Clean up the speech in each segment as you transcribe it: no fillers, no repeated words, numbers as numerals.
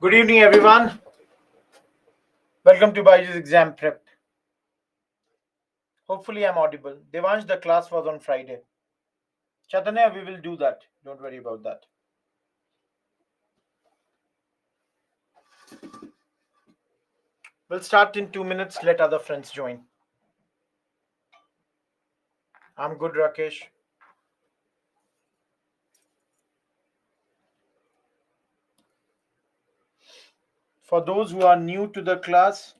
Good evening, everyone. Welcome to Byju's exam prep. Hopefully, I'm audible. Devansh, the class was on Friday. Chaitanya, we will do that. Don't worry about that. We'll start in 2 minutes. Let other friends join. I'm good, Rakesh. For those who are new to the class,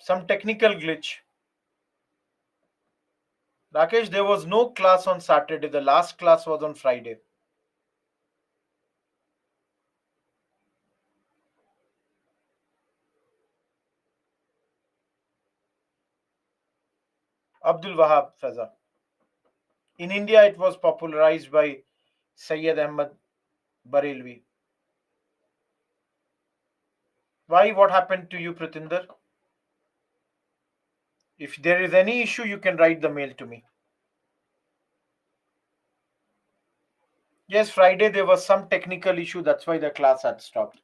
some technical glitch. Rakesh, there was no class on Saturday. The last class was on Friday. Abdul Wahab Faza. In India, it was popularized by Sayyid Ahmad Barelvi. Why? What happened to you, Pratinder? If there is any issue, you can write the mail to me. Yes, Friday there was some technical issue. That's why the class had stopped.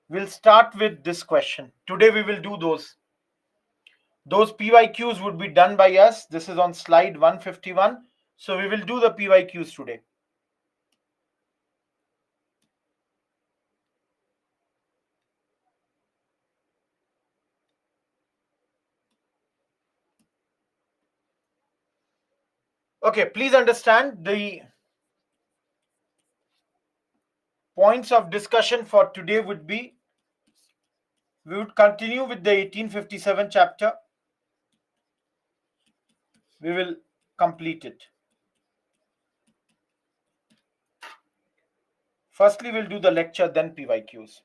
We'll start with this question. Today we will do those. Those PYQs would be done by us. This is on slide 151. So we will do the PYQs today. Okay, please understand the points of discussion for today would be we would continue with the 1857 chapter. We will complete it. Firstly, we'll do the lecture, then PYQs.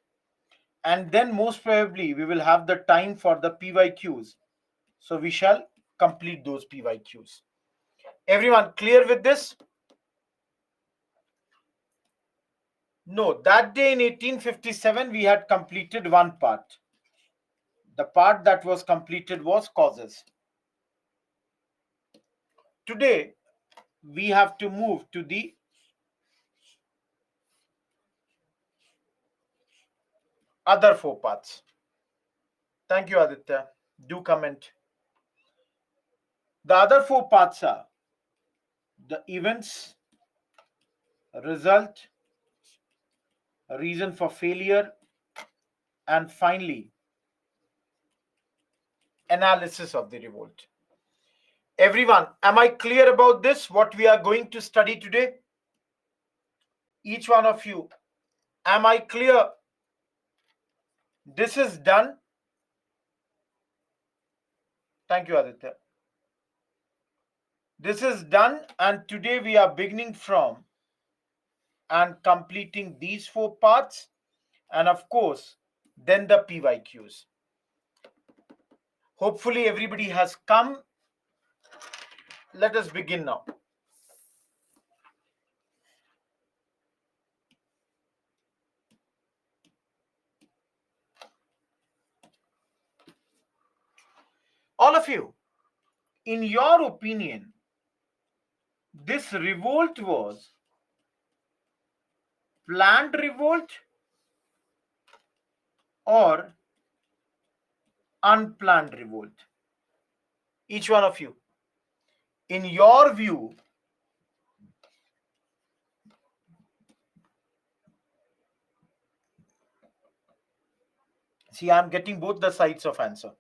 And then most probably we will have the time for the PYQs. So we shall complete those PYQs. Everyone clear with this? No, that day in 1857 we had completed one part. The part that was completed was causes. Today we have to move to the other four parts. Thank you, Aditya. Do comment. The other four parts are the events, result, reason for failure, and finally, analysis of the revolt. Everyone, am I clear about this? What we are going to study today? Each one of you, am I clear? This is done. Thank you, Aditya. This is done, and today we are beginning from and completing these four parts, and of course, then the PYQs. Hopefully, everybody has come. Let us begin now. All of you, in your opinion, this revolt was planned revolt or unplanned revolt? Each one of you, in your view, See, I'm getting both the sides of answer.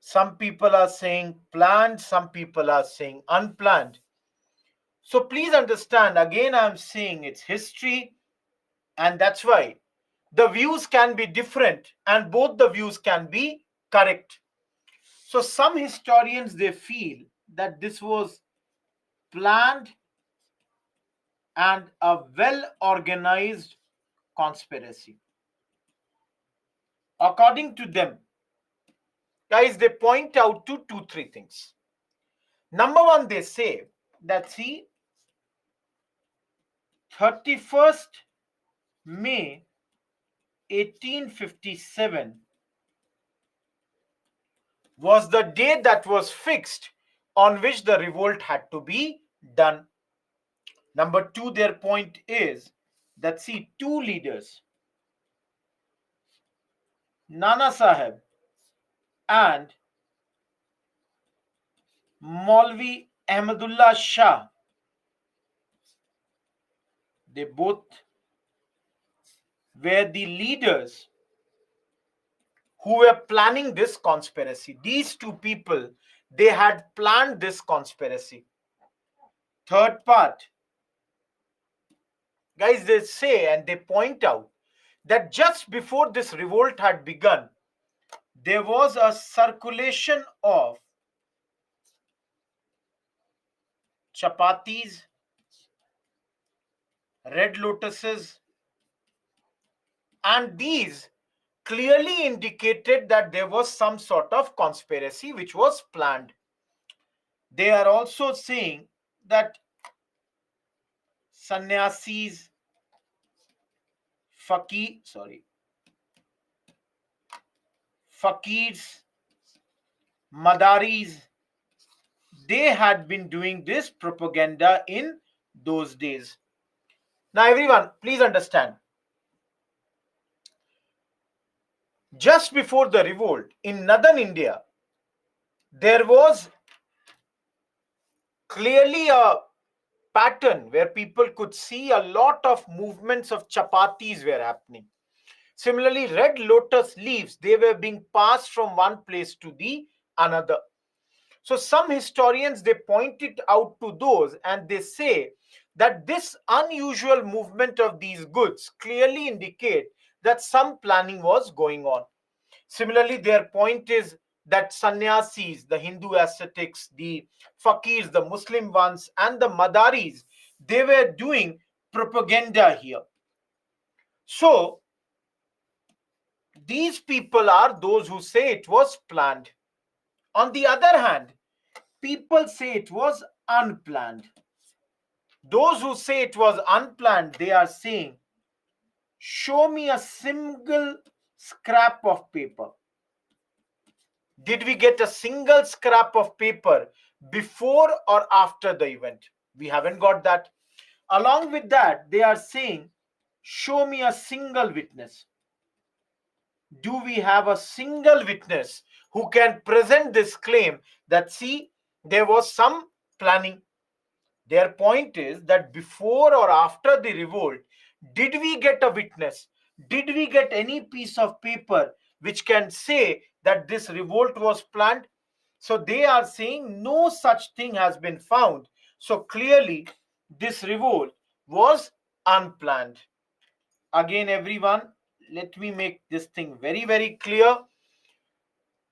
Some people are saying planned, some people are saying unplanned. So please understand, again, I'm saying it's history, and that's why the views can be different and both the views can be correct. So some historians, they feel that this was planned and a well organized conspiracy. According to them, guys, they point out to two, three things. Number one, they say that, see, 31st May 1857 was the day that was fixed on which the revolt had to be done. Number two, their point is that, see, two leaders, Nana Sahib and Maulvi Ahmadullah Shah, they both were the leaders who were planning this conspiracy. These two people, they had planned this conspiracy. Third part, guys, they say and they point out that just before this revolt had begun, there was a circulation of chapatis, red lotuses, and these clearly indicated that there was some sort of conspiracy which was planned. They are also saying that sannyasis, fakirs, madaris, they had been doing this propaganda in those days. Now, everyone, please understand. Just before the revolt in northern India, there was clearly a pattern where people could see a lot of movements of chapatis were happening. Similarly, red lotus leaves, they were being passed from one place to the another. So some historians, they point it out to those and they say that this unusual movement of these goods clearly indicate that some planning was going on. Similarly, their point is that sannyasis, the Hindu ascetics, the fakirs, the Muslim ones, and the madaris, they were doing propaganda here. So these people are those who say it was planned. On the other hand, people say it was unplanned. Those who say it was unplanned, they are saying, show me a single scrap of paper. Did we get a single scrap of paper before or after the event? We haven't got that. Along with that, they are saying, show me a single witness. Do we have a single witness who can present this claim that, see, there was some planning? Their point is that before or after the revolt, did we get a witness? Did we get any piece of paper which can say that this revolt was planned? So they are saying no such thing has been found. So clearly, this revolt was unplanned. Again, everyone, let me make this thing very, very clear.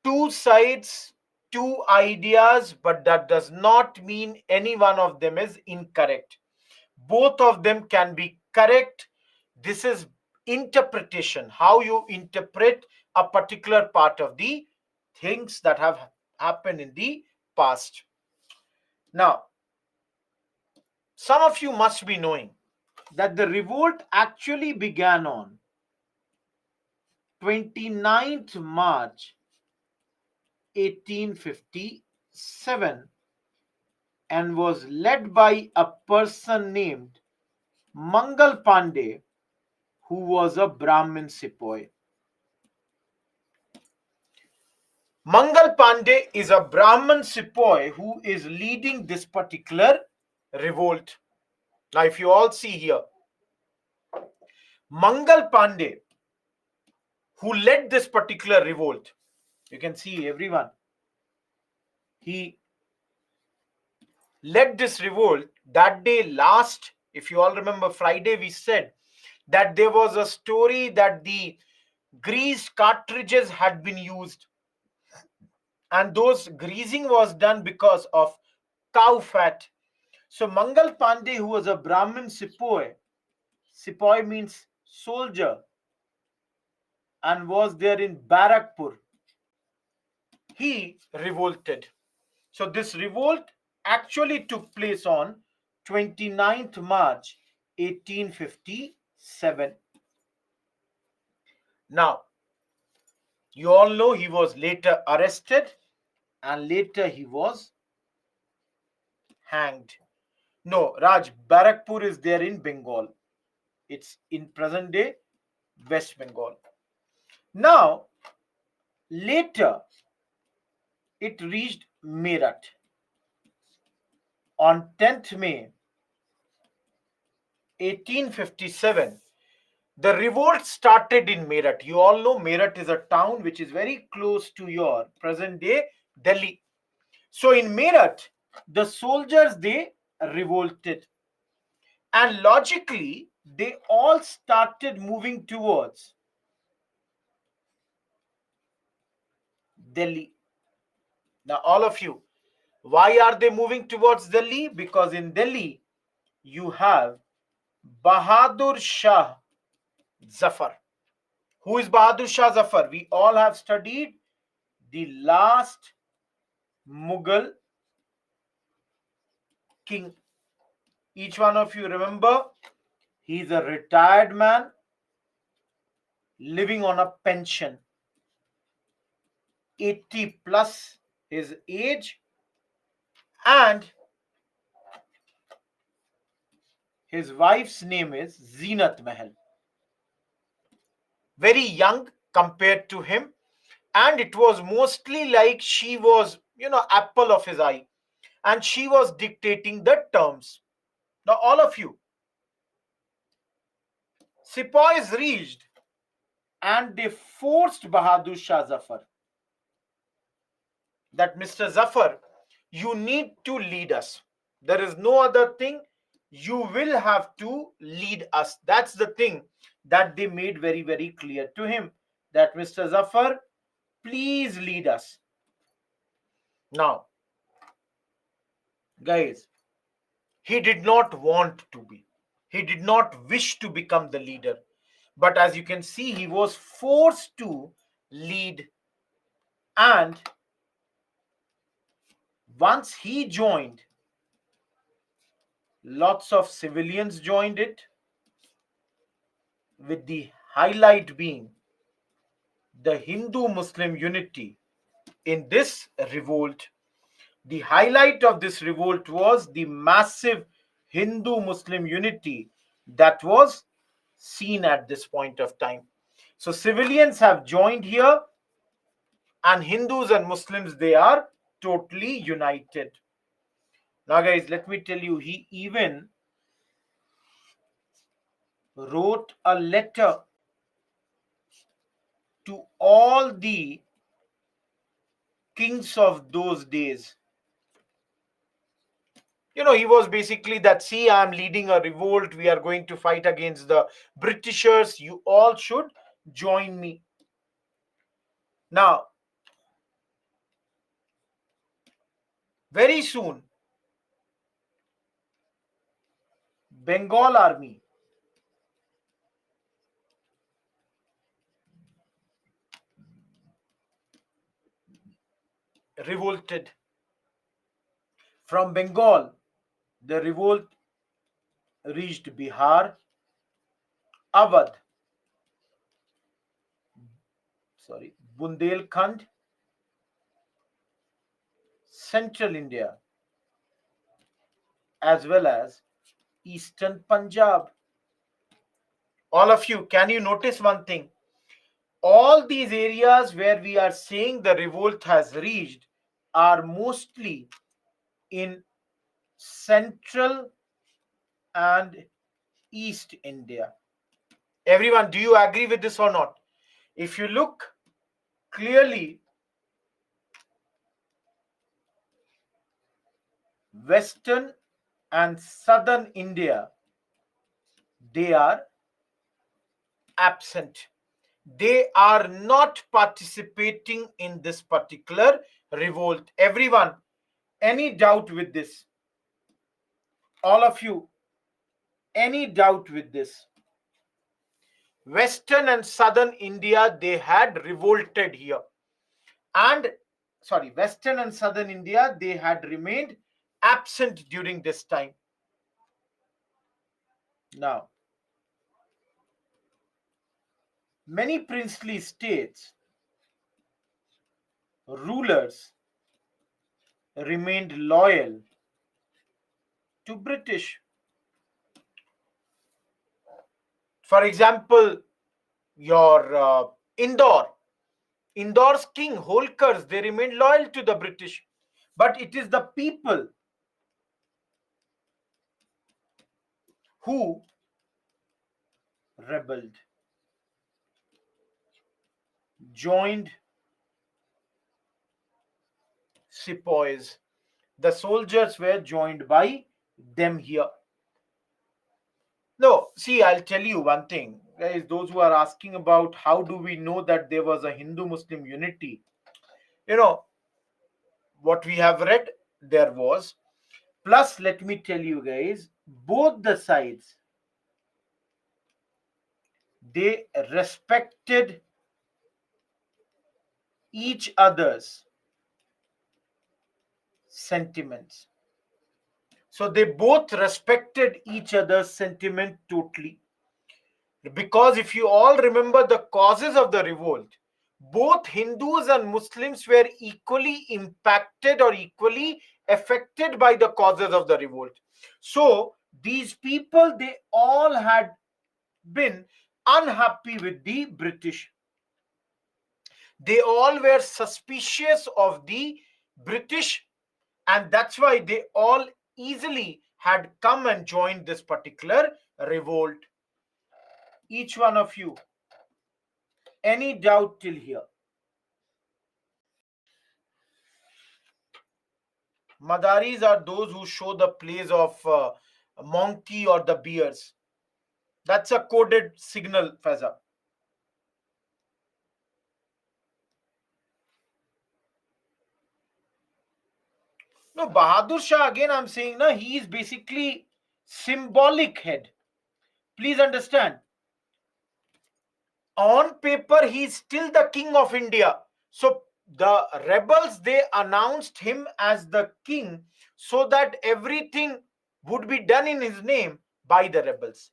Two sides, two ideas, but that does not mean any one of them is incorrect. Both of them can be correct. This is interpretation, how you interpret a particular part of the things that have happened in the past. Now, some of you must be knowing that the revolt actually began on 29th March 1857 and was led by a person named Mangal Pandey, who was a Brahmin sepoy. Mangal Pandey is a Brahmin sepoy who is leading this particular revolt. Now, if you all see here, Mangal Pandey, who led this particular revolt. You can see everyone. He led this revolt that day. Last, if you all remember, Friday, we said that there was a story that the greased cartridges had been used, and those greasing was done because of cow fat. So Mangal Pandey, who was a Brahmin sepoy, sepoy means soldier, and was there in Barakpur, he revolted. So this revolt actually took place on 29th March 1857. Now, you all know he was later arrested and later he was hanged. No, Raj, Barakpur is there in Bengal. It's in present day West Bengal. Now, later it reached Meerut on 10th May 1857. The revolt started in Meerut. You all know Meerut is a town which is very close to your present day Delhi. So in Meerut, the soldiers, they revolted, and logically they all started moving towards Delhi. Now all of you, why are they moving towards Delhi? Because in Delhi you have Bahadur Shah Zafar. Who is Bahadur Shah Zafar? We all have studied the last Mughal king. Each one of you remember, he's a retired man living on a pension. 80 plus his age, and his wife's name is Zeenat Mahal. Very young compared to him, and it was mostly like she was, apple of his eye, and she was dictating the terms. Now, all of you, sepoys reached and they forced Bahadur Shah Zafar that Mr. Zafar, you need to lead us. There is no other thing. You will have to lead us. That's the thing that they made very, very clear to him, that Mr. Zafar, please lead us. Now, guys, he did not want to be. He did not wish to become the leader. But as you can see, he was forced to lead. And once he joined, lots of civilians joined it, with the highlight being the Hindu-Muslim unity in this revolt. The highlight of this revolt was the massive Hindu-Muslim unity that was seen at this point of time. So civilians have joined here, and Hindus and Muslims, they are totally united. Now guys, let me tell you, he even wrote a letter to all the kings of those days. He was basically that, see, I'm leading a revolt. We are going to fight against the Britishers. You all should join me. Now, very soon, Bengal army revolted. From Bengal, the revolt reached Bihar, Awadh, Bundelkhand, Central India, as well as Eastern Punjab. All of you, can you notice one thing? All these areas where we are saying the revolt has reached are mostly in Central and East India. Everyone, do you agree with this or not? If you look clearly, Western and Southern India, they are absent. They are not participating in this particular revolt. Everyone, any doubt with this? All of you, any doubt with this? Western and Southern India, they had revolted here. And, sorry, Western and Southern India, they had remained absent during this time. Now, many princely states, rulers remained loyal to British. For example, your Indore's king, Holkars, they remained loyal to the British. But it is the people who rebelled, joined sepoys. The soldiers were joined by them here. No, see, I'll tell you one thing. Guys, those who are asking about how do we know that there was a Hindu-Muslim unity, you know, what we have read, there was. Plus, let me tell you guys, both the sides, they respected each other's sentiments. So they both respected each other's sentiment totally. Because if you all remember the causes of the revolt, both Hindus and Muslims were equally impacted or equally affected by the causes of the revolt. So these people, they all had been unhappy with the British. They all were suspicious of the British, and that's why they all easily had come and joined this particular revolt. Each one of you, any doubt till here? Madaris are those who show the plays of monkey or the bears. That's a coded signal, Faiza. No, Bahadur Shah, again I'm saying, na, he is basically symbolic head. Please understand. On paper, he is still the king of India. So the rebels, they announced him as the king so that everything would be done in his name by the rebels.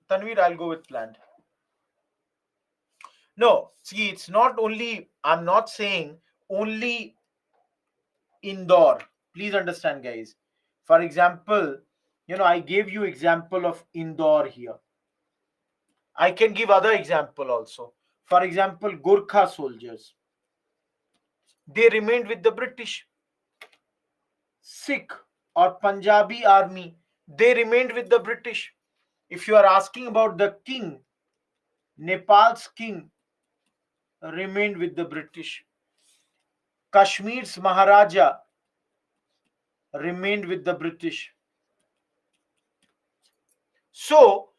Tanvir, I'll go with planned. No, see, it's not only, I'm not saying only Indore. Please understand, guys. For example, I gave you example of Indore here. I can give other example also. For example, Gurkha soldiers. They remained with the British. Sikh or Punjabi army, they remained with the British. If you are asking about the king, Nepal's king remained with the British. Kashmir's Maharaja remained with the British. So,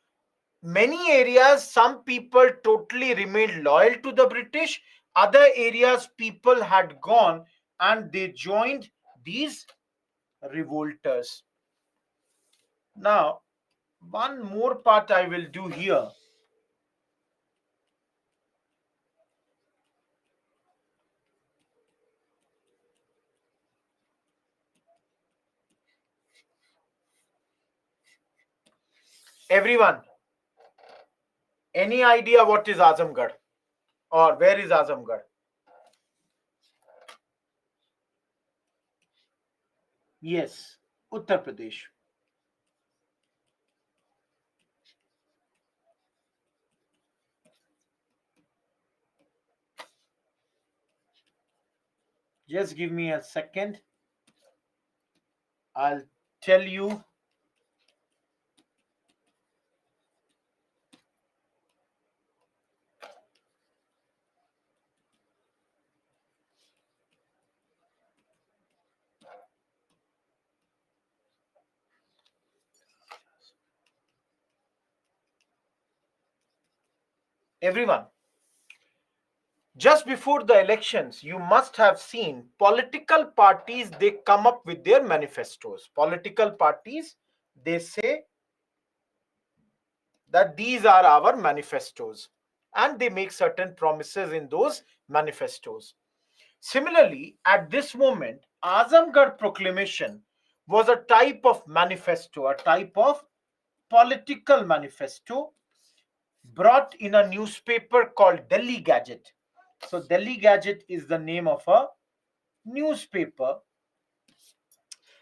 many areas, some people totally remained loyal to the British. Other areas, people had gone and they joined these revolters. Now, one more part I will do here. Everyone, any idea what is Azamgarh or where is Azamgarh? Yes, Uttar Pradesh. Just give me a second. I'll tell you. Everyone, just before the elections, you must have seen political parties, they come up with their manifestos. Political parties, they say that these are our manifestos, and they make certain promises in those manifestos. Similarly, at this moment, Azamgarh Proclamation was a type of manifesto, a type of political manifesto brought in a newspaper called Delhi Gazette. So, Delhi Gazette is the name of a newspaper,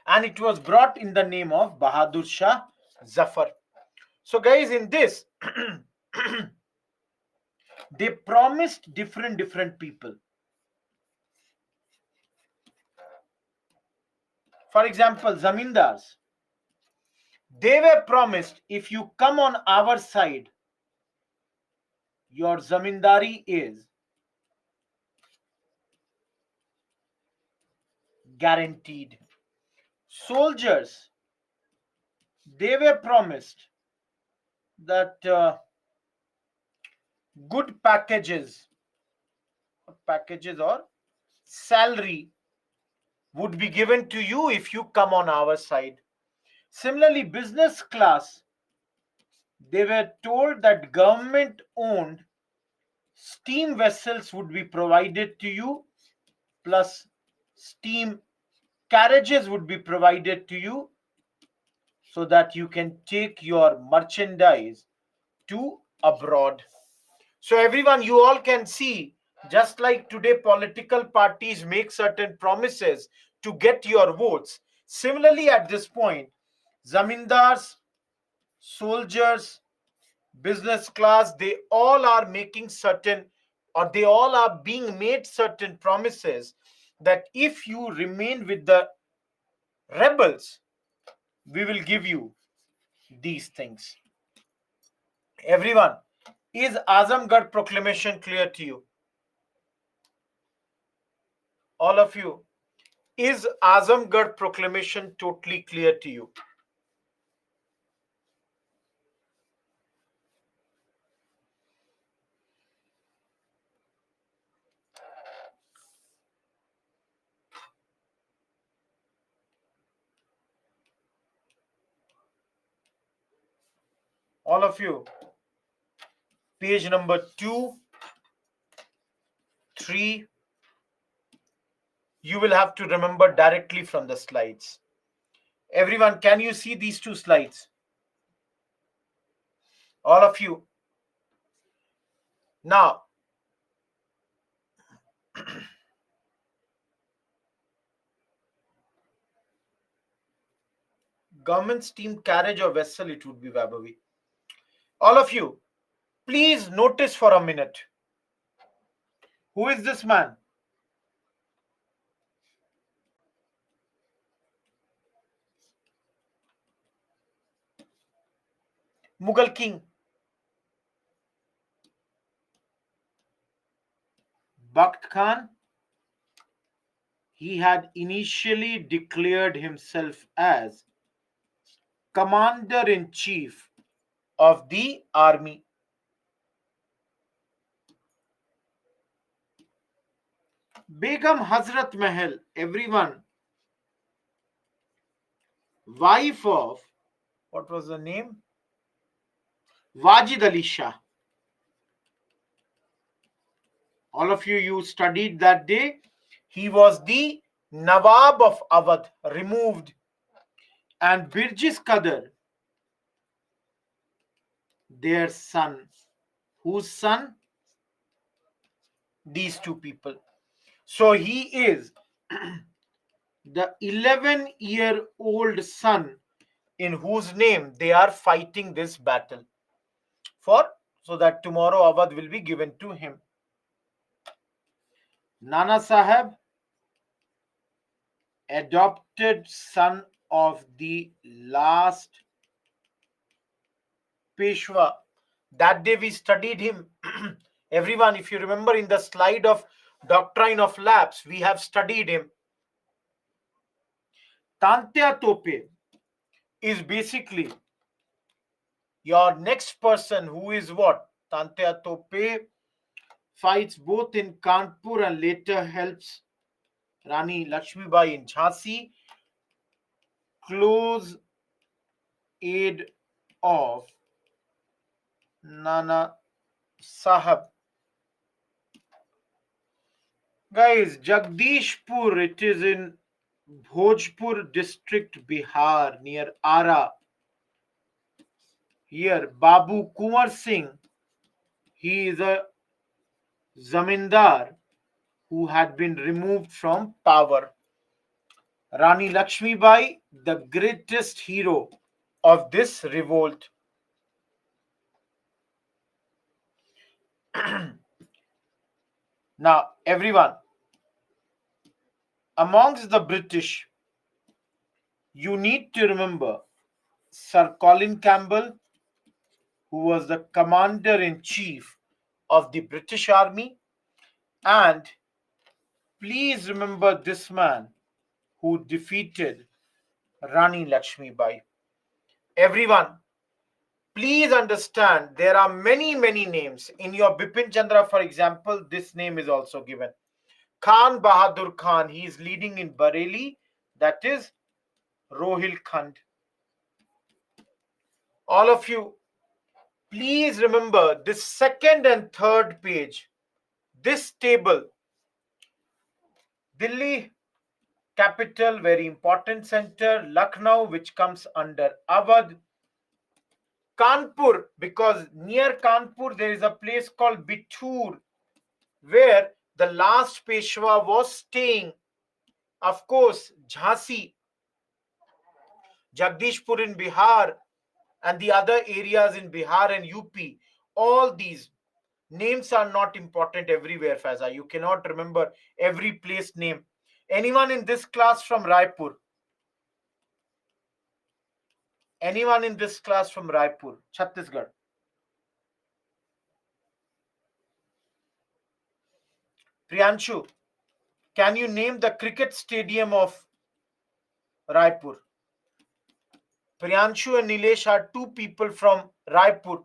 and it was brought in the name of Bahadur Shah Zafar. So, guys, in this, they promised different people. For example, zamindars, they were promised, if you come on our side, your zamindari is guaranteed. Soldiers, they were promised that good packages or salary would be given to you if you come on our side. Similarly, business class, they were told that government owned steam vessels would be provided to you, plus steam carriages would be provided to you, so that you can take your merchandise to abroad. So, everyone, you all can see, just like today, political parties make certain promises to get your votes. Similarly, at this point, zamindars, soldiers, business class, they all are making certain, or they all are being made certain promises that if you remain with the rebels, we will give you these things. Everyone, is Azamgarh Proclamation clear to you? All of you, is Azamgarh Proclamation totally clear to you? All of you, page number 2, 3, you will have to remember directly from the slides. Everyone, can you see these two slides? All of you. Now, government steam carriage or vessel, it would be Vaibhavi. All of you, please notice for a minute. Who is this man? Mughal king. Bakht Khan. He had initially declared himself as commander-in-chief of the army. Begum Hazrat Mahal, everyone, wife of, what was the name? Wajid Ali Shah. All of you, you studied that day. He was the Nawab of Awadh, removed. And Birjis Qadar, their son. Whose son? These two people. So he is the 11-year-old son in whose name they are fighting this battle for, so that tomorrow Awadh will be given to him. Nana Sahib, adopted son of the last Peshwa. That day we studied him. Everyone, if you remember in the slide of Doctrine of Lapse, we have studied him. Tantya Tope is basically your next person who is what? Tantya Tope fights both in Kanpur and later helps Rani Lakshmibai in Jhansi. Close aid of Nana Sahab. Guys, Jagdishpur, it is in Bhojpur district, Bihar, near Ara. Here, Babu Kumar Singh, he is a zamindar who had been removed from power. Rani Lakshmibai, the greatest hero of this revolt. Now, everyone, amongst the British, you need to remember Sir Colin Campbell, who was the commander in chief of the British Army, and please remember this man who defeated Rani Lakshmibai. Everyone, please understand there are many names. In your Bipin Chandra, for example, this name is also given. Khan Bahadur Khan, he is leading in Bareilly, that is Rohilkhand. All of you, please remember this second and third page, this table. Delhi, capital, very important center. Lucknow, which comes under Awadh. Kanpur, because near Kanpur there is a place called Bithur, where the last Peshwa was staying. Of course, Jhansi, Jagdishpur in Bihar, and the other areas in Bihar and UP. All these names are not important everywhere, Faiza. You cannot remember every place name. Anyone in this class from Raipur? Anyone in this class from Raipur, Chhattisgarh? Priyanshu, can you name the cricket stadium of Raipur? Priyanshu and Nilesh are two people from Raipur.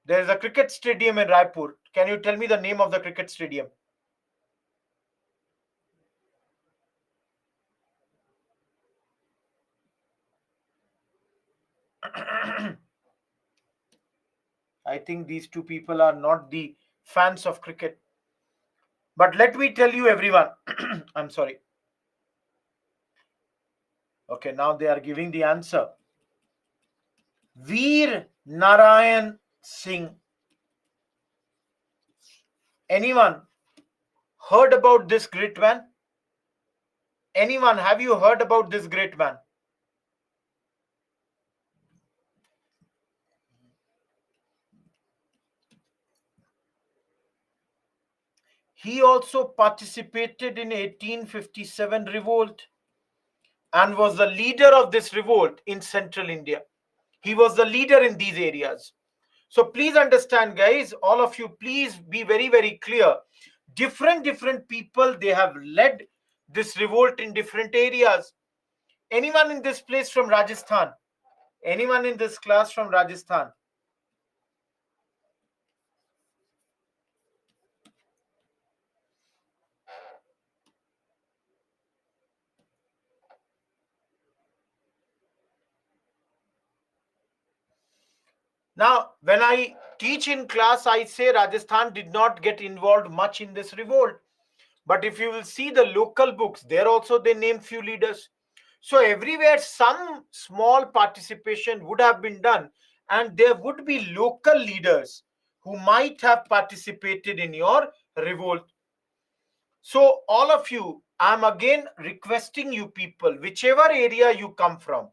There is a cricket stadium in Raipur. Can you tell me the name of the cricket stadium? I think these two people are not the fans of cricket. But let me tell you, everyone. I'm sorry. Okay, now they are giving the answer. Veer Narayan Singh. Anyone heard about this great man? Anyone, have you heard about this great man? He also participated in 1857 revolt and was the leader of this revolt in central India. He was the leader in these areas. So please understand, guys, all of you, please be very clear. Different people, they have led this revolt in different areas. Anyone in this place from Rajasthan? Anyone in this class from Rajasthan? Now, when I teach in class, I say Rajasthan did not get involved much in this revolt. But if you will see the local books, there also they name few leaders. So everywhere some small participation would have been done, and there would be local leaders who might have participated in your revolt. So all of you, I'm again requesting you people, whichever area you come from,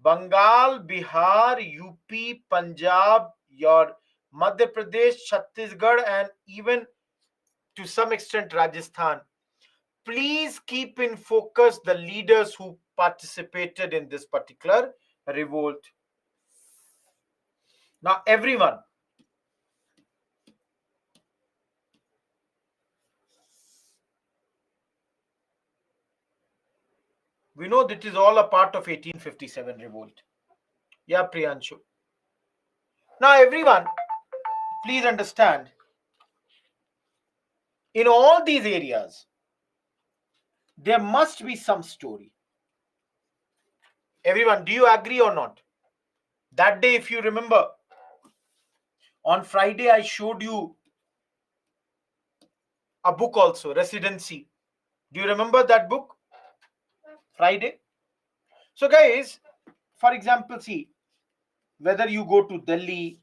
Bengal, Bihar, UP, Punjab, your Madhya Pradesh, Chhattisgarh, and even to some extent Rajasthan. please keep in focus the leaders who participated in this particular revolt. Now, everyone, we know that is all a part of 1857 revolt. Yeah, Priyanshu. Now, everyone, please understand, in all these areas, there must be some story. Everyone, do you agree or not? That day, if you remember, on Friday, I showed you a book also, Residency. Do you remember that book? Friday. So, guys, for example, see, whether you go to Delhi,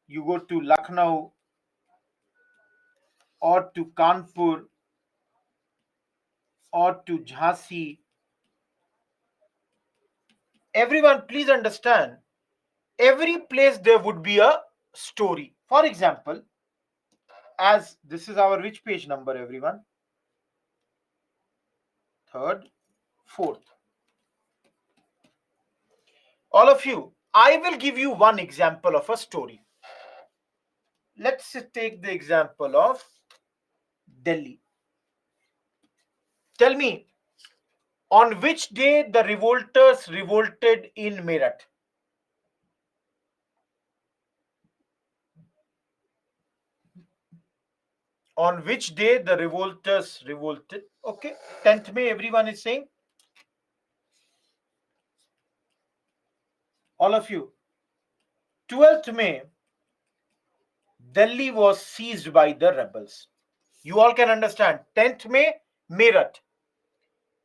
you go to Lucknow, or to Kanpur, or to Jhansi, everyone, please understand, every place there would be a story. For example, as this is our which page number, everyone? Third, fourth. All of you, I will give you one example of a story. Let's take the example of Delhi. Tell me, on which day the revolters revolted in Meerut? On which day the revolters revolted? Okay, 10th May, everyone is saying. All of you. 12th May, Delhi was seized by the rebels. You all can understand. 10th May, Meerut.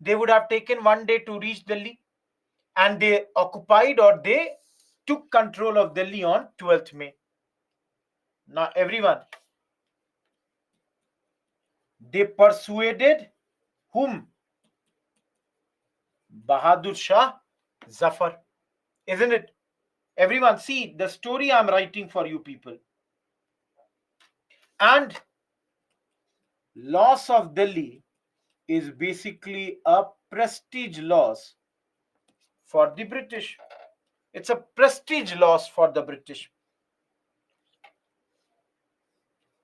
They would have taken 1 day to reach Delhi, and they occupied or they took control of Delhi on 12th May. Now, everyone, they persuaded whom? Bahadur Shah Zafar. Isn't it? Everyone, see the story I'm writing for you people. And loss of Delhi is basically a prestige loss for the British. It's a prestige loss for the British.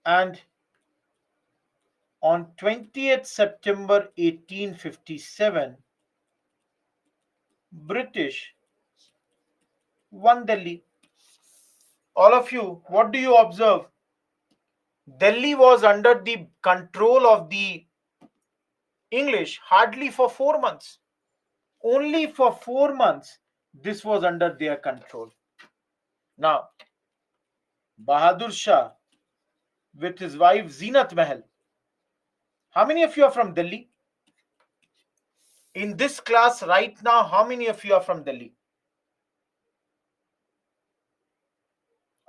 And on 20th September 1857, British won Delhi. All of you, what do you observe? Delhi was under the control of the English hardly for 4 months. Only for 4 months, this was under their control. Now, Bahadur Shah with his wife Zeenat Mahal. How many of you are from Delhi? In this class right now, how many of you are from Delhi?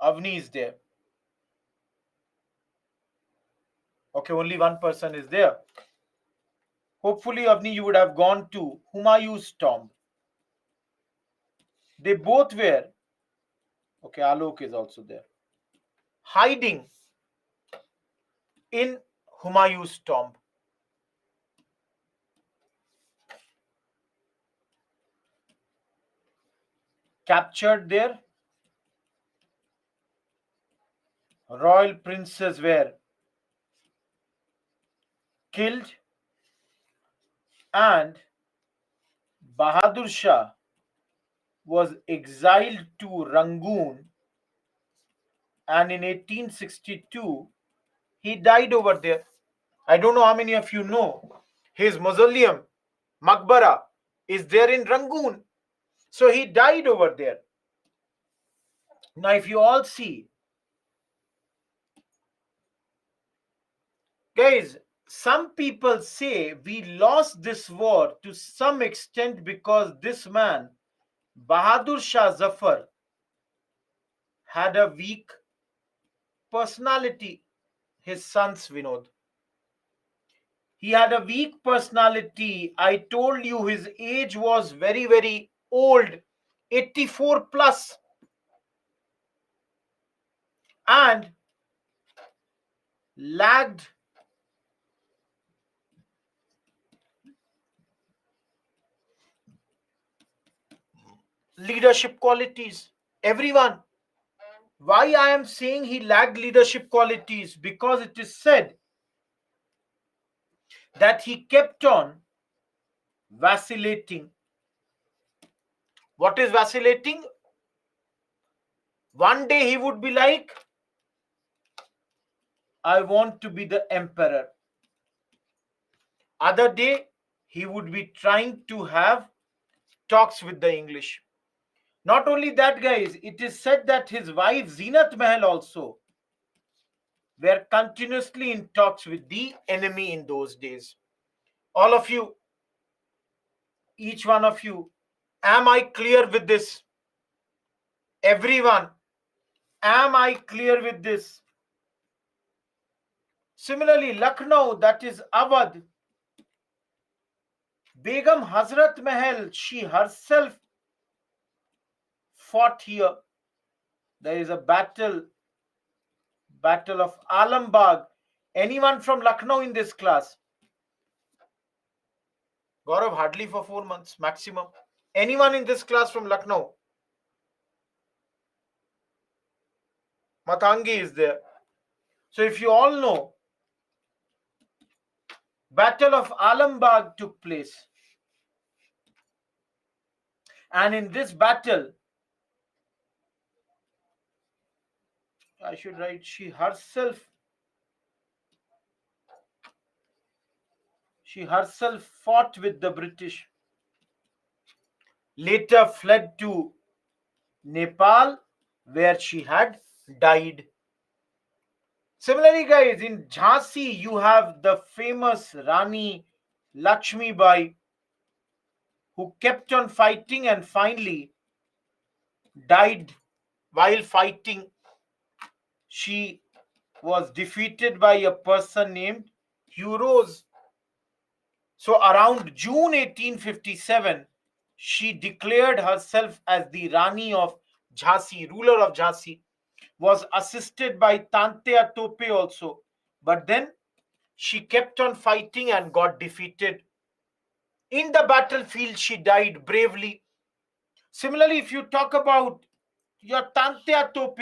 Avni is there. Okay, only one person is there. Hopefully, Avni, you would have gone to Humayun's tomb. They both were, okay, Alok is also there, hiding in Humayun's tomb. Captured there. Royal princes were killed, and Bahadur Shah was exiled to Rangoon, and in 1862 he died over there. I don't know how many of you know his mausoleum, Maqbara, is there in Rangoon. So he died over there. Now, if you all see, guys, some people say we lost this war to some extent because this man, Bahadur Shah Zafar, had a weak personality. His son's Vinod. He had a weak personality. I told you his age was very, very old, 84 plus. And lacked leadership qualities. Everyone, why I am saying he lacked leadership qualities? Because it is said that he kept on vacillating. What is vacillating? One day he would be like, I want to be the emperor. Other day he would be trying to have talks with the English. Not only that, guys, it is said that his wife Zeenat Mahal also were continuously in talks with the enemy in those days. All of you, each one of you, am I clear with this? Everyone, am I clear with this? Similarly, Lucknow, that is Awadh, Begum Hazrat Mahal, she herself fought here. There is a battle of Alambagh. Anyone from Lucknow in this class? Gaurav, hardly for 4 months maximum. Anyone in this class from Lucknow? Matangi is there. So if you all know, Battle of Alambagh took place. And in this battle, I should write, she herself fought with the British. Later fled to Nepal, where she had died. Similarly, guys, in Jhansi, you have the famous Rani Lakshmi Bai, who kept on fighting and finally died while fighting. She was defeated by a person named Heroes. So around June 1857, she declared herself as the Rani of Jhansi, ruler of Jhansi, was assisted by Tantea Tope also. But then she kept on fighting and got defeated. In the battlefield, she died bravely. Similarly, if you talk about your Tantea Tope,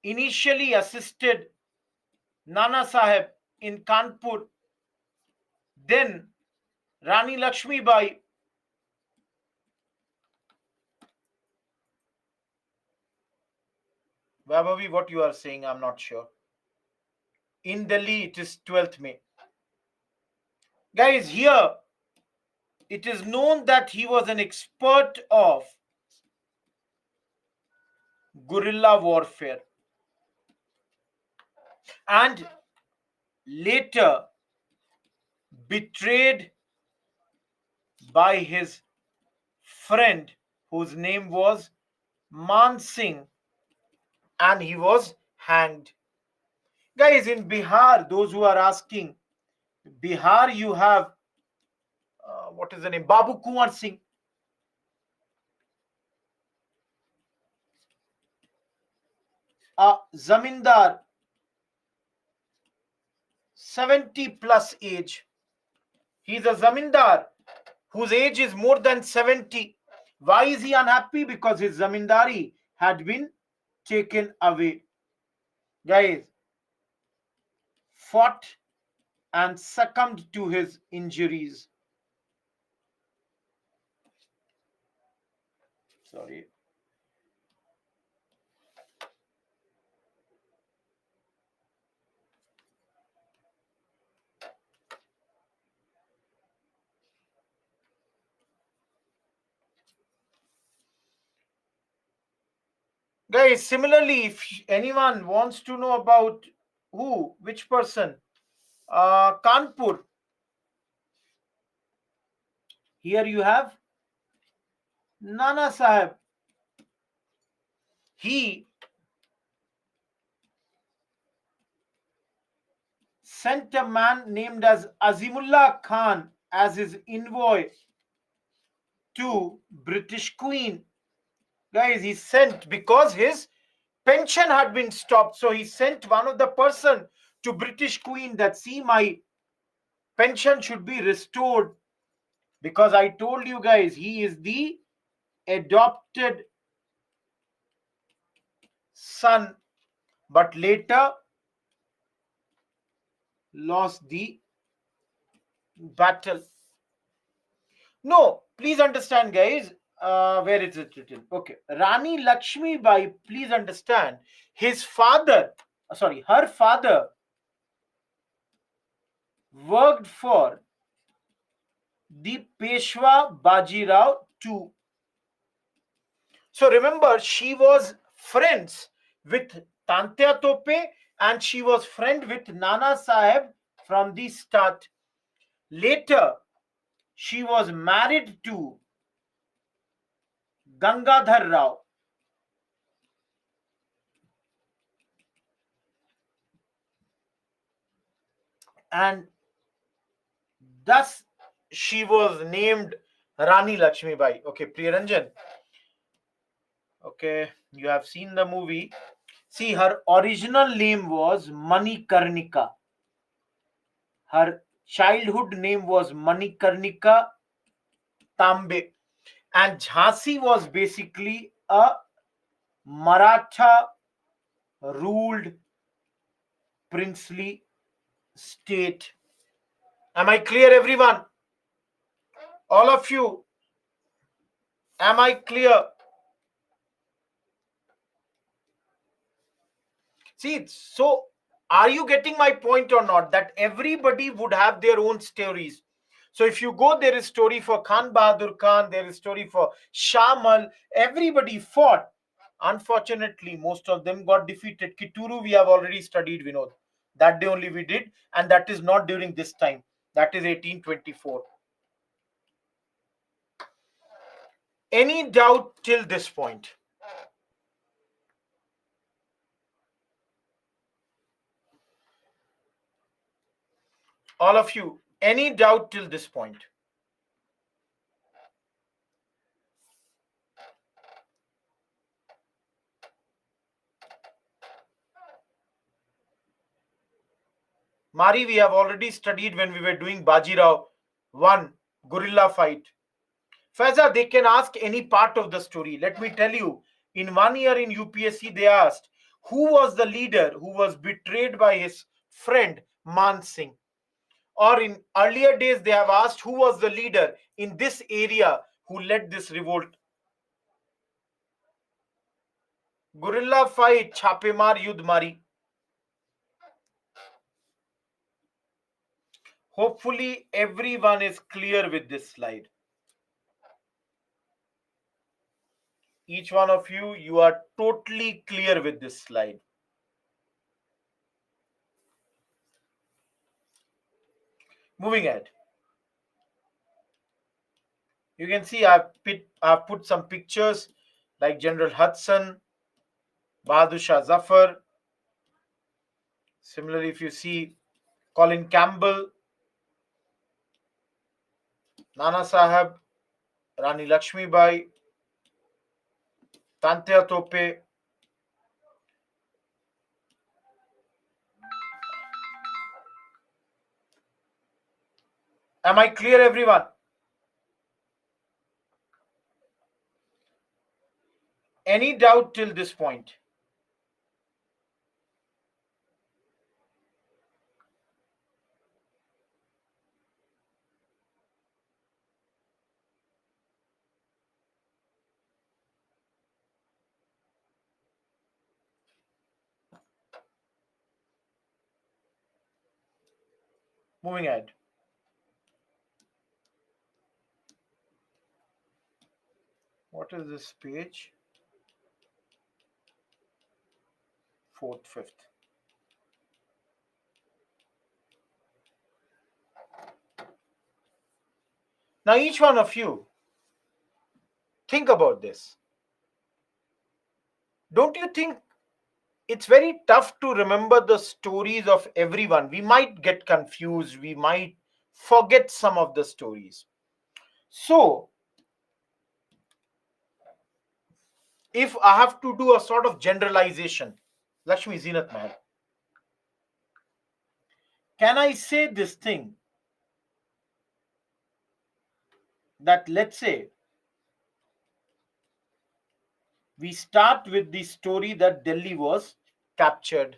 initially assisted Nana Sahib in Kanpur, then Rani Lakshmi Bai. Vaibhavi, what you are saying, I'm not sure. In Delhi, it is 12th May. Guys, here, it is known that he was an expert of guerrilla warfare. And later betrayed by his friend whose name was Man Singh, and he was hanged. Guys, in Bihar, those who are asking, Bihar, you have what is the name? Babu Kunwar Singh. A zamindar, 70 plus age. He's a zamindar whose age is more than 70. Why is he unhappy? Because his zamindari had been taken away. Guys, fought and succumbed to his injuries. Sorry. Guys, similarly, if anyone wants to know about which person, Kanpur, here you have Nana Sahib. He sent a man named as Azimullah Khan as his envoy to British Queen. Guys, he sent because his pension had been stopped. So he sent one of the person to British Queen that, see, my pension should be restored. Because I told you guys, he is the adopted son, but later lost the battle. No, please understand, guys. Where is it written? Okay, Rani Lakshmi Bai. Please understand. His father, sorry, her father worked for the Peshwa Bajirao too. So remember, she was friends with Tantya Tope and she was friend with Nana Sahib from the start. Later, she was married to Gangadhar Rao. And thus she was named Rani Lakshmi Bai. Okay, Priyaranjan. Okay, you have seen the movie. See, her original name was Manikarnika. Her childhood name was Manikarnika Tambe. And Jhansi was basically a Maratha ruled princely state. Am I clear, everyone? All of you, am I clear? See, so are you getting my point or not? That everybody would have their own stories. So if you go, there is story for Khan Bahadur Khan, there is story for Shamal. Everybody fought. Unfortunately, most of them got defeated. Kituru, we have already studied, Vinod. That day only we did, and that is not during this time. That is 1824. Any doubt till this point? All of you, any doubt till this point? Mari, we have already studied when we were doing Bajirao 1 gorilla fight. Faiza, they can ask any part of the story. Let me tell you, in 1 year in UPSC, they asked who was the leader who was betrayed by his friend Man Singh. Or in earlier days, they have asked who was the leader in this area who led this revolt. Gorilla fight, Chapemar Yudh Mari. Hopefully, everyone is clear with this slide. Each one of you, you are totally clear with this slide. Moving ahead. You can see I've put some pictures like General Hudson, Bahadur Shah Zafar. Similarly, if you see Colin Campbell, Nana Sahib, Rani Lakshmi Bai, Tantya Tope. Am I clear, everyone? Any doubt till this point? Moving ahead. What is this page? 4th, 5th. Now, each one of you, think about this. Don't you think it's very tough to remember the stories of everyone? We might get confused. We might forget some of the stories. So, if I have to do a sort of generalization, Lakshmi Zinat Mahal, can I say this thing that let's say We start with the story that Delhi was captured.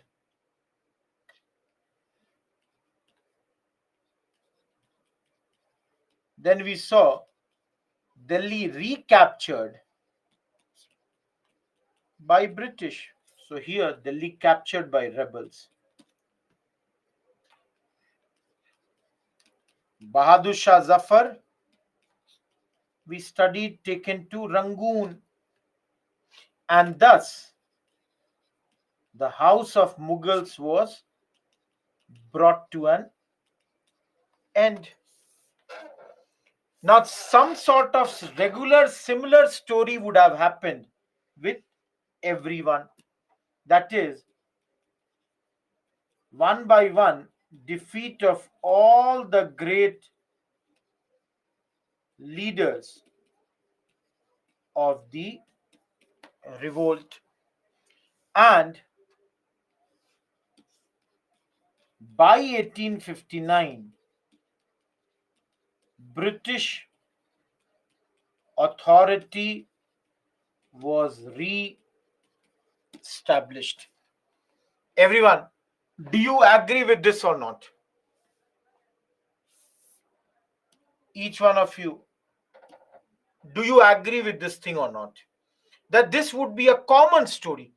Then we saw Delhi recaptured by British. So here Delhi captured by rebels. Bahadur Shah Zafar, we studied, taken to Rangoon, and thus the house of Mughals was brought to an end. Now, some sort of regular similar story would have happened with everyone. That is, one by one, defeat of all the great leaders of the revolt. And by 1859, British authority was re-established. Everyone, do you agree with this or not? Each one of you, do you agree with this thing or not? That this would be a common story.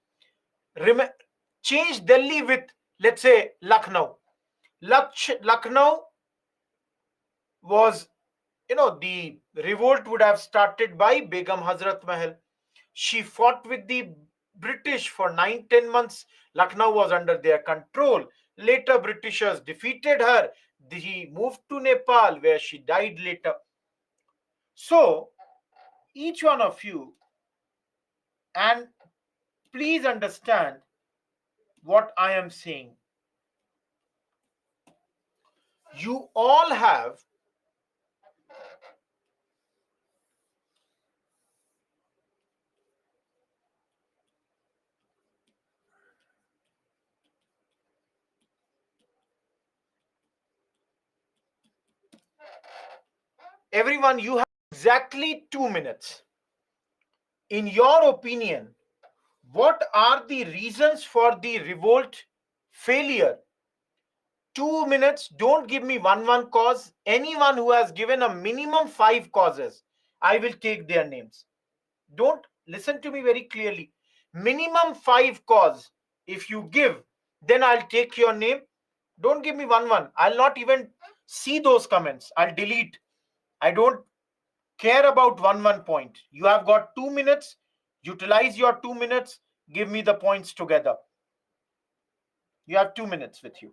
Change Delhi with, let's say, Lucknow. Lucknow was, the revolt would have started by Begum Hazrat Mahal. She fought with the British for 9-10 months. Lucknow was under their control. Later, Britishers defeated her. She moved to Nepal, where she died later. So, each one of you, and please understand what I am saying. You all have everyone, you have exactly 2 minutes. In your opinion, what are the reasons for the revolt failure? 2 minutes. Don't give me one cause. Anyone who has given a minimum 5 causes, I will take their names. Don't listen to me very clearly. Minimum 5 cause. If you give, then I'll take your name. Don't give me one. I'll not even see those comments. I'll delete. I don't care about one point. You have got 2 minutes. Utilize your 2 minutes. Give me the points together. You have 2 minutes with you.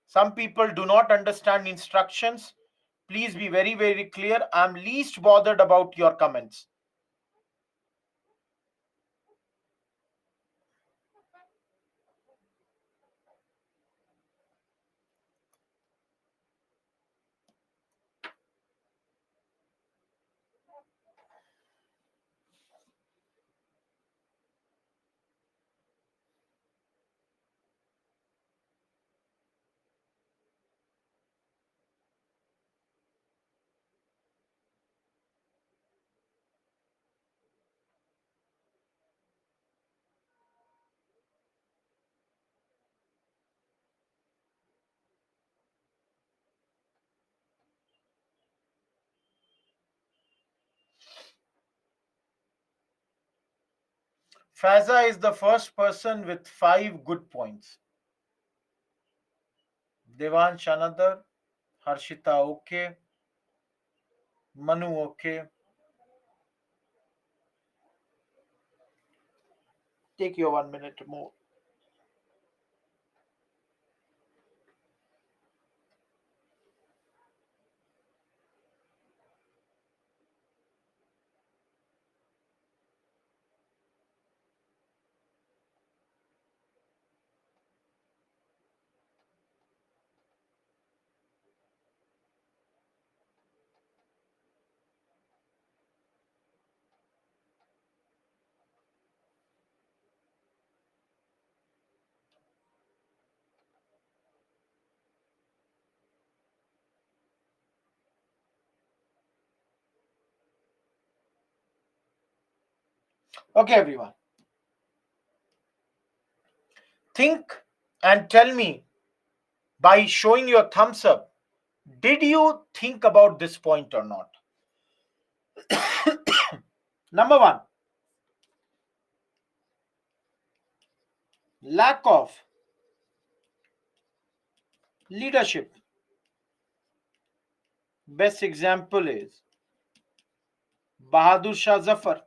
Some people do not understand instructions. Please be very, very clear. I'm least bothered about your comments. Faza is the first person with 5 good points. Devansh another. Harshita okay. Manu okay. Take your 1 minute more. Okay, everyone. Think and tell me by showing your thumbs up. Did you think about this point or not? Number one, lack of leadership. Best example is Bahadur Shah Zafar.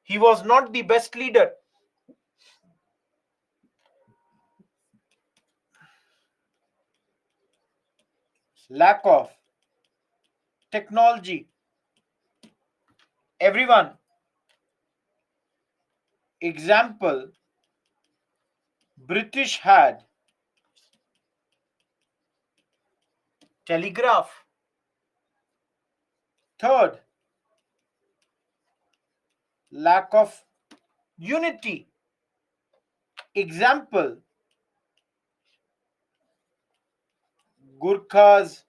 He was not the best leader. Lack of technology. Everyone, example, British had telegraph. Third, lack of unity. Example, Gurkhas,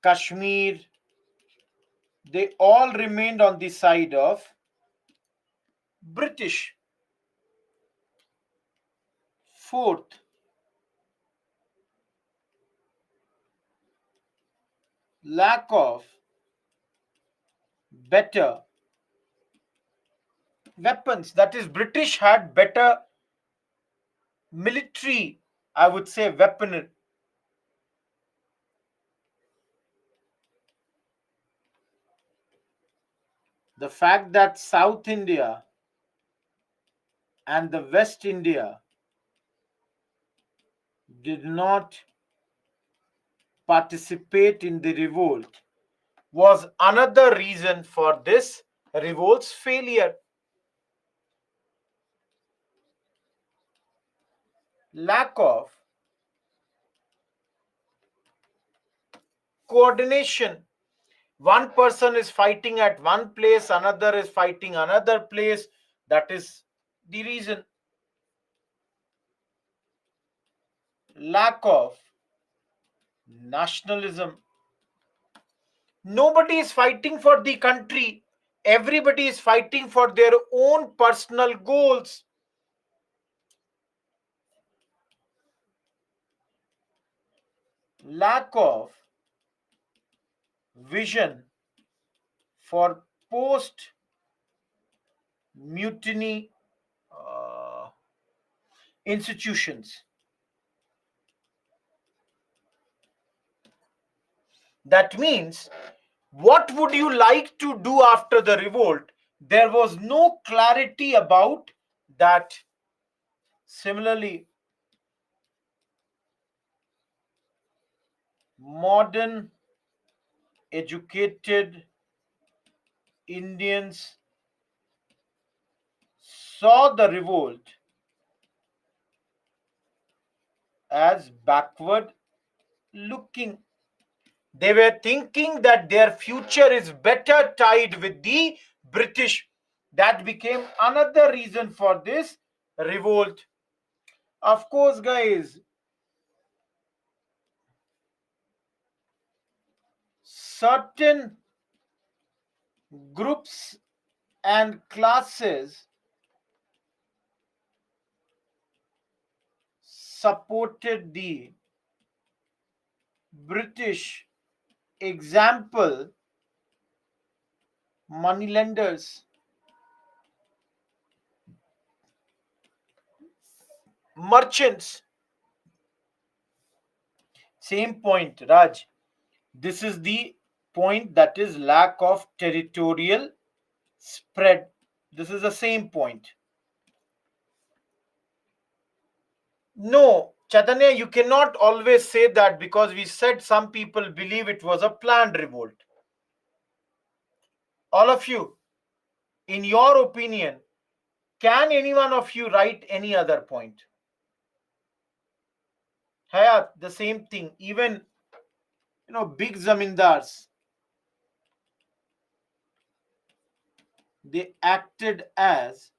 Kashmir, they all remained on the side of British. Fourth, lack of better weapons. That is, British had better military, I would say, weaponry. The fact that South India and the West India did not participate in the revolt was another reason for this revolt's failure. Lack of coordination. One person is fighting at one place, another is fighting another place. That is the reason. Lack of nationalism. Nobody is fighting for the country. Everybody is fighting for their own personal goals. Lack of vision for post mutiny institutions. That means, what would you like to do after the revolt? There was no clarity about that. Similarly, modern educated Indians saw the revolt as backward looking. They were thinking that their future is better tied with the British. That became another reason for this revolt. Of course, guys, certain groups and classes supported the British. Example, moneylenders, merchants. Same point, Raj. This is the point, that is lack of territorial spread. This is the same point. No, Chaitanya, you cannot always say that, because we said some people believe it was a planned revolt. All of you, in your opinion, can any one of you write any other point? Hayat, the same thing. Even, big zamindars, they acted as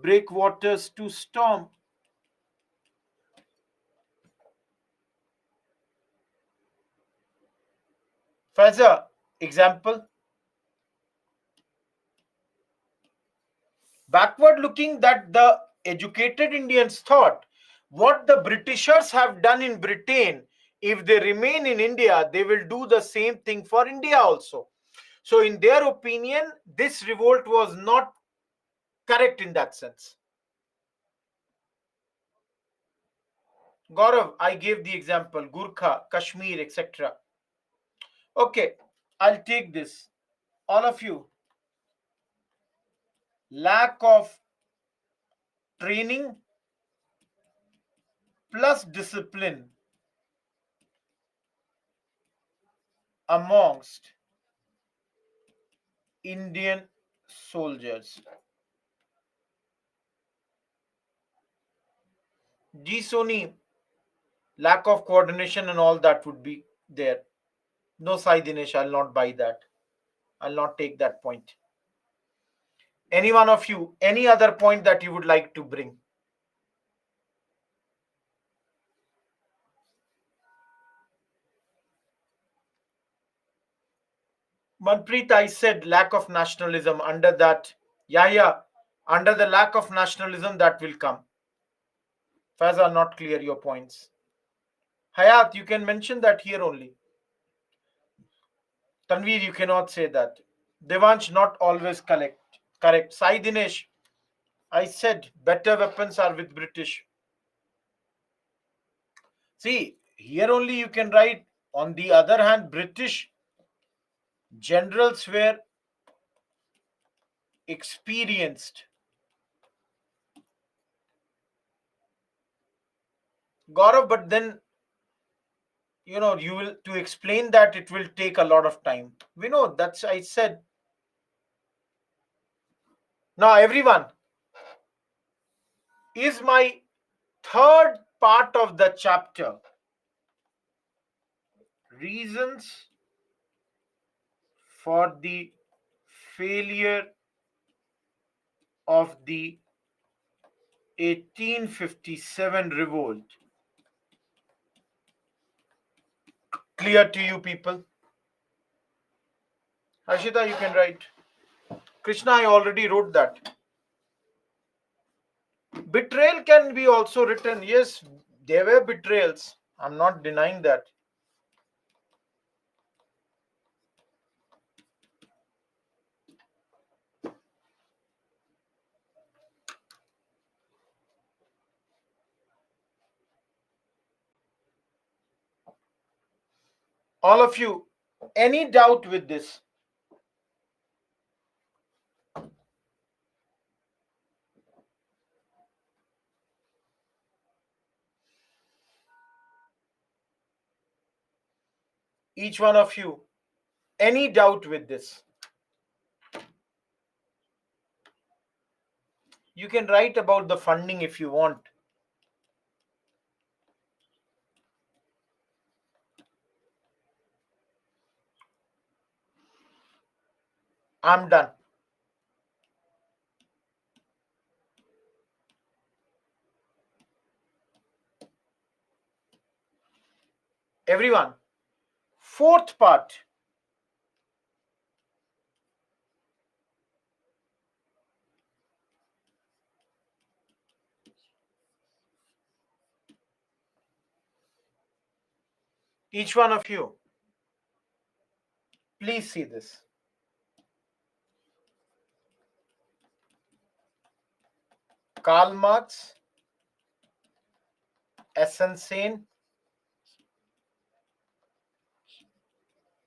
breakwaters to storm. Faiza, example. Backward looking, that the educated Indians thought what the Britishers have done in Britain, if they remain in India, they will do the same thing for India also. So in their opinion, this revolt was not correct in that sense. Gaurav, I gave the example, Gurkha, Kashmir, etc. Okay, I'll take this. All of you, lack of training plus discipline amongst Indian soldiers. G Sony, lack of coordination and all that would be there. No, Sai Dinesh, I'll not buy that. I'll not take that point. Any one of you, any other point that you would like to bring? Manpreet, I said lack of nationalism. Under that, yeah, under the lack of nationalism that will come. Faiza, not clear your points. Hayat, you can mention that here only. Tanveer, you cannot say that. Devansh, not always correct. Sai Dinesh, I said better weapons are with British. See, here only you can write. On the other hand, British generals were experienced. Gaurav, but then you will, to explain that, it will take a lot of time. We know, that's I said. Now everyone, is my third part of the chapter, reasons for the failure of the 1857 revolt, clear to you people? Harshita, you can write. Krishna, I already wrote that. Betrayal can be also written. Yes, there were betrayals. I'm not denying that. All of you, any doubt with this? Each one of you, any doubt with this? You can write about the funding if you want. I'm done. Everyone, fourth part. Each one of you, please see this. Karl Marx, S.N. Sen,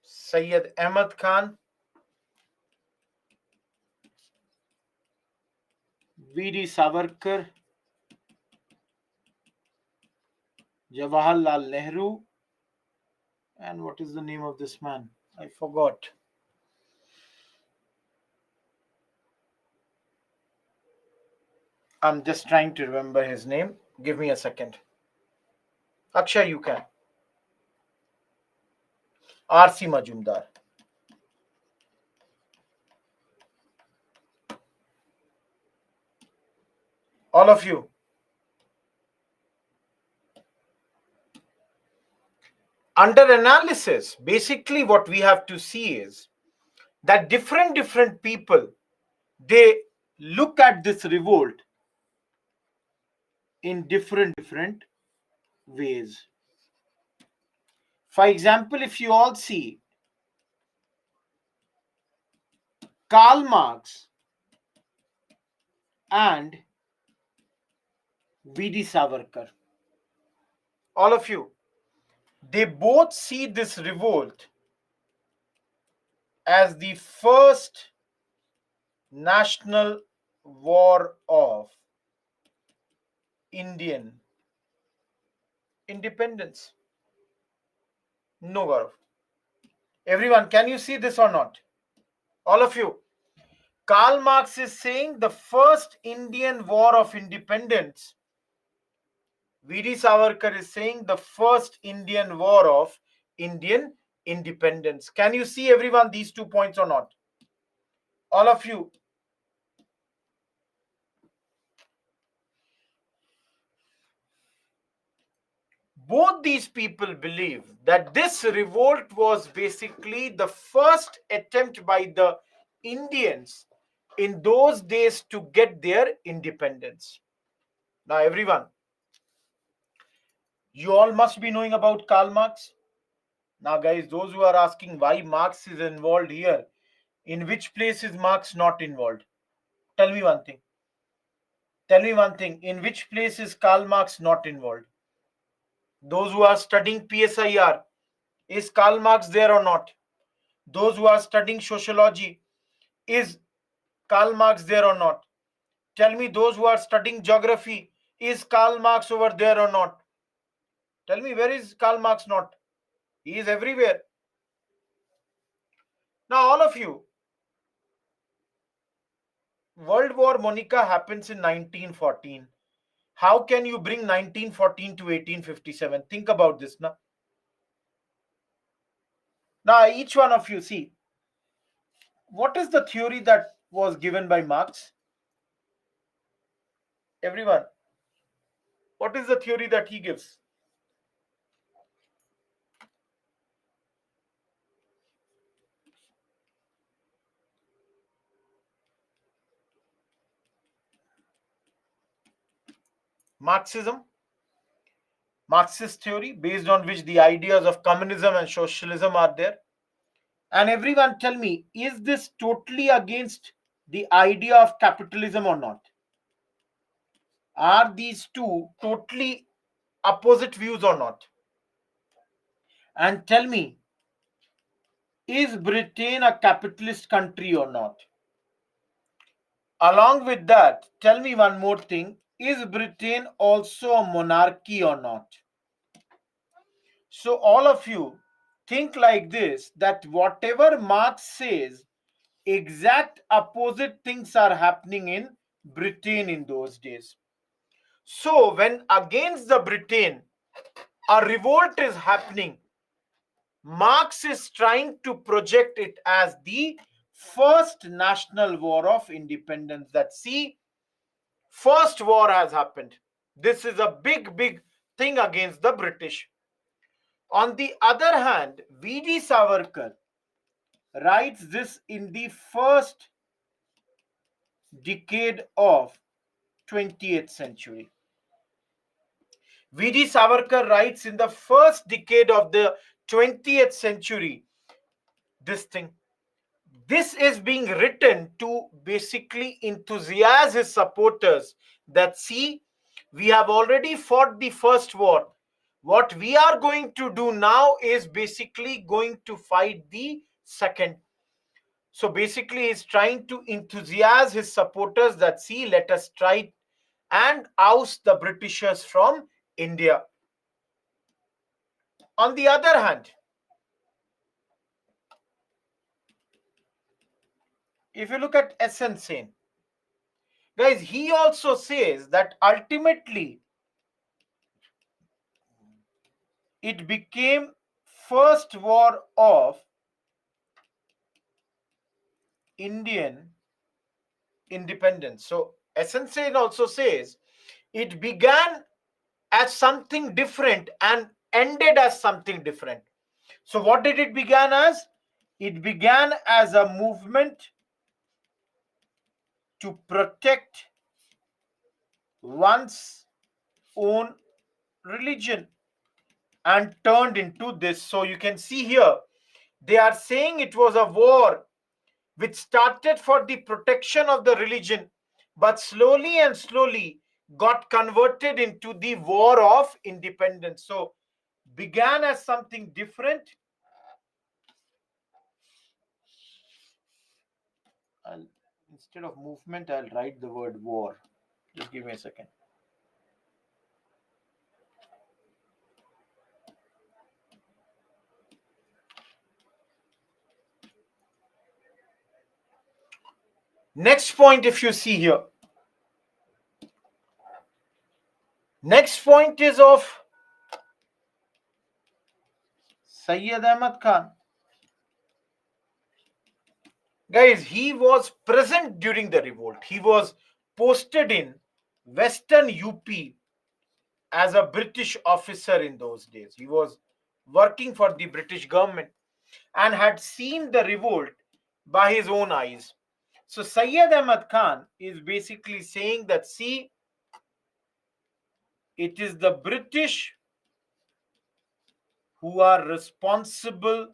Syed Ahmad Khan, V.D. Savarkar, Jawaharlal Nehru, and what is the name of this man? I forgot. I'm just trying to remember his name. Give me a second. Akshay, you can. R.C. Majumdar. All of you. Under analysis, basically what we have to see is that different people, they look at this revolt in different ways. For example, if you all see Karl Marx and V.D. Savarkar, all of you, they both see this revolt as the first national war of Indian independence. No, Gaurav. Everyone, can you see this or not? All of you. Karl Marx is saying the first Indian war of independence. V.D. Savarkar is saying the first Indian war of Indian independence. Can you see, everyone, these 2 points or not? All of you. Both these people believe that this revolt was basically the first attempt by the Indians in those days to get their independence. Now, everyone, you all must be knowing about Karl Marx. Now, guys, those who are asking why Marx is involved here, in which place is Marx not involved? Tell me one thing. Tell me one thing. In which place is Karl Marx not involved? Those who are studying PSIR, is Karl Marx there or not? Those who are studying sociology, is Karl Marx there or not? Tell me, those who are studying geography, is Karl Marx over there or not? Tell me, where is Karl Marx not? He is everywhere. Now, all of you, World War Monica happens in 1914. How can you bring 1914 to 1857? Think about this now. Now, each one of you, see, what is the theory that was given by Marx? Everyone, what is the theory that he gives? Marxism, Marxist theory based on which the ideas of communism and socialism are there. And everyone, tell me, is this totally against the idea of capitalism or not? Are these two totally opposite views or not? And tell me, is Britain a capitalist country or not? Along with that, tell me one more thing. Is Britain also a monarchy or not? So all of you think like this, that whatever Marx says, exact opposite things are happening in Britain in those days. So when against the Britain a revolt is happening, Marx is trying to project it as the first national war of independence. That, see, first war has happened. This is a big thing against the British. On the other hand, V.D. Savarkar writes this in the first decade of 20th century. V.D. Savarkar writes in the first decade of the 20th century this thing. This is being written to basically enthusiast his supporters that, see, we have already fought the first war. What we are going to do now is basically going to fight the second. So basically, he's trying to enthusiast his supporters that, see, let us try and oust the Britishers from India. On the other hand, if you look at S.N. Sen, guys, he also says that ultimately it became first war of Indian independence. So S.N. Sen also says it began as something different and ended as something different. So what did it begin as? It began as a movement to protect one's own religion and turned into this. So you can see here, they are saying it was a war which started for the protection of the religion, but slowly and slowly got converted into the war of independence. So began as something different. Instead of movement, I'll write the word war. Just give me a second. Next point, if you see here, next point is of Sayyid Ahmad Khan. Guys, he was present during the revolt. He was posted in Western UP as a British officer in those days. He was working for the British government and had seen the revolt by his own eyes. So Sayyid Ahmad Khan is basically saying that, see, it is the British who are responsible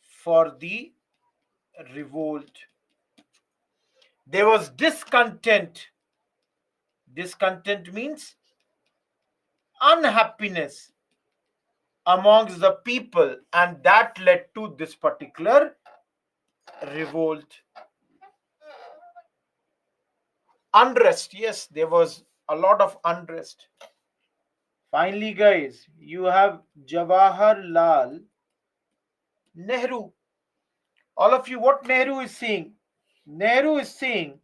for the revolt. There was discontent. Discontent means unhappiness amongst the people, and that led to this particular revolt. Unrest, yes, there was a lot of unrest. Finally, guys, you have Jawaharlal Nehru. All of you, what Nehru is saying? Nehru is saying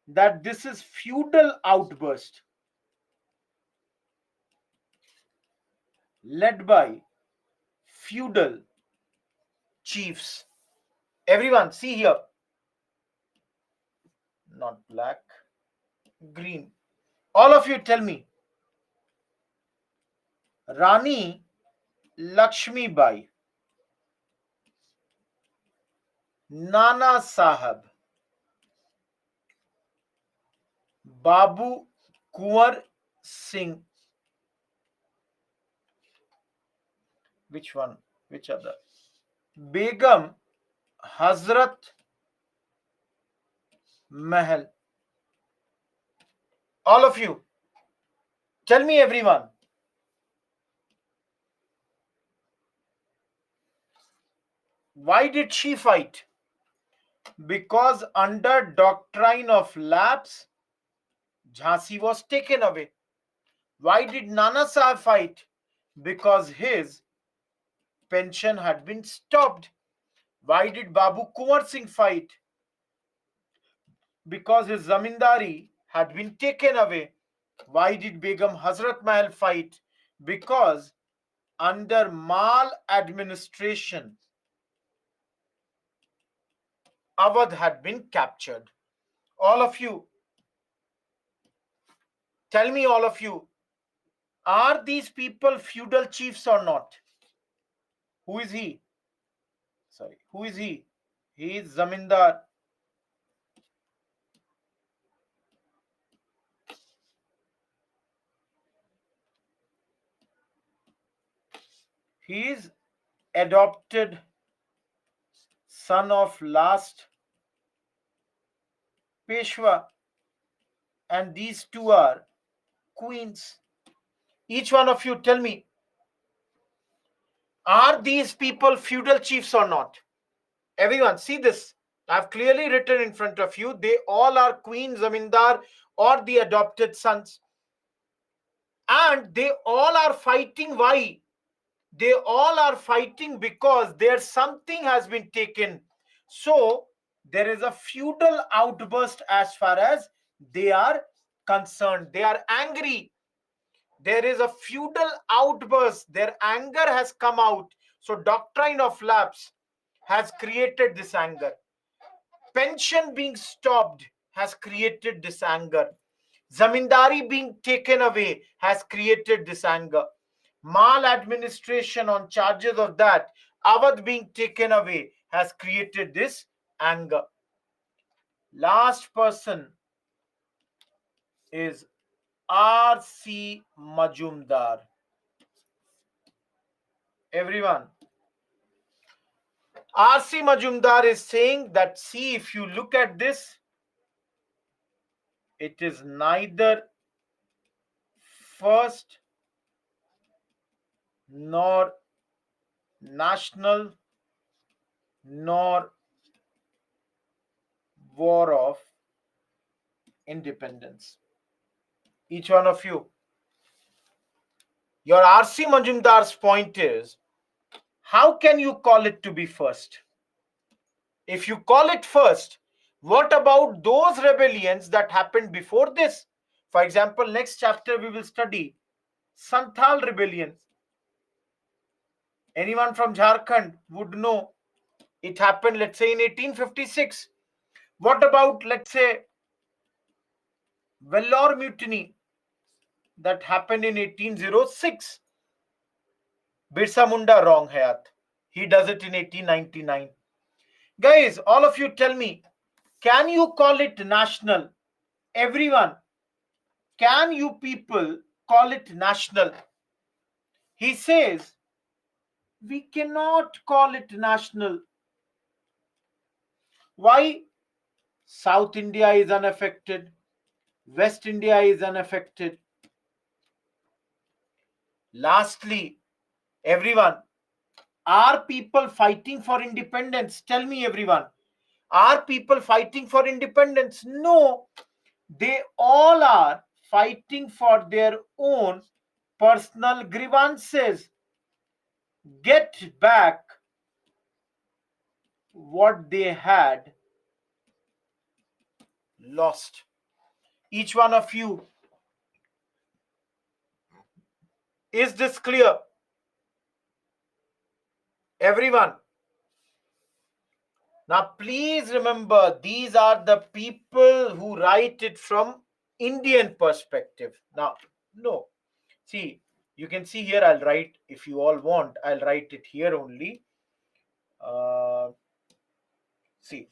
that this is feudal outburst led by feudal chiefs. Everyone, see here. Not black, green. All of you tell me. Rani Lakshmi Bai, Nana Sahab, Babu Kunwar Singh. Which one? Which other? Begum Hazrat Mahal. All of you, tell me, everyone. Why did she fight? Because under doctrine of lapse, Jhansi was taken away. Why did Nana Sahib fight? Because his pension had been stopped. Why did Babu Kunwar Singh fight? Because his zamindari had been taken away. Why did Begum Hazrat Mahal fight? Because under mal administration, Awadh had been captured. All of you, tell me, all of you, are these people feudal chiefs or not? Who is he? Sorry, who is he? He is zamindar. He is adopted son of last Peshwa, and these two are queens. Each one of you tell me, are these people feudal chiefs or not? Everyone, see this. I've clearly written in front of you. They all are queen, zamindar, or the adopted sons. And they all are fighting. Why? They all are fighting because there's something has been taken. So there is a feudal outburst as far as they are concerned. They are angry. There is a feudal outburst. Their anger has come out. So doctrine of lapse has created this anger. Pension being stopped has created this anger. Zamindari being taken away has created this anger. Maladministration on charges of that, Awadh being taken away, has created this anger. Last person is R.C. Majumdar. Everyone, R.C. Majumdar is saying that, see, if you look at this, it is neither first nor national nor war of independence. Each one of you, your R.C. Majumdar's point is, how can you call it to be first? If you call it first, what about those rebellions that happened before this? For example, next chapter we will study Santhal rebellion. Anyone from Jharkhand would know it happened, let's say, in 1856. What about, let's say, Vellore mutiny that happened in 1806? Birsa Munda, wrong hayat. He does it in 1899. Guys, all of you tell me, can you call it national? Everyone, can you people call it national? He says, we cannot call it national. Why? South India is unaffected. West India is unaffected. Lastly, everyone, are people fighting for independence? Tell me, everyone. Are people fighting for independence? No. They all are fighting for their own personal grievances. Get back what they had lost. Each one of you, is this clear? Everyone. Now, please remember, these are the people who write it from Indian perspective. Now, no. See, you can see here, I'll write, if you all want, I'll write it here only. See,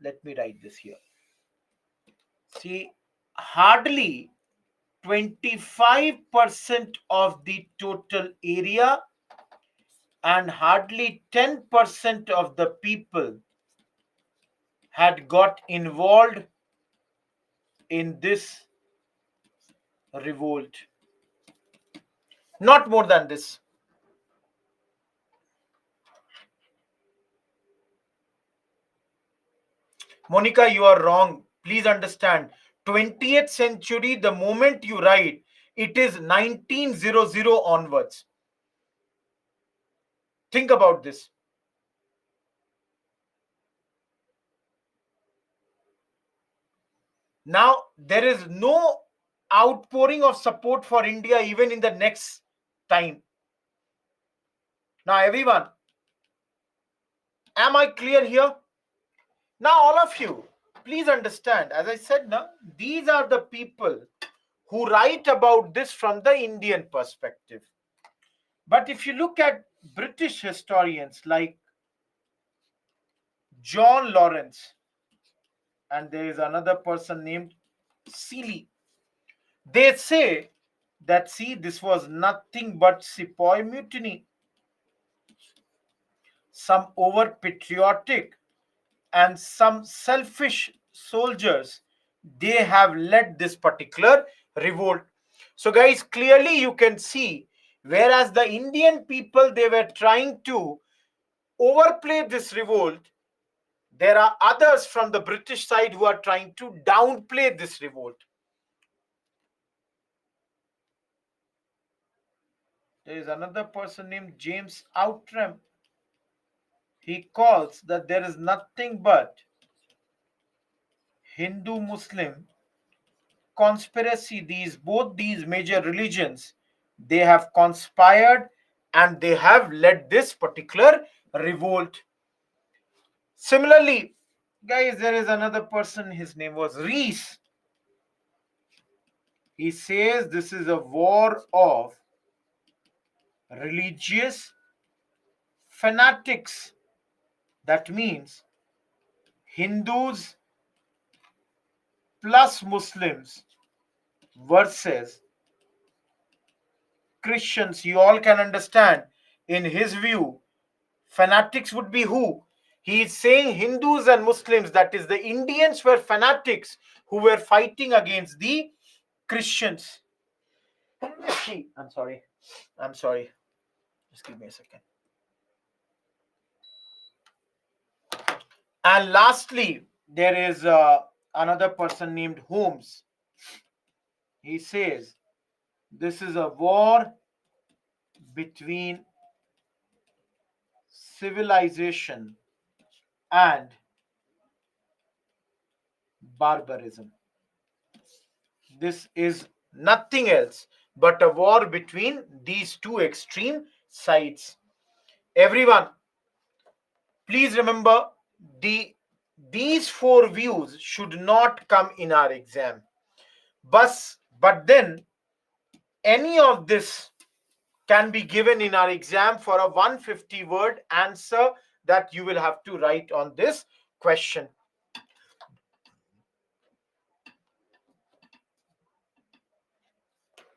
let me write this here. See, hardly 25% of the total area and hardly 10% of the people had got involved in this revolt. Not more than this. Monica, you are wrong. Please understand. 20th century, the moment you write, it is 1900 onwards. Think about this. Now, there is no outpouring of support for India even in the next time. Now, everyone, am I clear here? Now, all of you, please understand, as I said, now, these are the people who write about this from the Indian perspective. But if you look at British historians like John Lawrence, and there is another person named Seeley, they say that, see, this was nothing but Sepoy mutiny. Some over patriotic and some selfish soldiers, they have led this particular revolt. So guys, clearly you can see, whereas the Indian people, they were trying to overplay this revolt, there are others from the British side who are trying to downplay this revolt. There is another person named James Outram. He calls that there is nothing but Hindu-Muslim conspiracy. Both these major religions, they have conspired and they have led this particular revolt. Similarly, guys, there is another person, his name was Rees. He says this is a war of religious fanatics. That means Hindus plus Muslims versus Christians. You all can understand, in his view, fanatics would be who? He is saying Hindus and Muslims, that is, the Indians were fanatics who were fighting against the Christians. I'm sorry. Just give me a second. And lastly, there is another person named Holmes. He says this is a war between civilization and barbarism. This is nothing else but a war between these two extreme sides. Everyone, please remember, these four views should not come in our exam. But then any of this can be given in our exam for a 150-word answer that you will have to write on this question.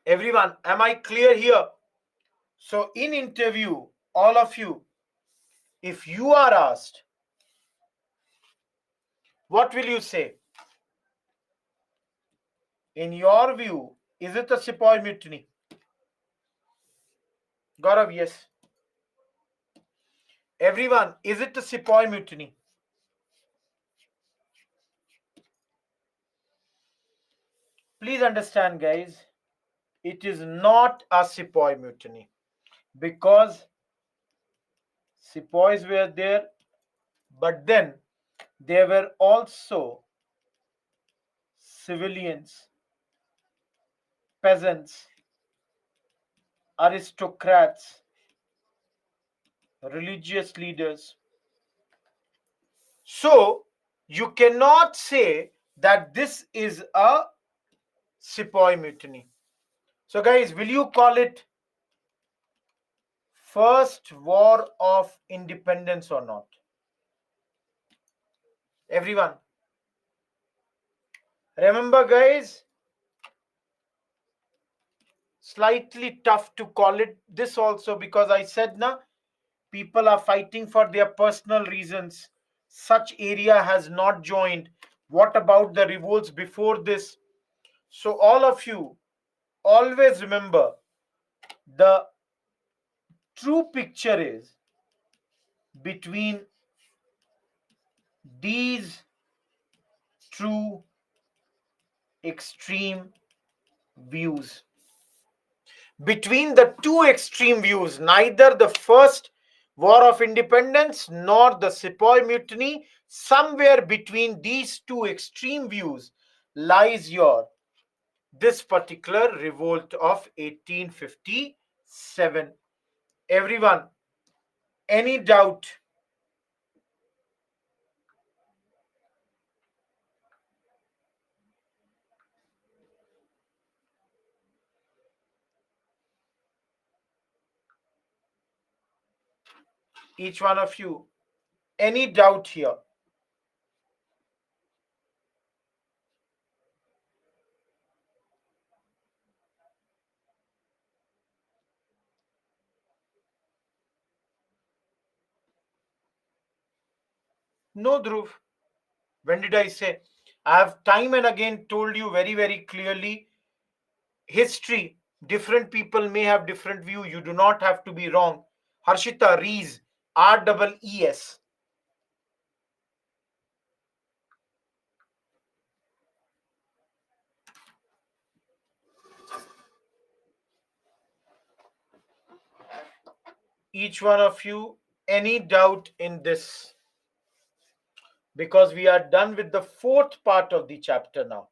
Everyone, am I clear here? So in interview, all of you, if you are asked, what will you say? In your view, is it a Sepoy mutiny? Gaurav, yes. Everyone, is it a Sepoy mutiny? Please understand, guys, it is not a Sepoy mutiny, because Sepoys were there, but then there were also civilians, peasants, aristocrats, religious leaders. So you cannot say that this is a Sepoy mutiny. So guys, will you call it first war of independence or not? Everyone, remember guys, slightly tough to call it this also, because I said na, people are fighting for their personal reasons. Such area has not joined. What about the revolts before this? So all of you always remember, the true picture is between these two extreme views. Between the two extreme views, neither the first war of independence nor the Sepoy mutiny, somewhere between these two extreme views lies this particular revolt of 1857. Everyone, any doubt? Each one of you, any doubt here? No, Dhruv. When did I say? I have time and again told you very, very clearly, history, different people may have different view. You do not have to be wrong. Harshita, Rees, REES. Each one of you, any doubt in this? Because we are done with the fourth part of the chapter now.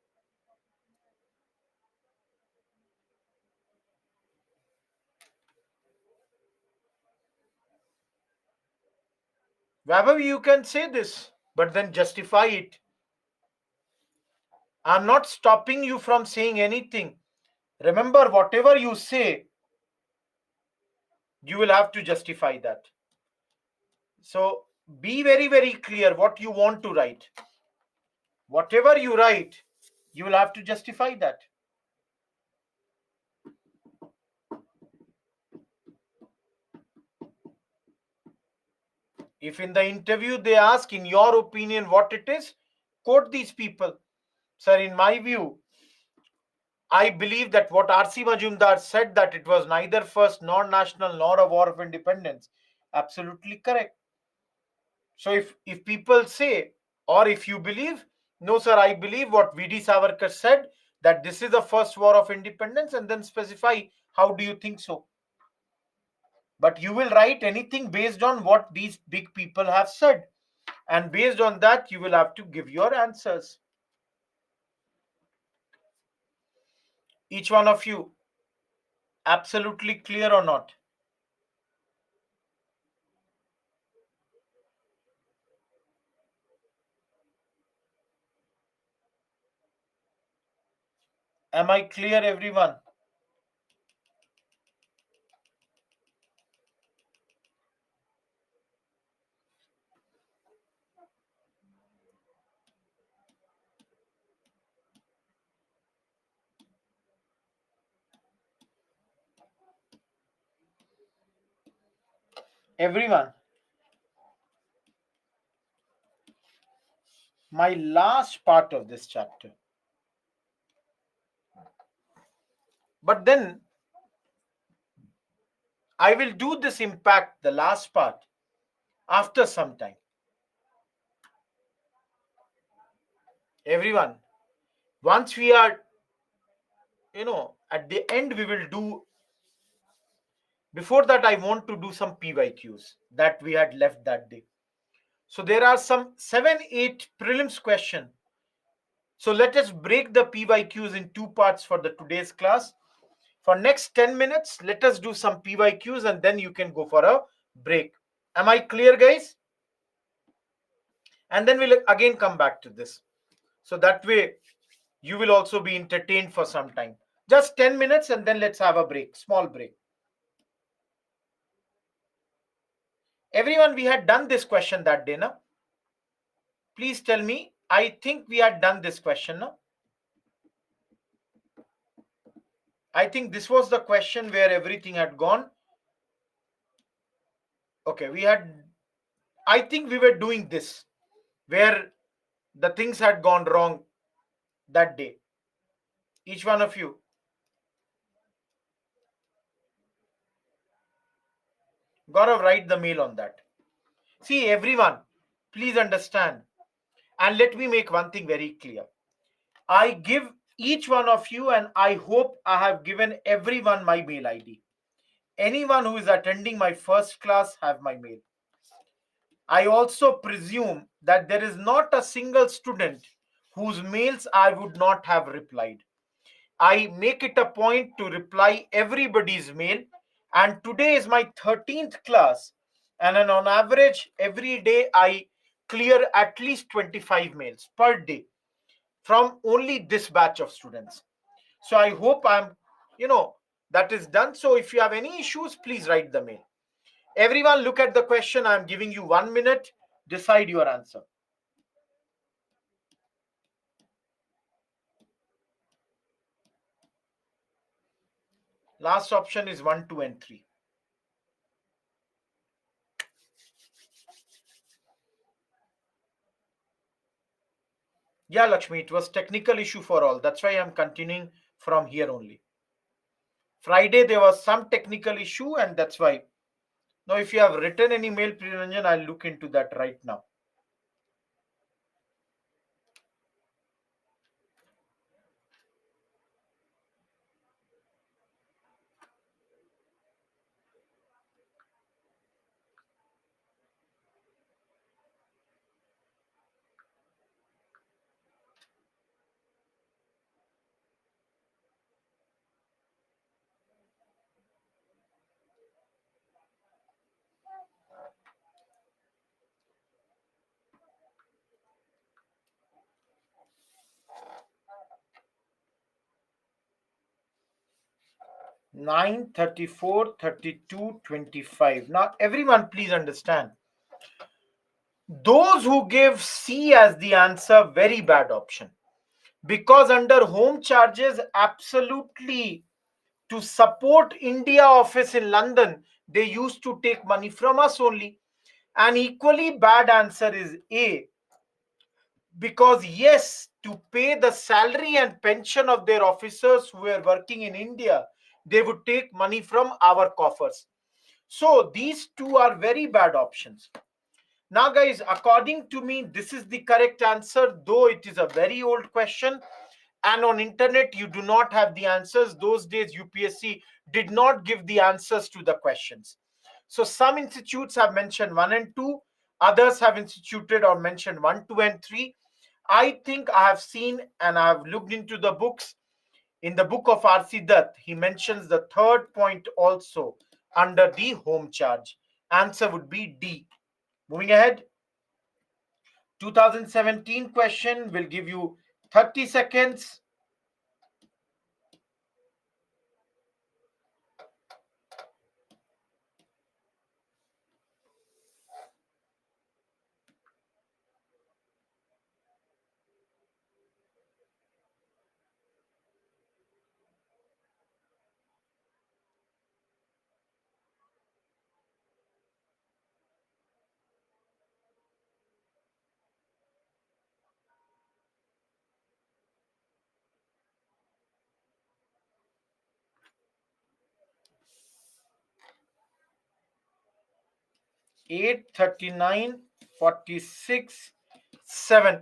Vaibhav, you can say this, but then justify it. I'm not stopping you from saying anything. Remember, whatever you say, you will have to justify that. So be very, very clear what you want to write. Whatever you write, You will have to justify that. If in the interview they ask, in your opinion, what it is, quote these people. Sir, in my view, I believe that what R.C. Majumdar said, that it was neither first nor national nor a war of independence, absolutely correct. So if people say, or if you believe, no sir, I believe what V.D. Savarkar said, that this is the first war of independence, and then specify how do you think so. But you will write anything based on what these big people have said, and based on that you will have to give your answers. Each one of you, absolutely clear or not? Am I clear, everyone? Everyone, my last part of this chapter. But then I will do this impact, the last part, after some time. Everyone, once we are, at the end, we will do. Before that, I want to do some PYQs that we had left that day. So there are some 7-8 prelims question. So let us break the PYQs in two parts for the today's class. For next 10 minutes, let us do some PYQs and then you can go for a break. Am I clear, guys? And then we'll again come back to this. So that way, you will also be entertained for some time. Just 10 minutes and then let's have a break, small break. Everyone, we had done this question that day, no? Please tell me. I think we had done this question, no? I think this was the question where everything had gone. Okay, I think we were doing this, where the things had gone wrong that day. Each one of you. Gaurav, write the mail on that. See, everyone, please understand. And let me make one thing very clear. I give each one of you, and I hope I have given everyone my mail ID. Anyone who is attending my first class have my mail. I also presume that there is not a single student whose mails I would not have replied. I make it a point to reply everybody's mail, and today is my 13th class, and then on average every day I clear at least 25 mails per day from only this batch of students. So I hope that is done. So if you have any issues, please write the mail. Everyone, look at the question. I'm giving you 1 minute. Decide your answer. Last option is 1, 2, and 3. Yeah, Lakshmi, it was technical issue for all. That's why I'm continuing from here only. Friday, there was some technical issue, and that's why. Now, if you have written any mail, Priranjan, I'll look into that right now. Nine, 34, 32, 25. Now, everyone, please understand. Those who give C as the answer, very bad option. Because under home charges, absolutely, to support India office in London, they used to take money from us only. An equally bad answer is A, because yes, to pay the salary and pension of their officers who were working in India, they would take money from our coffers. So these two are very bad options. Now, guys, according to me, this is the correct answer, though it is a very old question. And on internet, you do not have the answers. Those days, UPSC did not give the answers to the questions. So some institutes have mentioned 1 and 2. Others have instituted or mentioned 1, 2, and 3. I think I have seen and I have looked into the books. In the book of R.C. Dutt, he mentions the third point also under the home charge. Answer would be D. Moving ahead, 2017 question will give you 30 seconds. Eight, 39, 46, 7.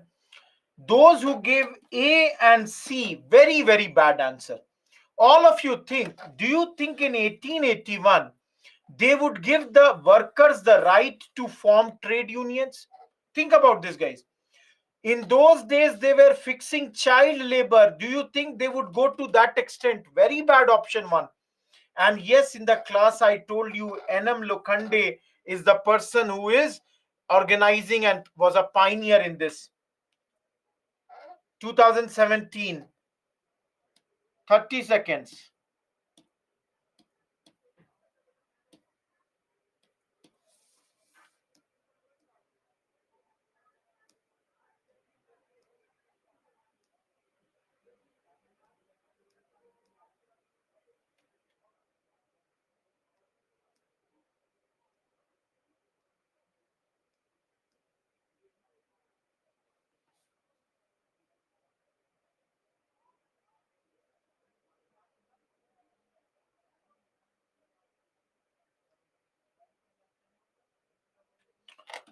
Those who gave A and C, very, very bad answer. All of you think, do you think in 1881 they would give the workers the right to form trade unions? Think about this, guys. In those days, they were fixing child labor. Do you think they would go to that extent? Very bad option one. And yes, in the class, I told you N.M. Lokhande is the person who is organizing and was a pioneer in this. 2017, 30 seconds.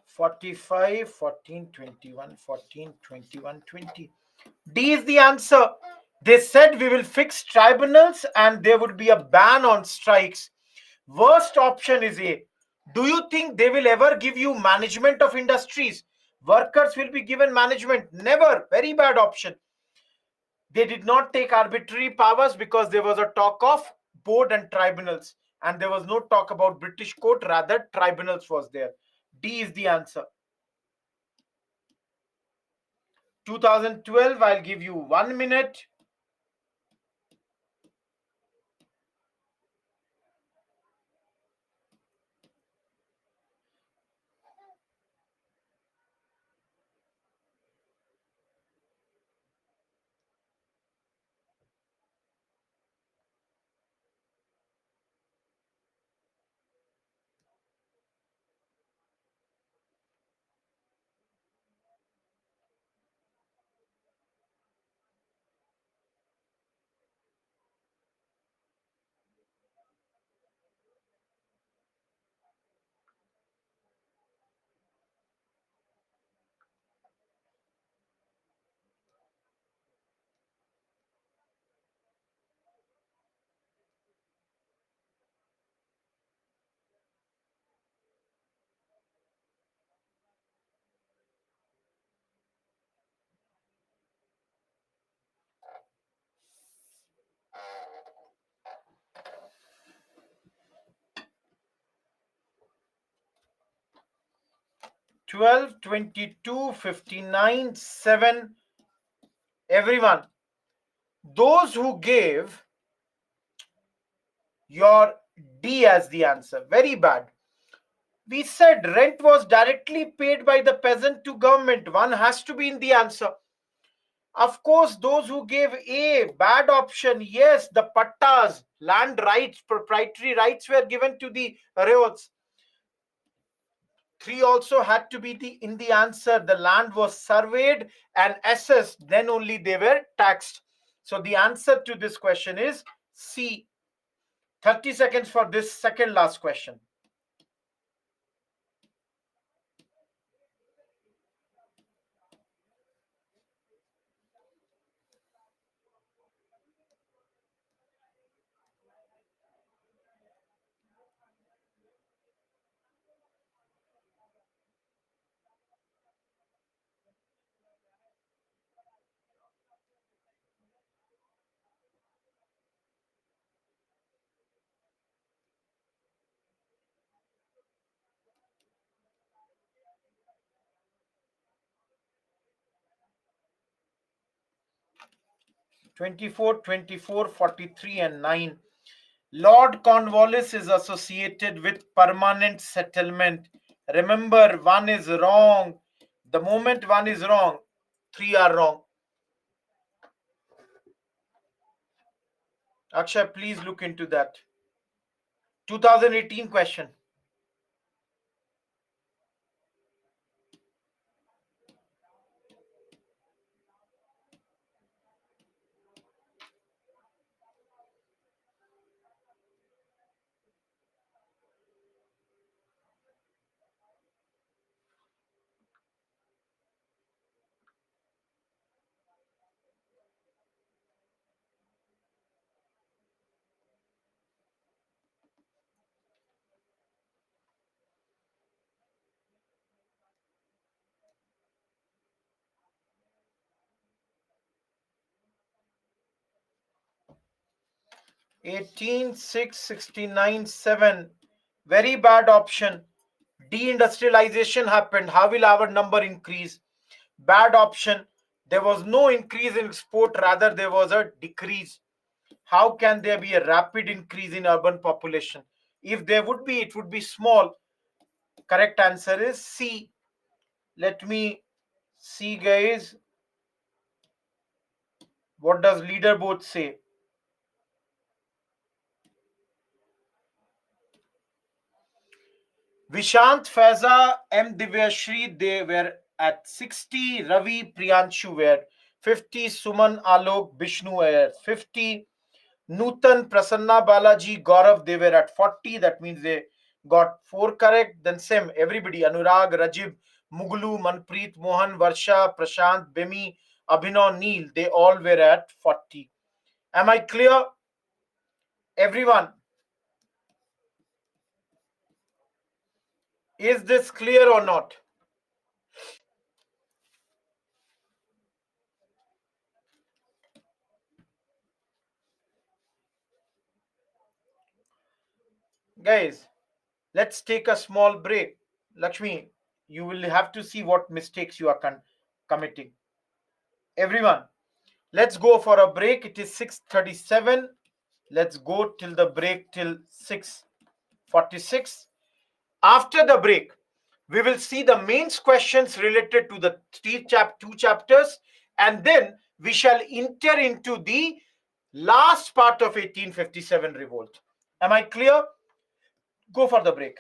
Forty-five, 14, 21, 14, 21, 20. D is the answer. They said we will fix tribunals and there would be a ban on strikes. Worst option is A. Do you think they will ever give you management of industries? Workers will be given management. Never. Very bad option. They did not take arbitrary powers because there was a talk of board and tribunals. And there was no talk about British court, rather tribunals was there. D is the answer. 2012, I'll give you 1 minute. Twelve, 22, 59, 7. Everyone, those who gave your D as the answer, very bad. We said rent was directly paid by the peasant to government. One has to be in the answer. Of course, those who gave A, bad option. Yes, the pattas, land rights, proprietary rights were given to the riots. 3 also had to be in the answer. The land was surveyed and assessed, then only they were taxed. So the answer to this question is C. 30 seconds for this second last question. Twenty-four, 24, 43, and 9. Lord Cornwallis is associated with permanent settlement. Remember, one is wrong. The moment one is wrong, 3 are wrong. Akshay, please look into that. 2018 question. Eighteen, 6, 69, 7. Very bad option. Deindustrialization happened. How will our number increase? Bad option. There was no increase in export, rather, there was a decrease. How can there be a rapid increase in urban population? If there would be, it would be small. Correct answer is C. Let me see, guys. What does leaderboard say? Vishant, Faiza, M. Divyashri, they were at 60. Ravi, Priyanshu were 50. Suman, Alok, Bishnu were 50. Nutan, Prasanna, Balaji, Gaurav, they were at 40. That means they got 4 correct. Then same, everybody, Anurag, Rajib, Muglu, Manpreet, Mohan, Varsha, Prashant, Bemi, Abhinav, Neil, they all were at 40. Am I clear? Everyone, is this clear or not? Guys, let's take a small break. Lakshmi, you will have to see what mistakes you are committing. Everyone, let's go for a break. It is 6:37. Let's go till the break till 6:46. After the break, we will see the mains questions related to the two chapters, and then we shall enter into the last part of 1857 revolt. Am I clear? Go for the break.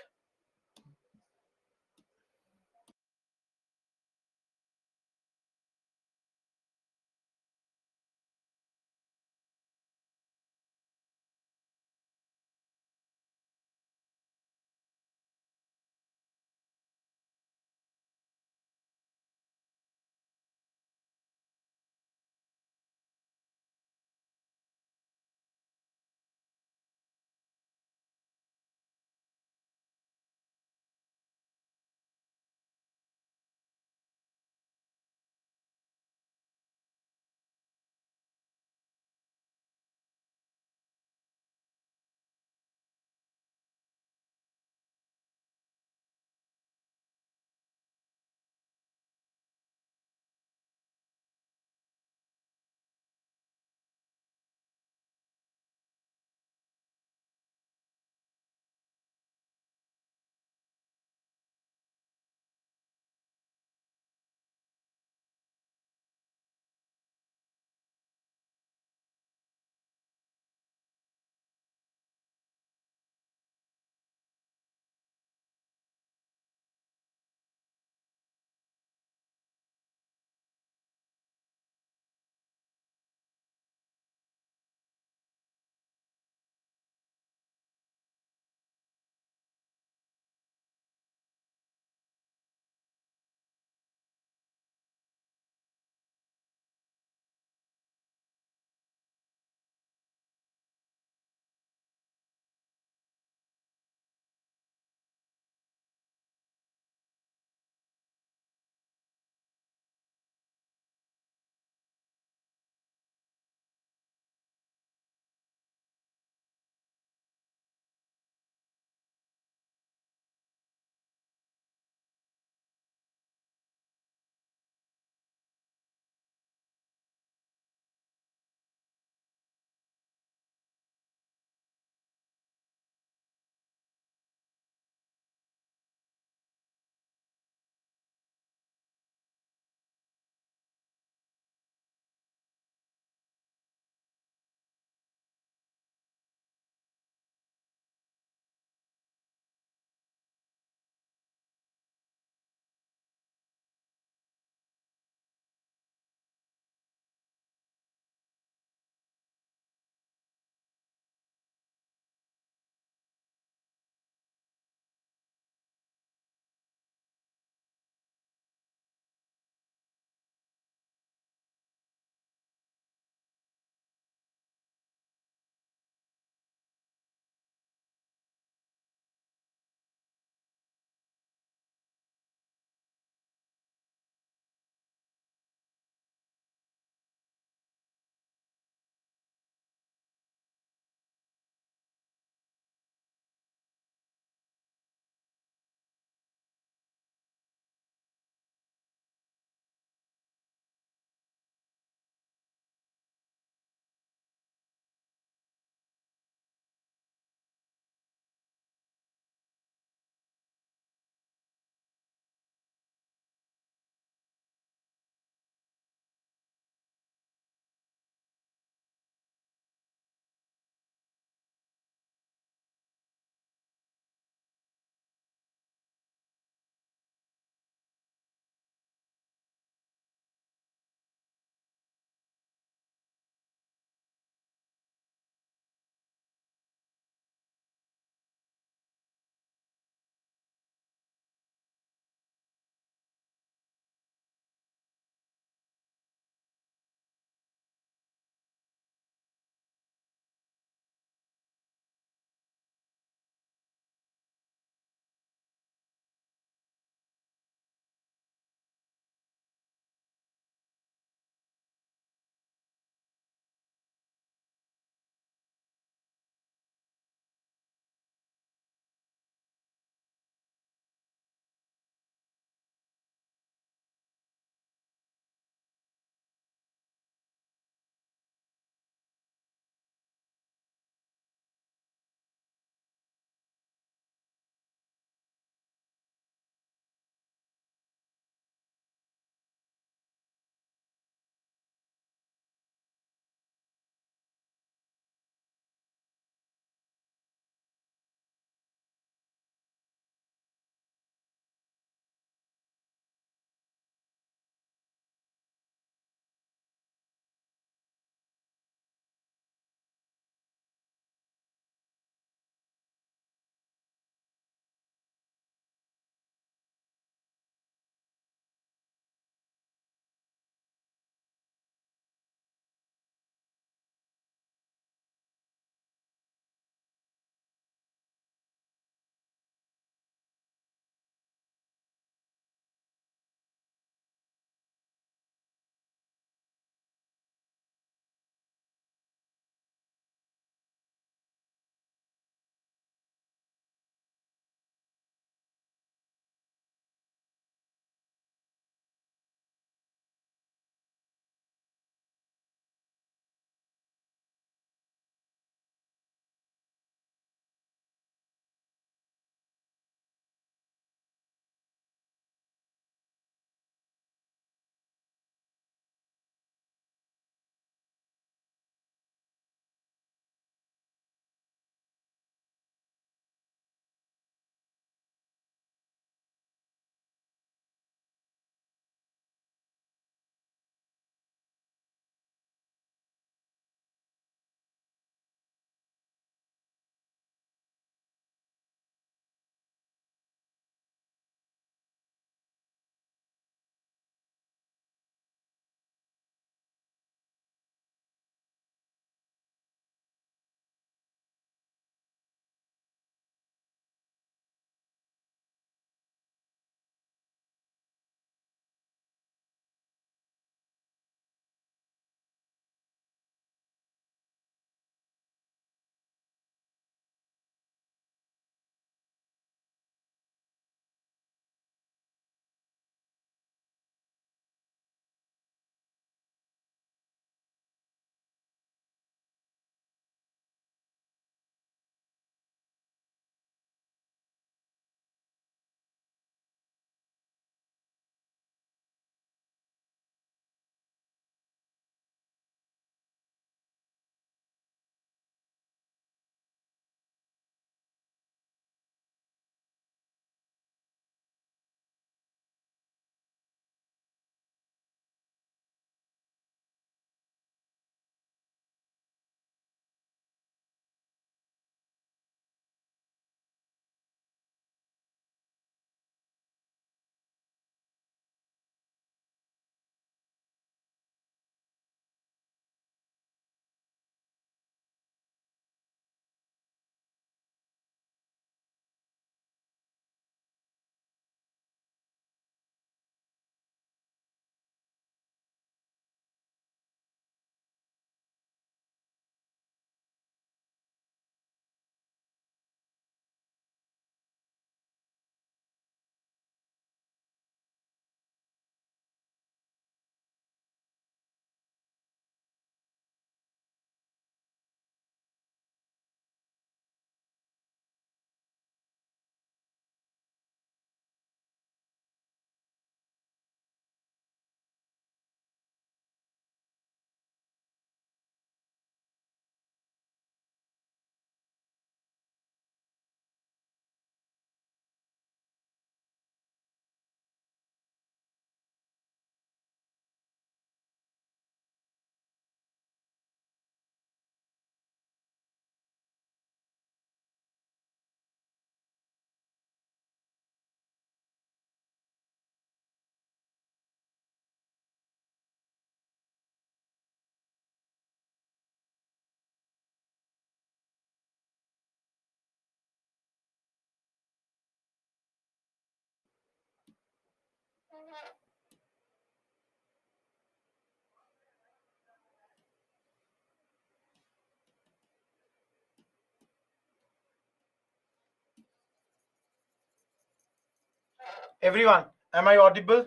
Everyone, am I audible?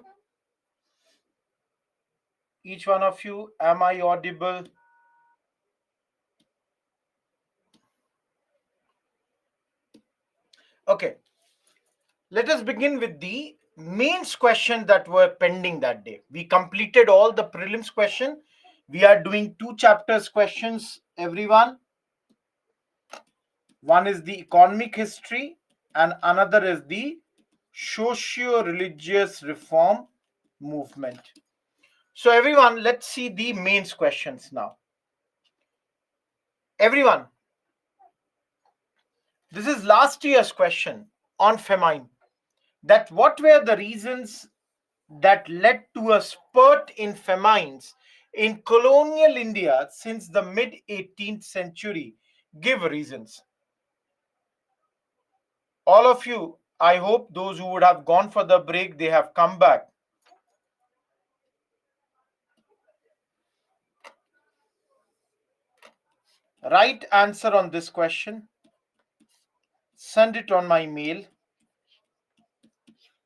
Each one of you, am I audible? Okay, let us begin with the mains question that were pending that day. We completed all the prelims question. We are doing 2 chapters questions, everyone. One is the economic history and another is the socio-religious reform movement. So everyone, let's see the mains questions now. Everyone, this is last year's question on famine. That what were the reasons that led to a spurt in famines in colonial India since the mid 18th century? Give reasons. All of you, I hope those who would have gone for the break, they have come back. Right answer on this question, send it on my mail.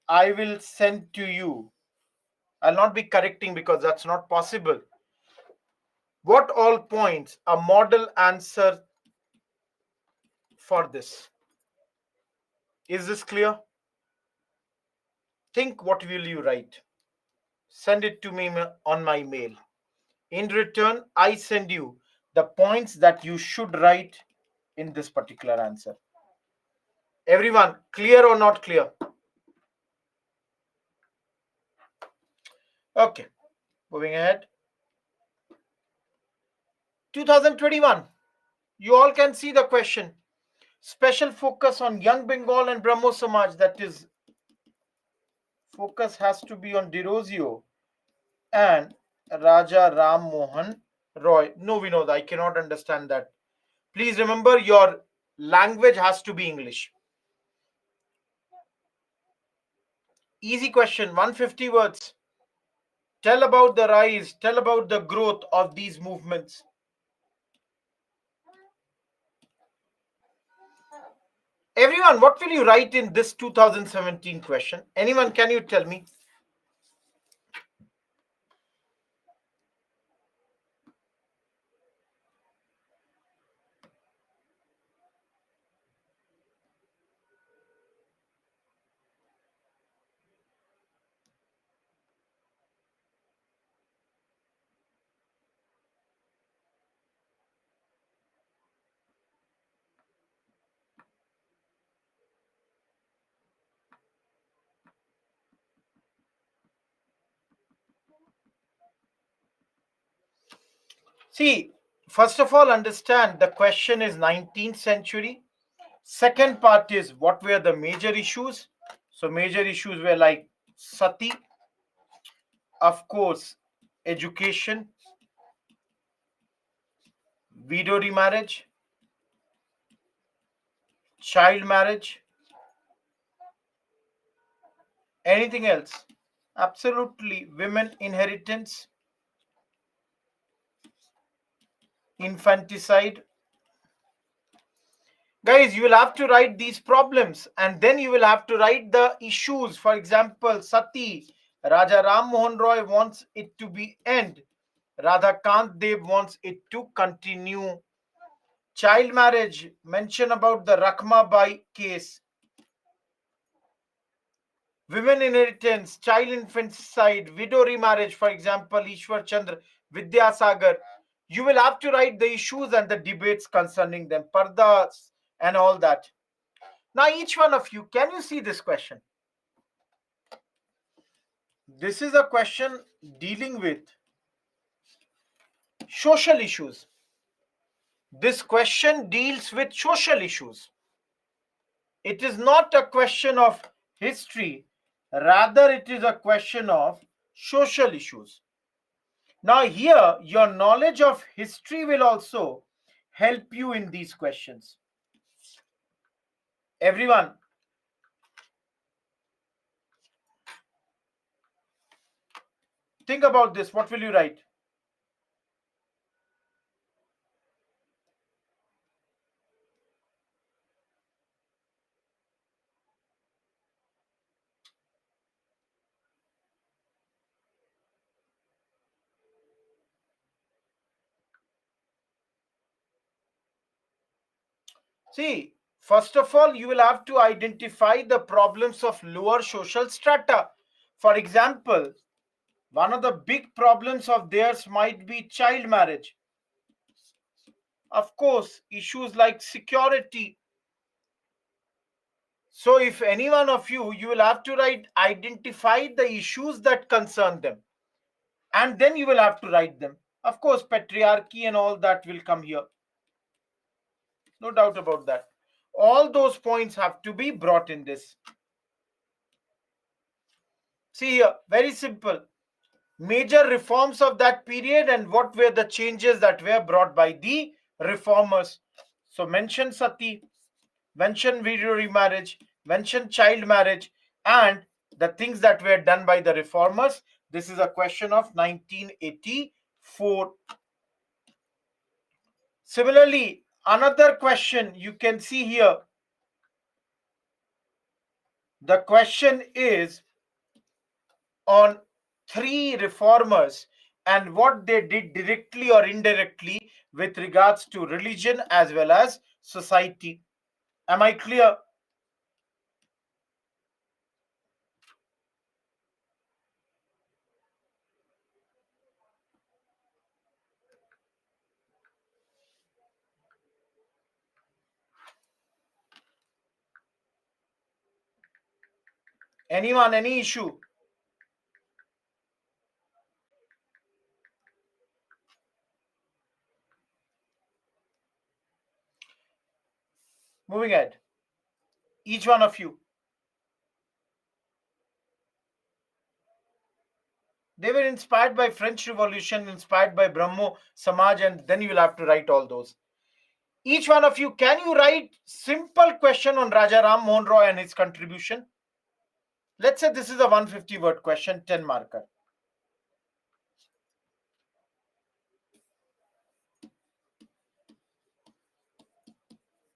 I will send to you. I'll not be correcting because that's not possible. What all points a model answer for this? Is this clear? Think, what will you write? Send it to me on my mail. In return, I send you the points that you should write in this particular answer. Everyone, clear or not clear? Okay, moving ahead. 2021, you all can see the question. Special focus on Young Bengal and Brahmo Samaj, that is, focus has to be on Derozio and Raja Ram Mohan Roy. No, Vinod, I cannot understand that. Please remember, your language has to be English. Easy question, 150 words. Tell about the rise, tell about the growth of these movements. Everyone, what will you write in this 2017 question? Anyone, can you tell me? See, first of all, understand the question is 19th century. Second part is what were the major issues. So major issues were like sati, of course, education, widow remarriage, child marriage, anything else? Absolutely, women inheritance, infanticide. Guys, you will have to write these problems and then you will have to write the issues. For example, sati, Raja Ram Mohan Roy wants it to be end. Radhakant Dev wants it to continue. Child marriage, mention about the Rakhma Bai case. Women inheritance, child infanticide, widow remarriage, for example, Ishwar Chandra, Vidyasagar. You will have to write the issues and the debates concerning them, pardas and all that. Now, each one of you, can you see this question? This is a question dealing with social issues. This question deals with social issues. It is not a question of history, rather, it is a question of social issues. Now, here, your knowledge of history will also help you in these questions. Everyone, think about this. What will you write? See, first of all, you will have to identify the problems of lower social strata. For example, one of the big problems of theirs might be child marriage. Of course, issues like security. So if any one of you, you will have to write, identify the issues that concern them. And then you will have to write them. Of course, patriarchy and all that will come here. No doubt about that. All those points have to be brought in this. See here, very simple. Major reforms of that period and what were the changes that were brought by the reformers. So mention sati, mention video remarriage, mention child marriage, and the things that were done by the reformers. This is a question of 1984. Similarly, another question you can see here. The question is on three reformers and what they did directly or indirectly with regards to religion as well as society. Am I clear? Anyone, any issue? Moving ahead. Each one of you. They were inspired by French Revolution, inspired by Brahmo Samaj, and then you will have to write all those. Each one of you, can you write simple question on Raja Ram Mohan Roy and his contribution? Let's say this is a 150 word question, 10 marker.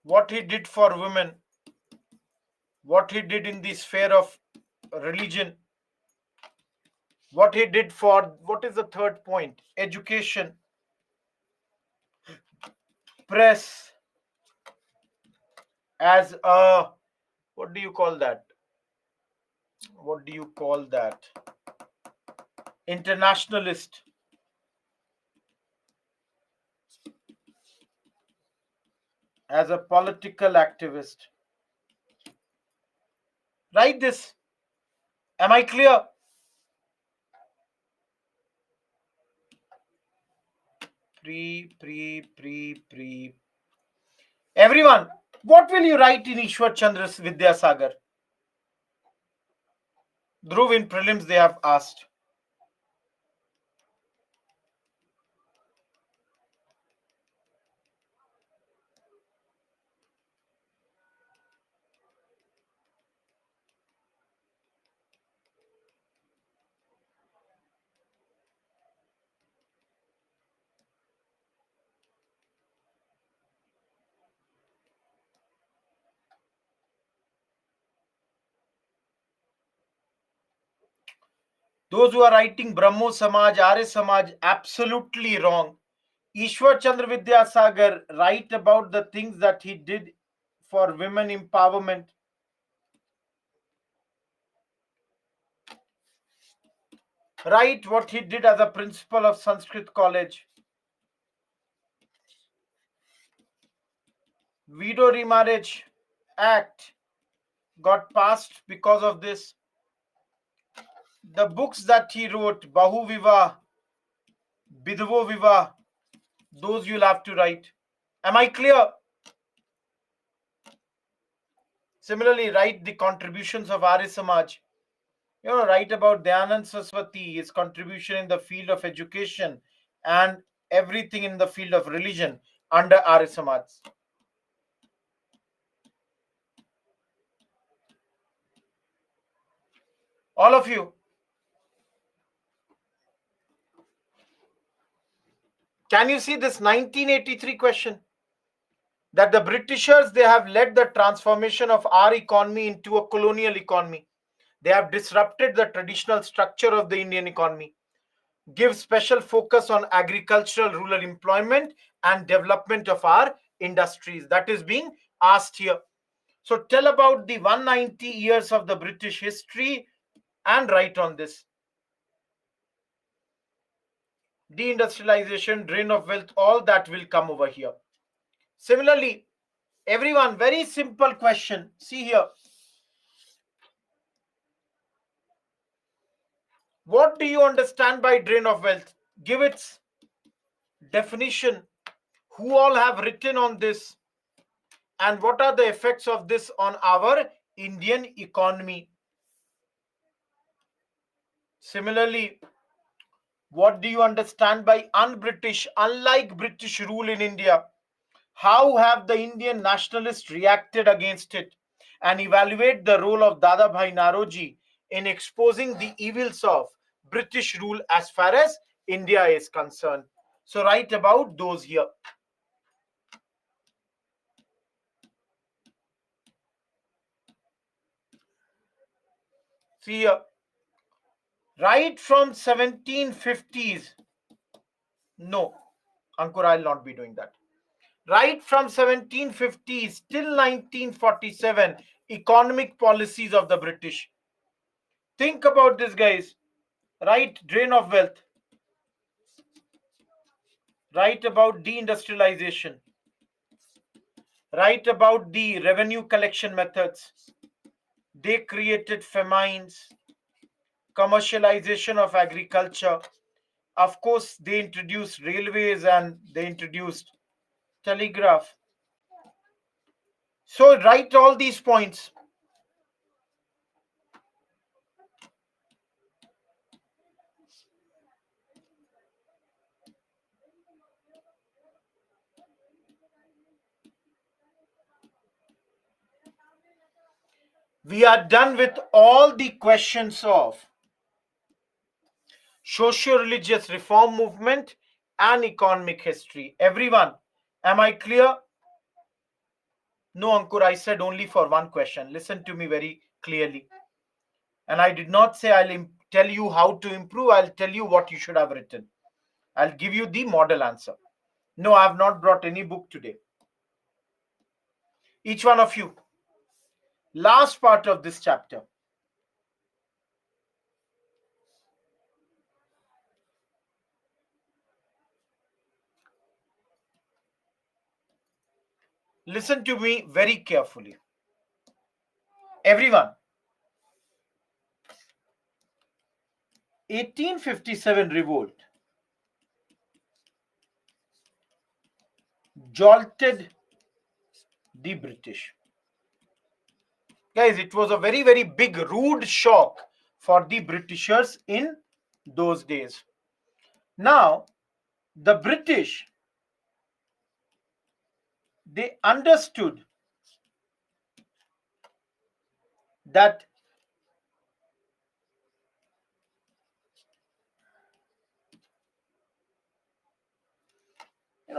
What he did for women, what he did in the sphere of religion, what he did for, what is the third point? Education, press, as a, what do you call that? What do you call that? Internationalist. As a political activist. Write this. Am I clear? Pre. Everyone, what will you write in Ishwar Chandra Vidyasagar? Dhruv, in prelims they have asked. Those who are writing Brahmo Samaj, Arya Samaj, absolutely wrong. Ishwar Chandra Vidyasagar write about the things that he did for women empowerment. Write what he did as a principal of Sanskrit College. Widow Remarriage Act got passed because of this. The books that he wrote, Bahu Viva, Bidhvo Viva, those you'll have to write. Am I clear? Similarly, write the contributions of Arya Samaj. Write about Dayanand Saraswati, his contribution in the field of education and everything in the field of religion under Arya Samaj. All of you. Can you see this 1983 question? That the Britishers, they have led the transformation of our economy into a colonial economy. They have disrupted the traditional structure of the Indian economy. Give special focus on agricultural rural employment and development of our industries. That is being asked here. So tell about the 190 years of the British history and write on this. Deindustrialization, drain of wealth, all that will come over here. Similarly, everyone, very simple question. See here. What do you understand by drain of wealth? Give its definition. Who all have written on this? And what are the effects of this on our Indian economy? Similarly, what do you understand by un-British? Unlike British rule in India, how have the Indian nationalists reacted against it? And evaluate the role of Dadabhai Naoroji in exposing the evils of British rule as far as India is concerned. So write about those here. See here. Right from 1750s. No, Ankur, I'll not be doing that. Right from 1750s till 1947, economic policies of the British. Think about this, guys. Right, drain of wealth. Write about deindustrialization. Write about the revenue collection methods. They created famines, commercialization of agriculture. Of course, they introduced railways and they introduced telegraph. So write all these points. We are done with all the questions of socio-religious reform movement and economic history. Everyone, am I clear? No, Ankur, I said only for one question. Listen to me very clearly. And I did not say I'll tell you how to improve. I'll tell you what you should have written. I'll give you the model answer. No, I have not brought any book today. Each one of you. Last part of this chapter. Listen to me very carefully. Everyone. 1857 revolt jolted the British. Guys, it was a very, very big, rude shock for the Britishers in those days. Now, the British, they understood that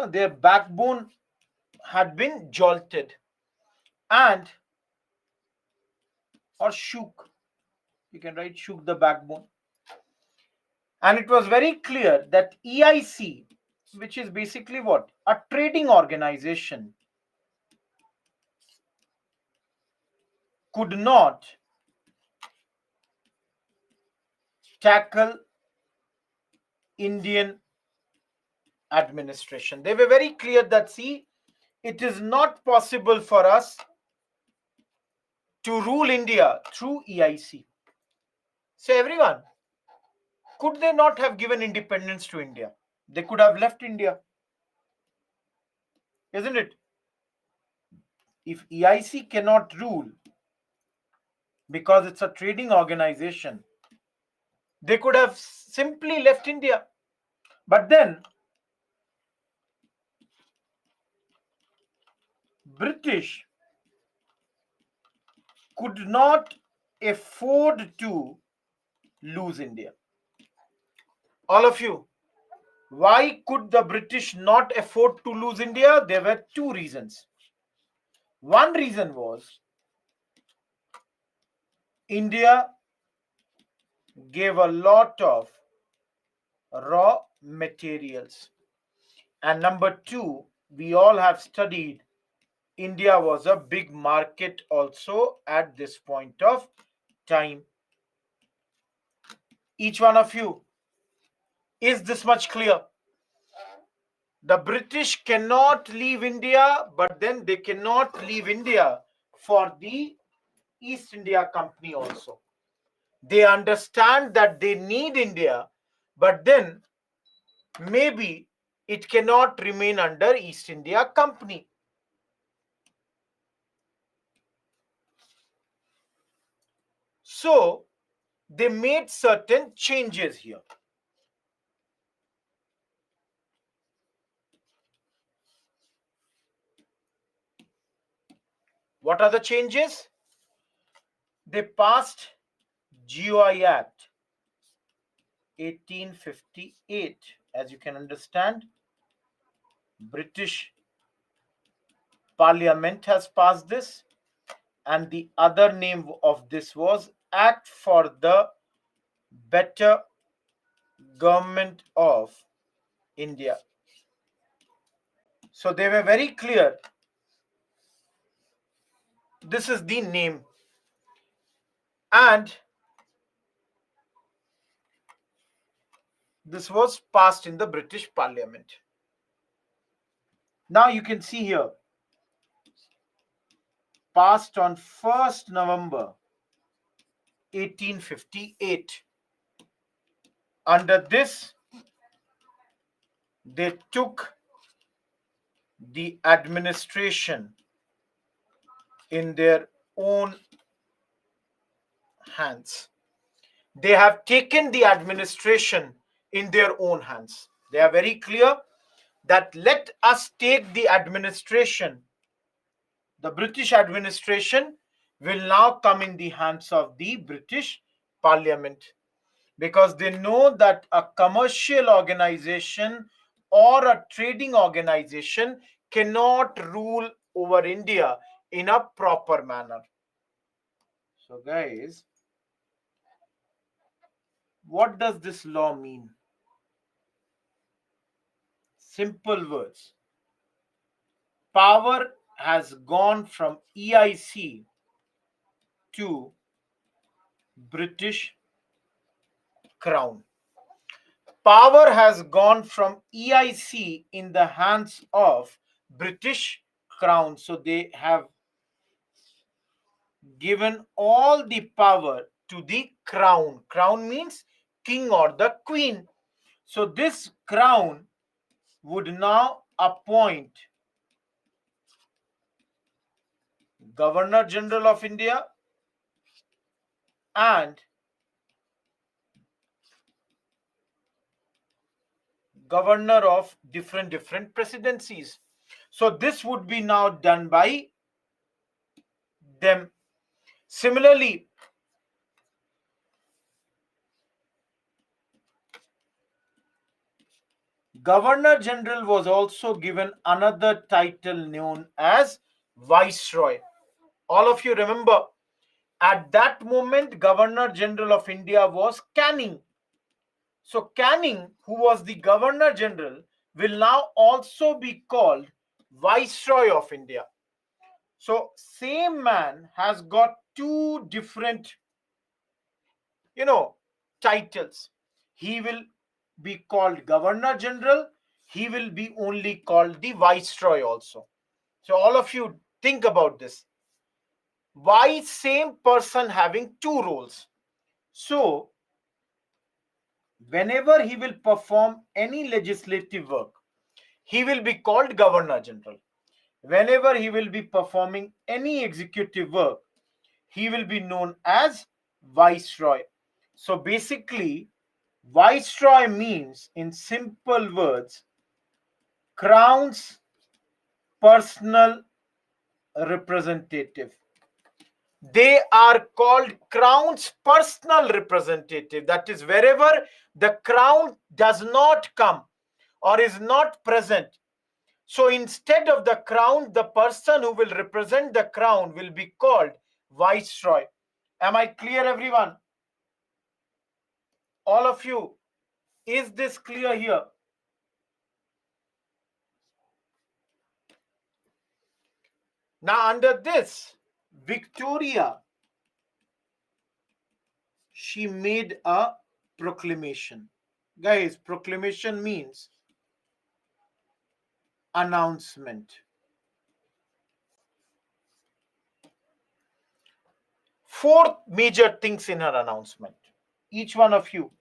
their backbone had been jolted and or shook. You can write shook the backbone. And it was very clear that EIC, which is basically what? A trading organization, could not tackle Indian administration. They were very clear that, see, it is not possible for us to rule India through EIC. So everyone, could they not have given independence to India? They could have left India. Isn't it? If EIC cannot rule because it's a trading organization, they could have simply left India. But then British could not afford to lose India. All of you, why could the British not afford to lose India? There were two reasons. One reason was India gave a lot of raw materials. And number two, we all have studied India was a big market also at this point of time. Each one of you, is this much clear? The British cannot leave India, but then they cannot leave India for the East India Company also. They understand that they need India, but then maybe it cannot remain under East India Company. So they made certain changes here. What are the changes? They passed GOI Act 1858. As you can understand, British Parliament has passed this, and the other name of this was Act for the Better Government of India. So they were very clear. This is the name. And this was passed in the British Parliament. Now you can see here, passed on 1st November 1858. Under this, they took the administration in their own hands. They have taken the administration in their own hands. They are very clear that let us take the administration. The British administration will now come in the hands of the British Parliament, because they know that a commercial organization or a trading organization cannot rule over India in a proper manner. So guys, what does this law mean? Simple words. Power has gone from EIC to British Crown. Power has gone from EIC in the hands of British Crown. So they have given all the power to the crown. Crown means king or the queen. So this crown would now appoint Governor General of India and governor of different presidencies. So this would be now done by them. Similarly, Governor General was also given another title known as Viceroy. All of you remember, at that moment, Governor General of India was Canning. So Canning, who was the Governor General, will now also be called Viceroy of India. So same man has got two different, titles. He will be called Governor General. He will be only called the Viceroy also. So all of you think about this. Why same person having two roles? So whenever he will perform any legislative work, he will be called Governor General. Whenever he will be performing any executive work, he will be known as Viceroy. So basically, Viceroy means, in simple words, Crown's personal representative. They are called Crown's personal representative. That is, wherever the Crown does not come or is not present. So instead of the Crown, the person who will represent the Crown will be called Viceroy. Am I clear, everyone? All of you, is this clear here? Now under this, Victoria, she made a proclamation. Guys, proclamation means announcement. Four major things in her announcement. Each one of you,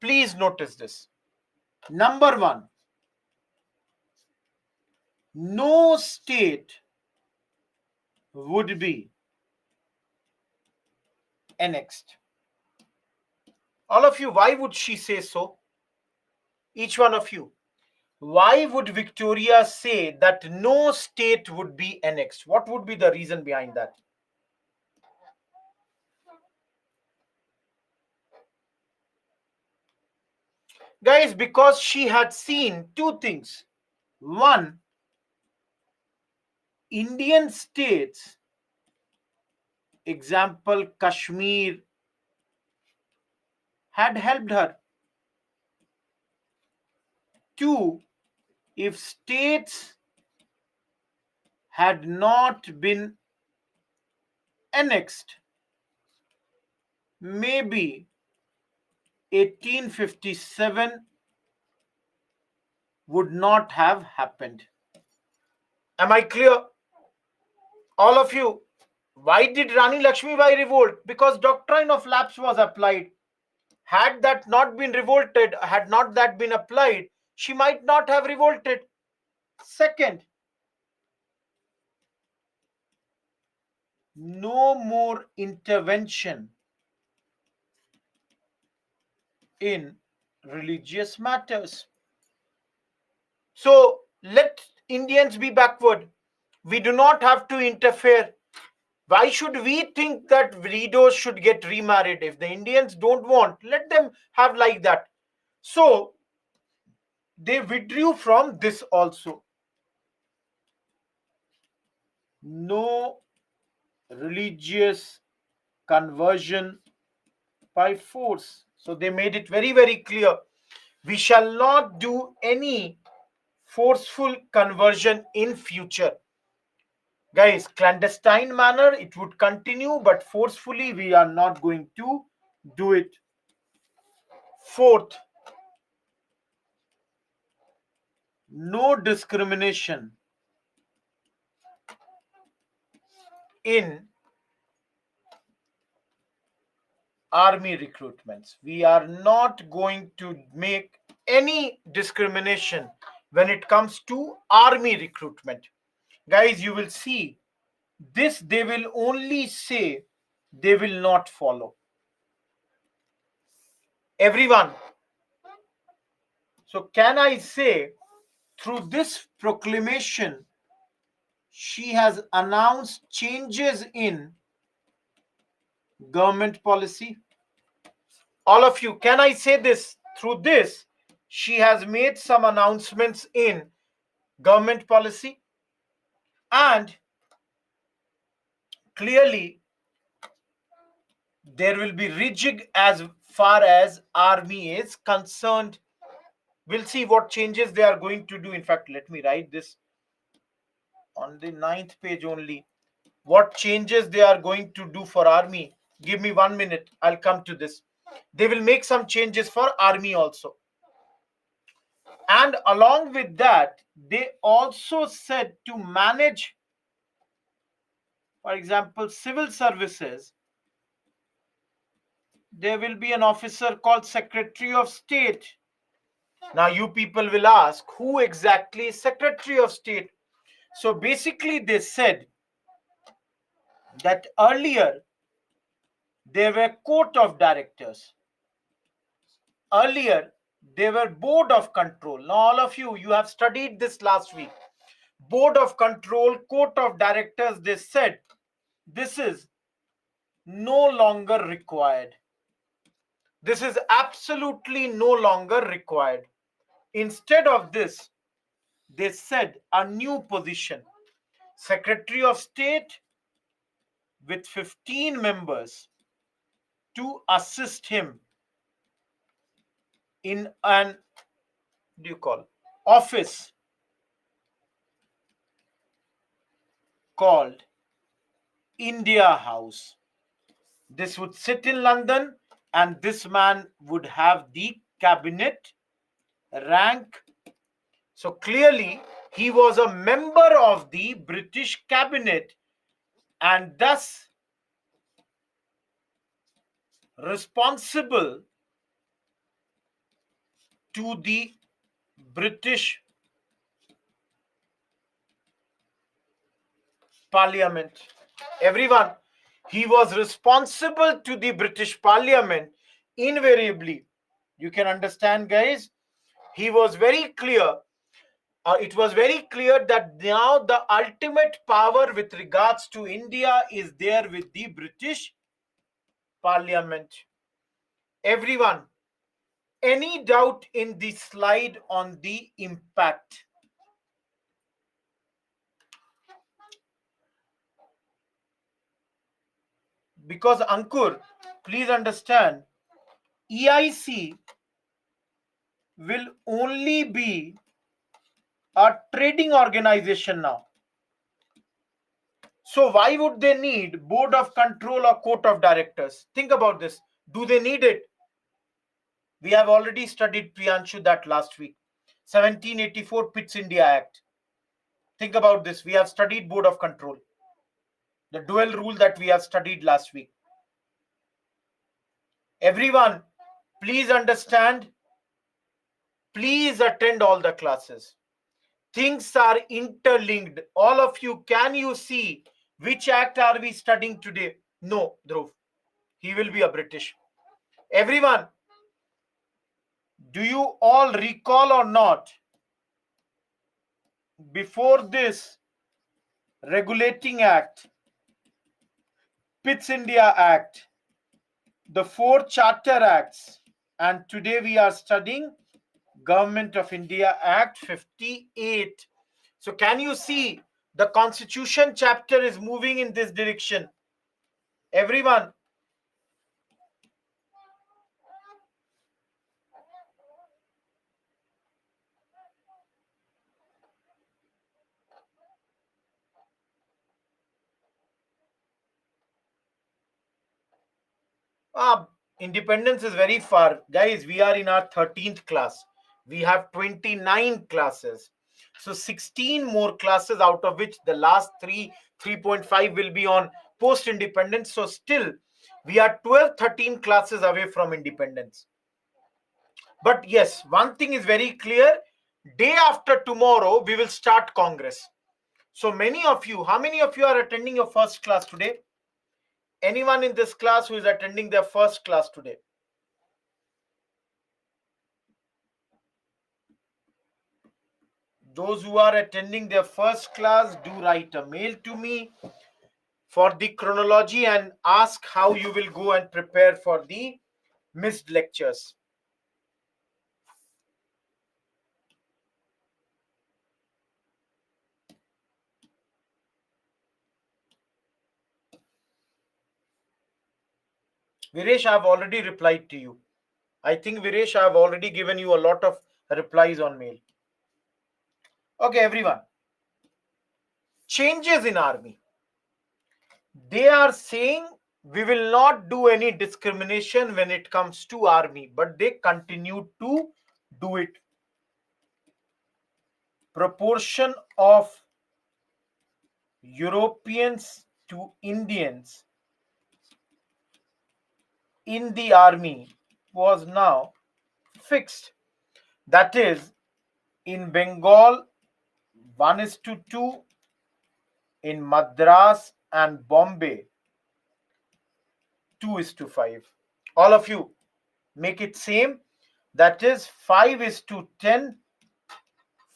please notice this. Number one, no state would be annexed. All of you, why would she say so? Each one of you, why would Victoria say that no state would be annexed? What would be the reason behind that? Guys, because she had seen two things. One, Indian states, example Kashmir, had helped her. Two, if states had not been annexed, maybe 1857 would not have happened. Am I clear? All of you, why did Rani Lakshmibai revolt? Because doctrine of lapse was applied. Had that not been revolted, had not that been applied, she might not have revolted. Second, no more intervention in religious matters. So let Indians be backward. We do not have to interfere. Why should we think that widows should get remarried? If the Indians don't want, let them have like that. So they withdrew from this also. No religious conversion by force. So they made it very, very clear. We shall not do any forceful conversion in future. Guys, clandestine manner, it would continue, but forcefully we are not going to do it. Fourth, no discrimination in army recruitments. We are not going to make any discrimination when it comes to army recruitment. Guys, you will see this, they will only say, they will not follow. Everyone. So can I say, through this proclamation, she has announced changes in government policy? All of you, can I say this? Through this, she has made some announcements in government policy, and clearly there will be rigid as far as army is concerned. We'll see what changes they are going to do. In fact, let me write this on the 9th page only. What changes they are going to do for army. Give me 1 minute. I'll come to this. They will make some changes for army also. And along with that, they also said to manage, for example, civil services, there will be an officer called Secretary of State. Now you people will ask, who exactly is Secretary of State? So basically they said that earlier there were court of directors. Earlier they were board of control. Now all of you, you have studied this last week. Board of control, court of directors, they said this is no longer required. This is absolutely no longer required. Instead of this, they said a new position, Secretary of State with 15 members to assist him in an office called India House. This would sit in London, and this man would have the cabinet rank. So clearly, he was a member of the British cabinet and thus responsible to the British Parliament. Everyone, he was responsible to the British Parliament invariably. You can understand, guys. He was very clear. It was very clear that now the ultimate power with regards to India is there with the British Parliament. Everyone, any doubt in the slide on the impact? Because Ankur, please understand, EIC will only be a trading organization now. So why would they need board of control or court of directors? Think about this. Do they need it? We have already studied, Priyanshu, that last week. 1784 Pitt's India Act. Think about this. We have studied board of control. The dual rule that we have studied last week. Everyone, please understand. Please attend all the classes. Things are interlinked. All of you, can you see which act are we studying today? No, Dhruv. He will be a British. Everyone, do you all recall or not? Before this regulating act, Pitt's India Act, the 4 Charter Acts, and today we are studying Government of India Act 58. So can you see the Constitution chapter is moving in this direction? Everyone, independence is very far. Guys, we are in our 13th class. We have 29 classes. So 16 more classes, out of which the last 3.5 will be on post-independence. So still, we are 12, 13 classes away from independence. But yes, one thing is very clear. Day after tomorrow, we will start Congress. So many of you, how many of you are attending your first class today? Anyone in this class who is attending their first class today? Those who are attending their first class, do write a mail to me for the chronology and ask how you will go and prepare for the missed lectures. Viresh, I have already replied to you. I think, Viresh, I have already given you a lot of replies on mail. Okay, everyone. Changes in army. They are saying we will not do any discrimination when it comes to army, but they continue to do it. Proportion of Europeans to Indians in the army was now fixed. That is, in Bengal, 1:2, in Madras and Bombay, 2:5. All of you make it same. That is 5:10,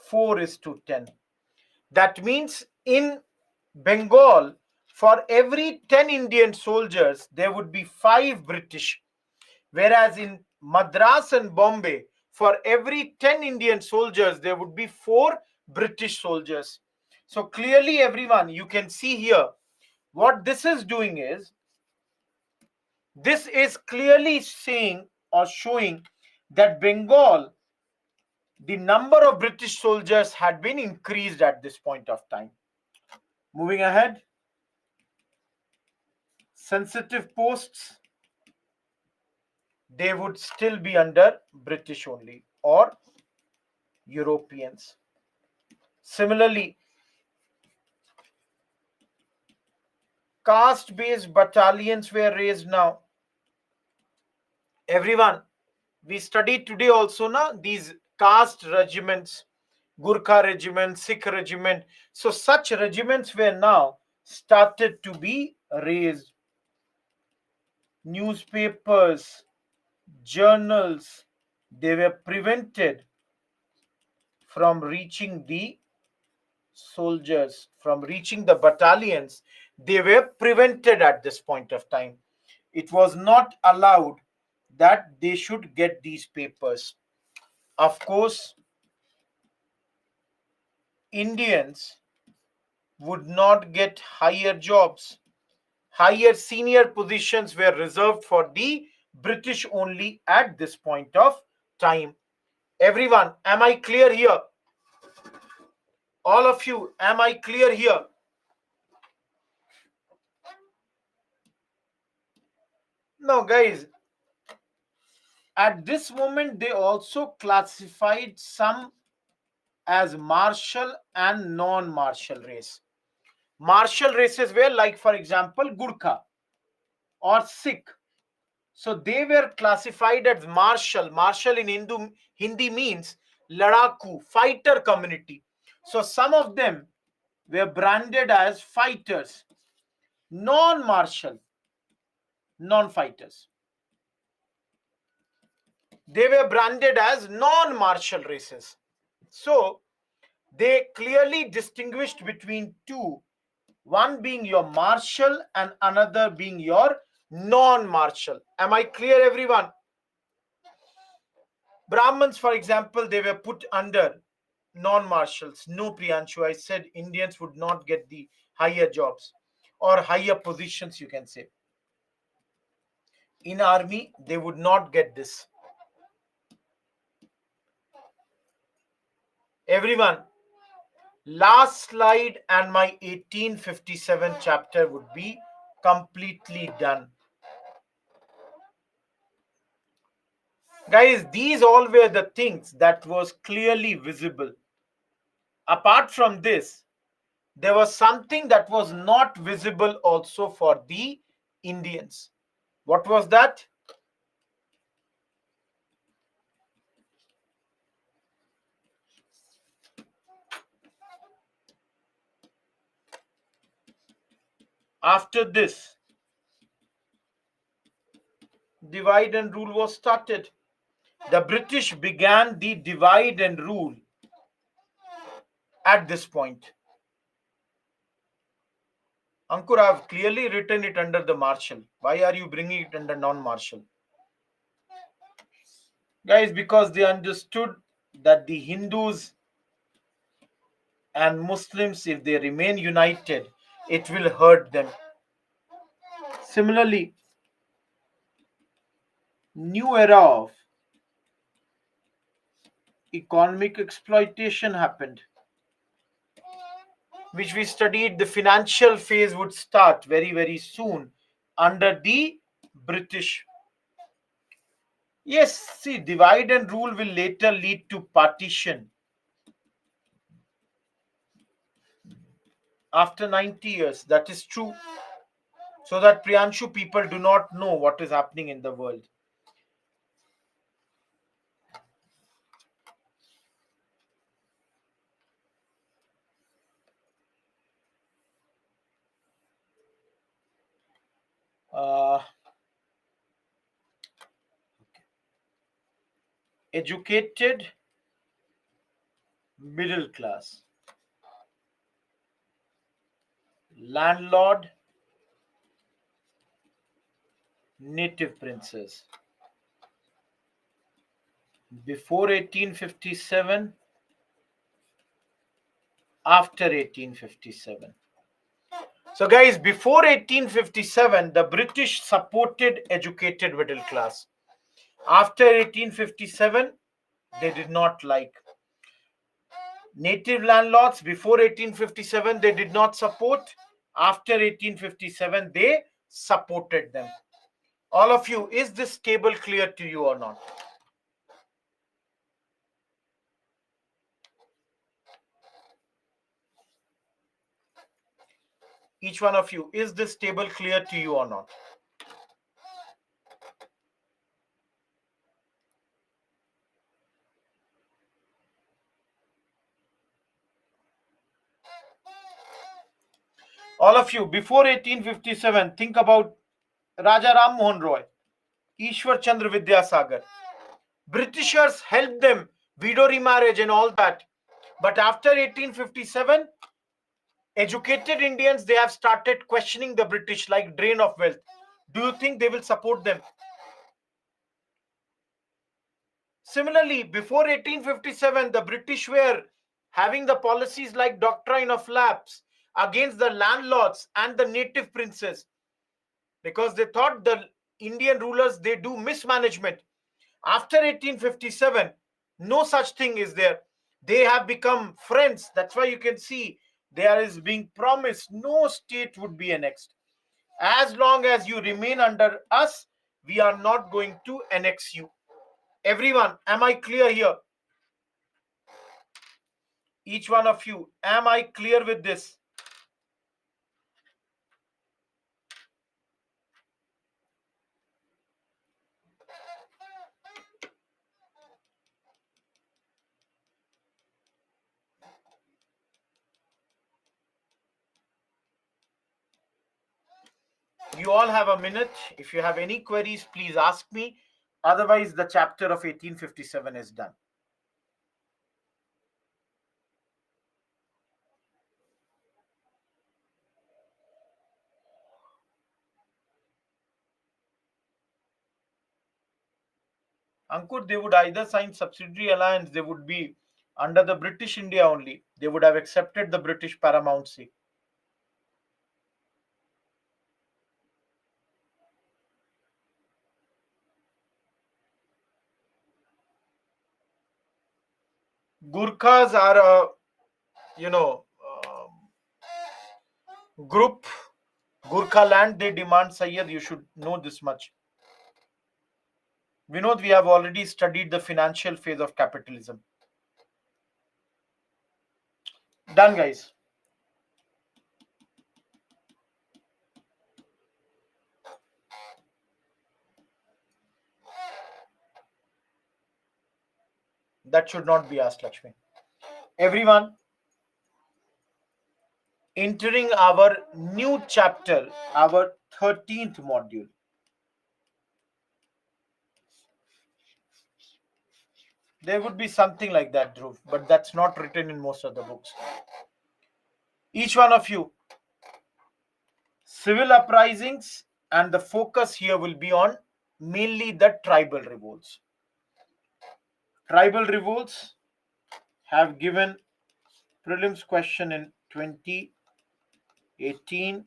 4:10. That means in Bengal, for every 10 Indian soldiers, there would be 5 British. Whereas in Madras and Bombay, for every 10 Indian soldiers, there would be 4 British soldiers. So clearly, everyone, you can see here, what this is doing is, this is clearly saying or showing that Bengal, the number of British soldiers had been increased at this point of time. Moving ahead, sensitive posts, they would still be under British only or Europeans. Similarly, caste-based battalions were raised now. Everyone, we studied today also now these caste regiments, Gurkha regiment, Sikh regiment. So such regiments were now started to be raised. Newspapers, journals, they were prevented from reaching the soldiers, from reaching the battalions. They were prevented at this point of time. It was not allowed that they should get these papers. Of course, Indians would not get higher jobs. Higher senior positions were reserved for the British only at this point of time. Everyone, am I clear here? All of you, am I clear here? No, guys. At this moment, they also classified some as martial and non-martial race. Martial races were like, for example, Gurkha or Sikh. So they were classified as martial. Martial in Hindi means ladaku, fighter community. So some of them were branded as fighters, non-martial, non-fighters. They were branded as non-martial races. So they clearly distinguished between two, one being your martial and another being your non-martial. Am I clear, everyone? Brahmins, for example, they were put under non-martials. No, Priyanshu, I said Indians would not get the higher jobs or higher positions, you can say. In army, they would not get this. Everyone, last slide and my 1857 chapter would be completely done. Guys, these all were the things that was clearly visible. Apart from this, there was something that was not visible also for the Indians. What was that? After this, divide and rule was started. The British began the divide and rule at this point. Ankur, I have clearly written it under the martial. Why are you bringing it under non-martial? Guys, because they understood that the Hindus and Muslims, if they remain united, it will hurt them. Similarly, new era of economic exploitation happened, which we studied. The financial phase would start very, very soon under the British. Yes, see, divide and rule will later lead to partition. After 90 years, that is true. So that Priyanshu, people do not know what is happening in the world. Educated middle class, landlord, native princes. Before 1857, after 1857. So guys, before 1857, the British supported educated middle class. After 1857, they did not like. Native landlords before 1857 they did not support. After 1857 they supported them. All of you, is this table clear to you or not? Each one of you, is this table clear to you or not? All of you, before 1857, think about Raja Ram Mohan Roy, Ishwar Chandra Vidyasagar. Britishers helped them, widow remarriage and all that. But after 1857, educated Indians, they have started questioning the British like drain of wealth. Do you think they will support them? Similarly, before 1857, the British were having the policies like doctrine of lapse against the landlords and the native princes because they thought the Indian rulers they do mismanagement. After 1857, no such thing is there. They have become friends. That's why you can see there is being promised no state would be annexed. As long as you remain under us, we are not going to annex you. Everyone, am I clear here? Each one of you, am I clear with this? You all have a minute. If you have any queries, please ask me. Otherwise, the chapter of 1857 is done. Ankur, they would either sign subsidiary alliance, they would be under the British India only. They would have accepted the British paramountcy. Gurkhas are a, you know, group. Gurkha land, they demand Sayyid. You should know this much. Vinod, we have already studied the financial phase of capitalism. Done, guys. That should not be asked, Lakshmi. Everyone, entering our new chapter, our 13th module. There would be something like that, Dhruv, but that's not written in most of the books. Each one of you, civil uprisings, and the focus here will be on mainly the tribal revolts. Tribal revolts have given prelims question in 2018.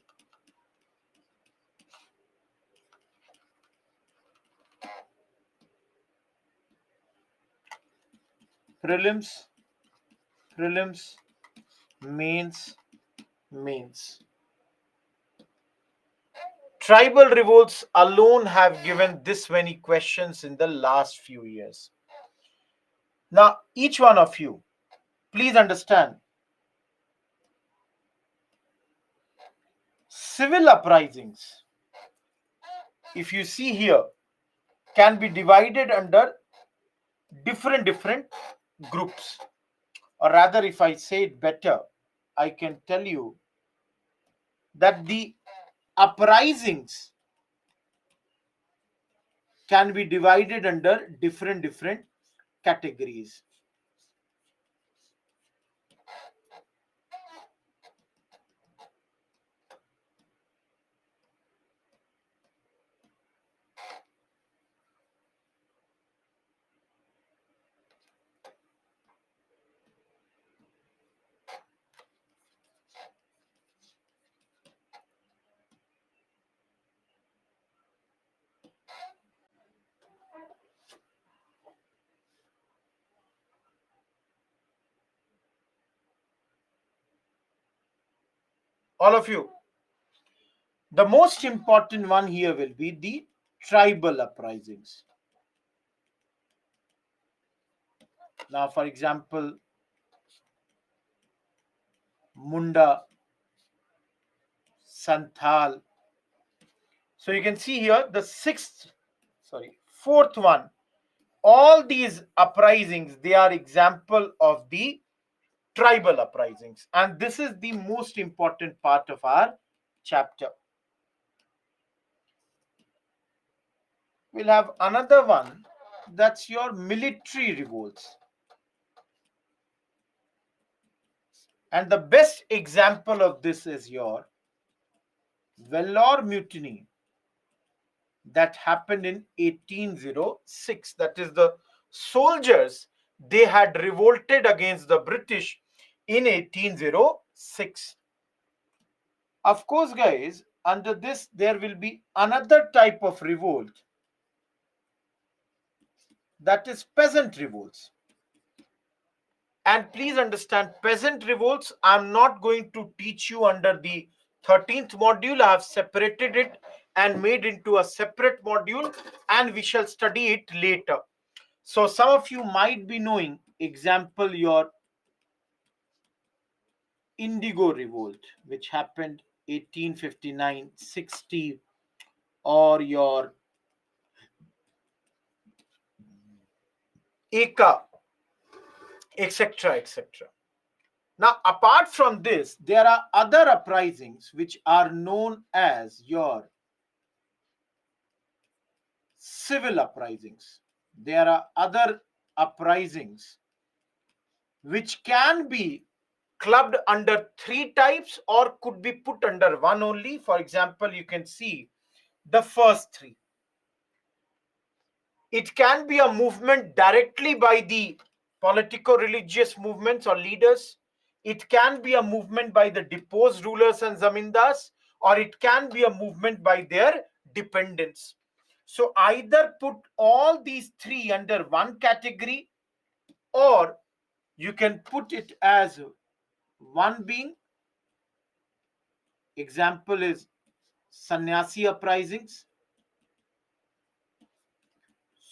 Prelims, mains. Tribal revolts alone have given this many questions in the last few years. Now, each one of you, please understand, civil uprisings, if you see here, can be divided under different groups. Or rather, if I say it better, I can tell you that the uprisings can be divided under different categories. All of you. The most important one here will be the tribal uprisings. Now, for example, Munda, Santhal. So you can see here the fourth one. All these uprisings, they are example of the tribal uprisings. And this is the most important part of our chapter. We'll have another one, that's your military revolts. And the best example of this is your Vellore mutiny that happened in 1806. That is, the soldiers, they had revolted against the British in 1806. Of course, guys, under this there will be another type of revolt, that is peasant revolts. And please understand, peasant revolts, I'm not going to teach you under the 13th module. I have separated it and made into a separate module, and we shall study it later. So some of you might be knowing, example, your Indigo Revolt, which happened 1859-60, or your Eka, etc., etc. Now, apart from this, there are other uprisings which are known as your civil uprisings. There are other uprisings which can be clubbed under three types or could be put under one only. For example, you can see the first three. It can be a movement directly by the politico-religious movements or leaders. It can be a movement by the deposed rulers and zamindars, or it can be a movement by their dependents. So either put all these three under one category, or you can put it as one being. Example is sannyasi uprisings.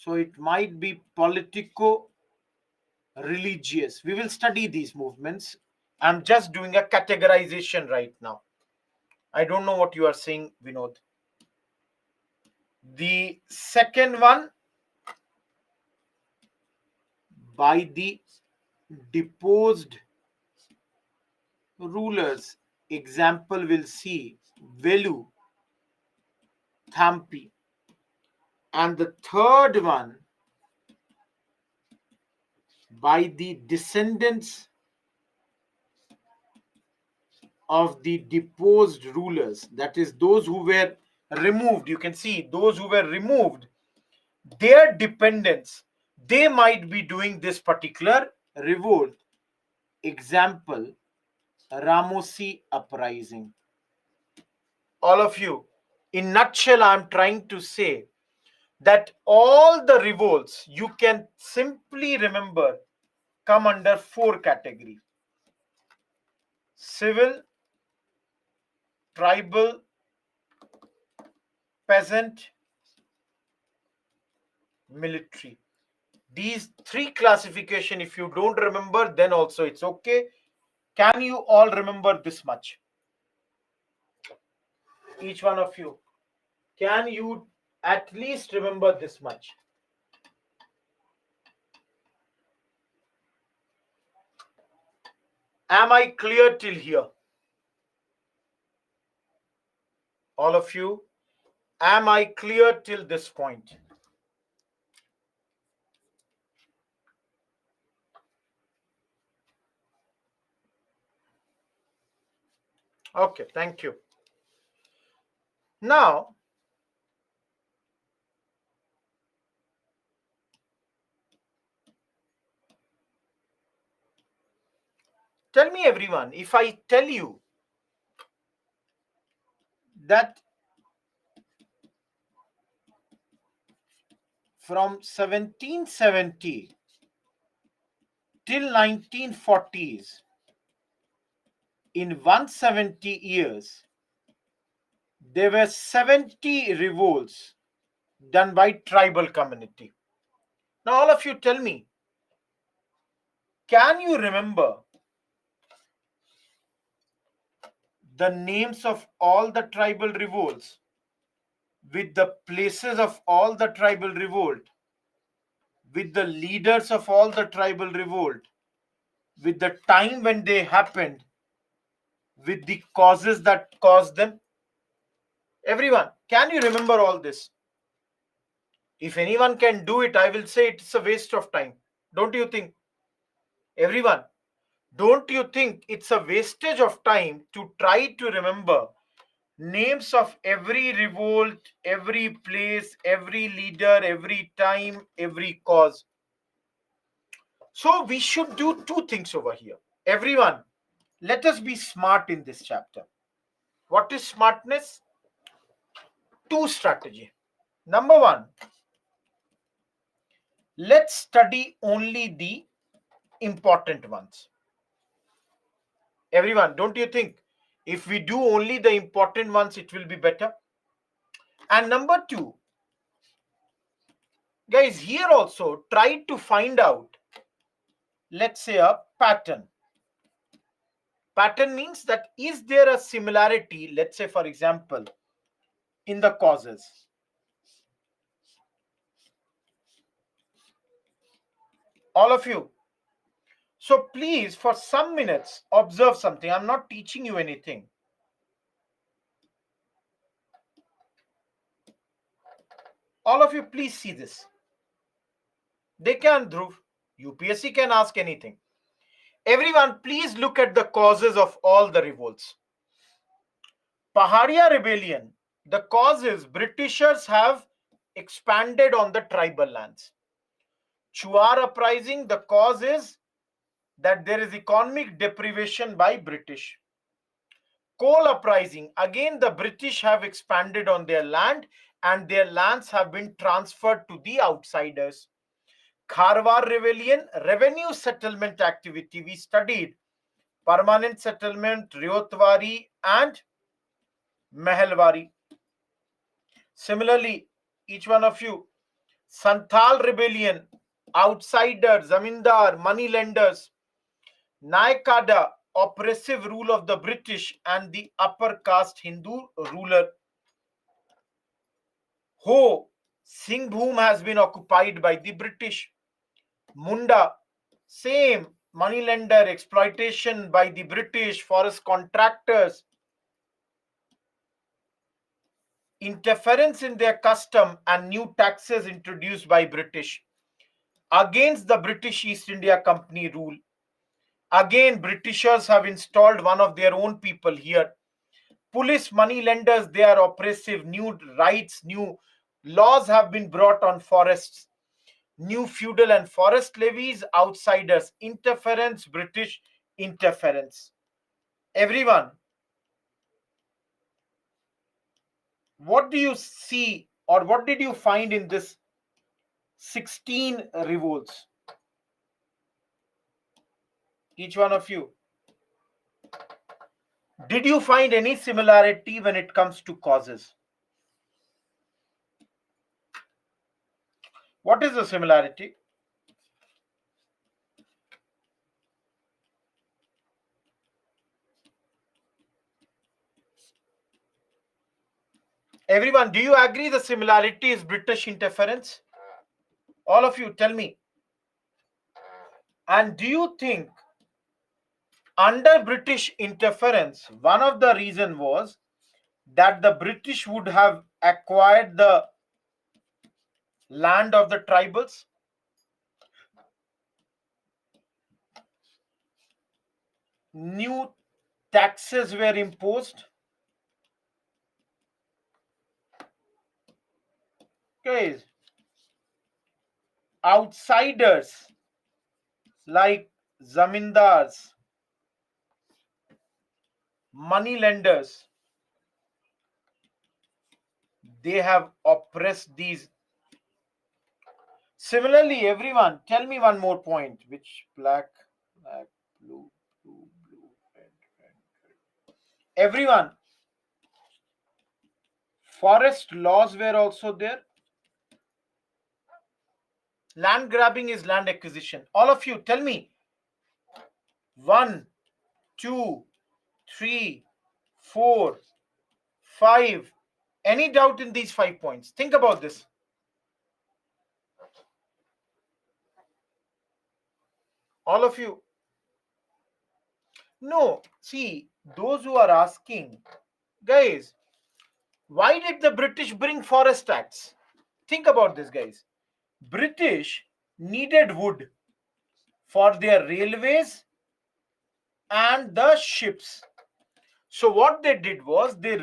So it might be politico-religious. We will study these movements. I'm just doing a categorization right now. I don't know what you are saying, Vinod. The second one, by the deposed rulers. Example will see Velu, Thampi. And the third one, by the descendants of the deposed rulers, that is, those who were removed. You can see those who were removed, their dependents, they might be doing this particular revolt. Example, Ramosi uprising. All of you, in nutshell, I'm trying to say that all the revolts, you can simply remember, come under four categories: civil, tribal, peasant, military. These three classification, if you don't remember, then also it's okay. Can you all remember this much? Each one of you, can you at least remember this much? Am I clear till here? All of you, am I clear till this point? Okay, thank you. Now, tell me everyone, if I tell you that from 1770 till 1940s, in 170 years, there were 70 revolts done by tribal community. Now, all of you tell me, can you remember the names of all the tribal revolts with the places of all the tribal revolt, with the leaders of all the tribal revolt, with the time when they happened, with the causes that caused them? Everyone, can you remember all this? If anyone can do it, I will say it's a waste of time. Don't you think? Everyone, don't you think it's a wastage of time to try to remember names of every revolt, every place, every leader, every time, every cause? So we should do two things over here. Everyone, let us be smart in this chapter. What is smartness? Two strategy. Number one, let's study only the important ones. Everyone, don't you think if we do only the important ones, it will be better? And number two, guys, here also try to find out, let's say, a pattern. Pattern means that is there a similarity, let's say, for example, in the causes? All of you. So please, for some minutes, observe something. I'm not teaching you anything. All of you, please see this. They can, Dhruv. UPSC can ask anything. Everyone, please look at the causes of all the revolts. Pahadia rebellion, the cause is Britishers have expanded on the tribal lands. Chuar uprising, the cause is that there is economic deprivation by British. Coal uprising, again the British have expanded on their land and their lands have been transferred to the outsiders. Kharwar rebellion, revenue settlement activity, we studied permanent settlement, Ryotwari and Mehelwari. Similarly, each one of you, Santhal rebellion, outsiders, zamindar, money lenders. Naikada, oppressive rule of the British and the upper caste Hindu ruler. Ho, Singhbhum has been occupied by the British. Munda, same, moneylender, exploitation by the British, forest contractors, interference in their custom and new taxes introduced by British against the British East India Company rule. Again, Britishers have installed one of their own people here. Police, money lenders, they are oppressive. New rights, new laws have been brought on forests. New feudal and forest levies, outsiders, interference, British interference. Everyone, what do you see or what did you find in this 16 revolts? Each one of you. Did you find any similarity when it comes to causes? What is the similarity? Everyone, do you agree the similarity is British interference? All of you, tell me. And do you think under British interference, one of the reason was that the British would have acquired the land of the tribals? New taxes were imposed. Okay. Outsiders like zamindars, money lenders, they have oppressed these. Similarly, everyone, tell me one more point. Which black, blue, red, red. Everyone, forest laws were also there. Land grabbing is land acquisition. All of you, tell me. 1, 2, 3, 4, 5. Any doubt in these 5 points? Think about this. All of you. No, see, those who are asking, guys, why did the British bring forest acts? Think about this, guys. British needed wood for their railways and the ships. So what they did was they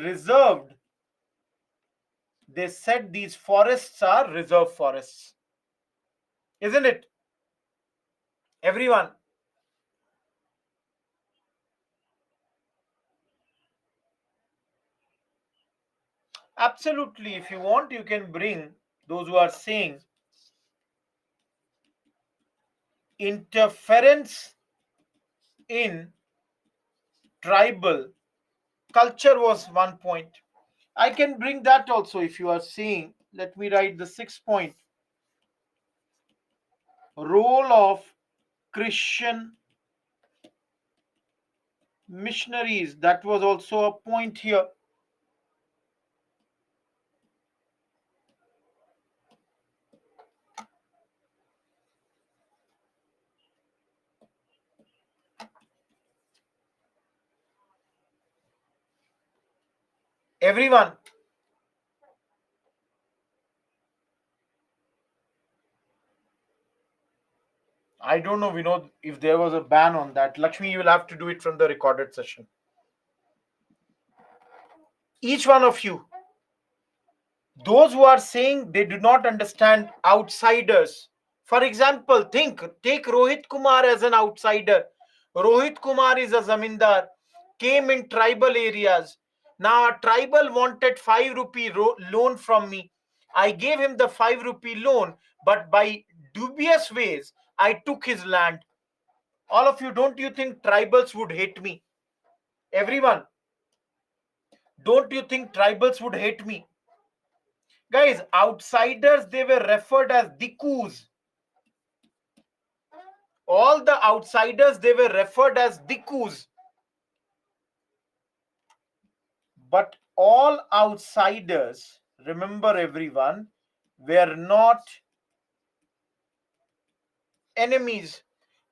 said these forests are reserve forests. Isn't it? Everyone. Absolutely. If you want, you can bring those who are saying interference in tribal culture was 1 point. I can bring that also if you are saying. Let me write the 6th point. Role of Christian missionaries. That was also a point here. Everyone. I don't know, Vinod, if there was a ban on that. Lakshmi, you will have to do it from the recorded session. Each one of you, those who are saying they do not understand outsiders. For example, take Rohit Kumar as an outsider. Rohit Kumar is a zamindar, came in tribal areas. Now a tribal wanted 5 rupee loan from me. I gave him the 5 rupee loan, but by dubious ways, I took his land. All of you, don't you think tribals would hate me? Everyone, don't you think tribals would hate me? Guys, outsiders, they were referred as Dikus. All the outsiders, they were referred as Dikus. But all outsiders, remember everyone, were not enemies.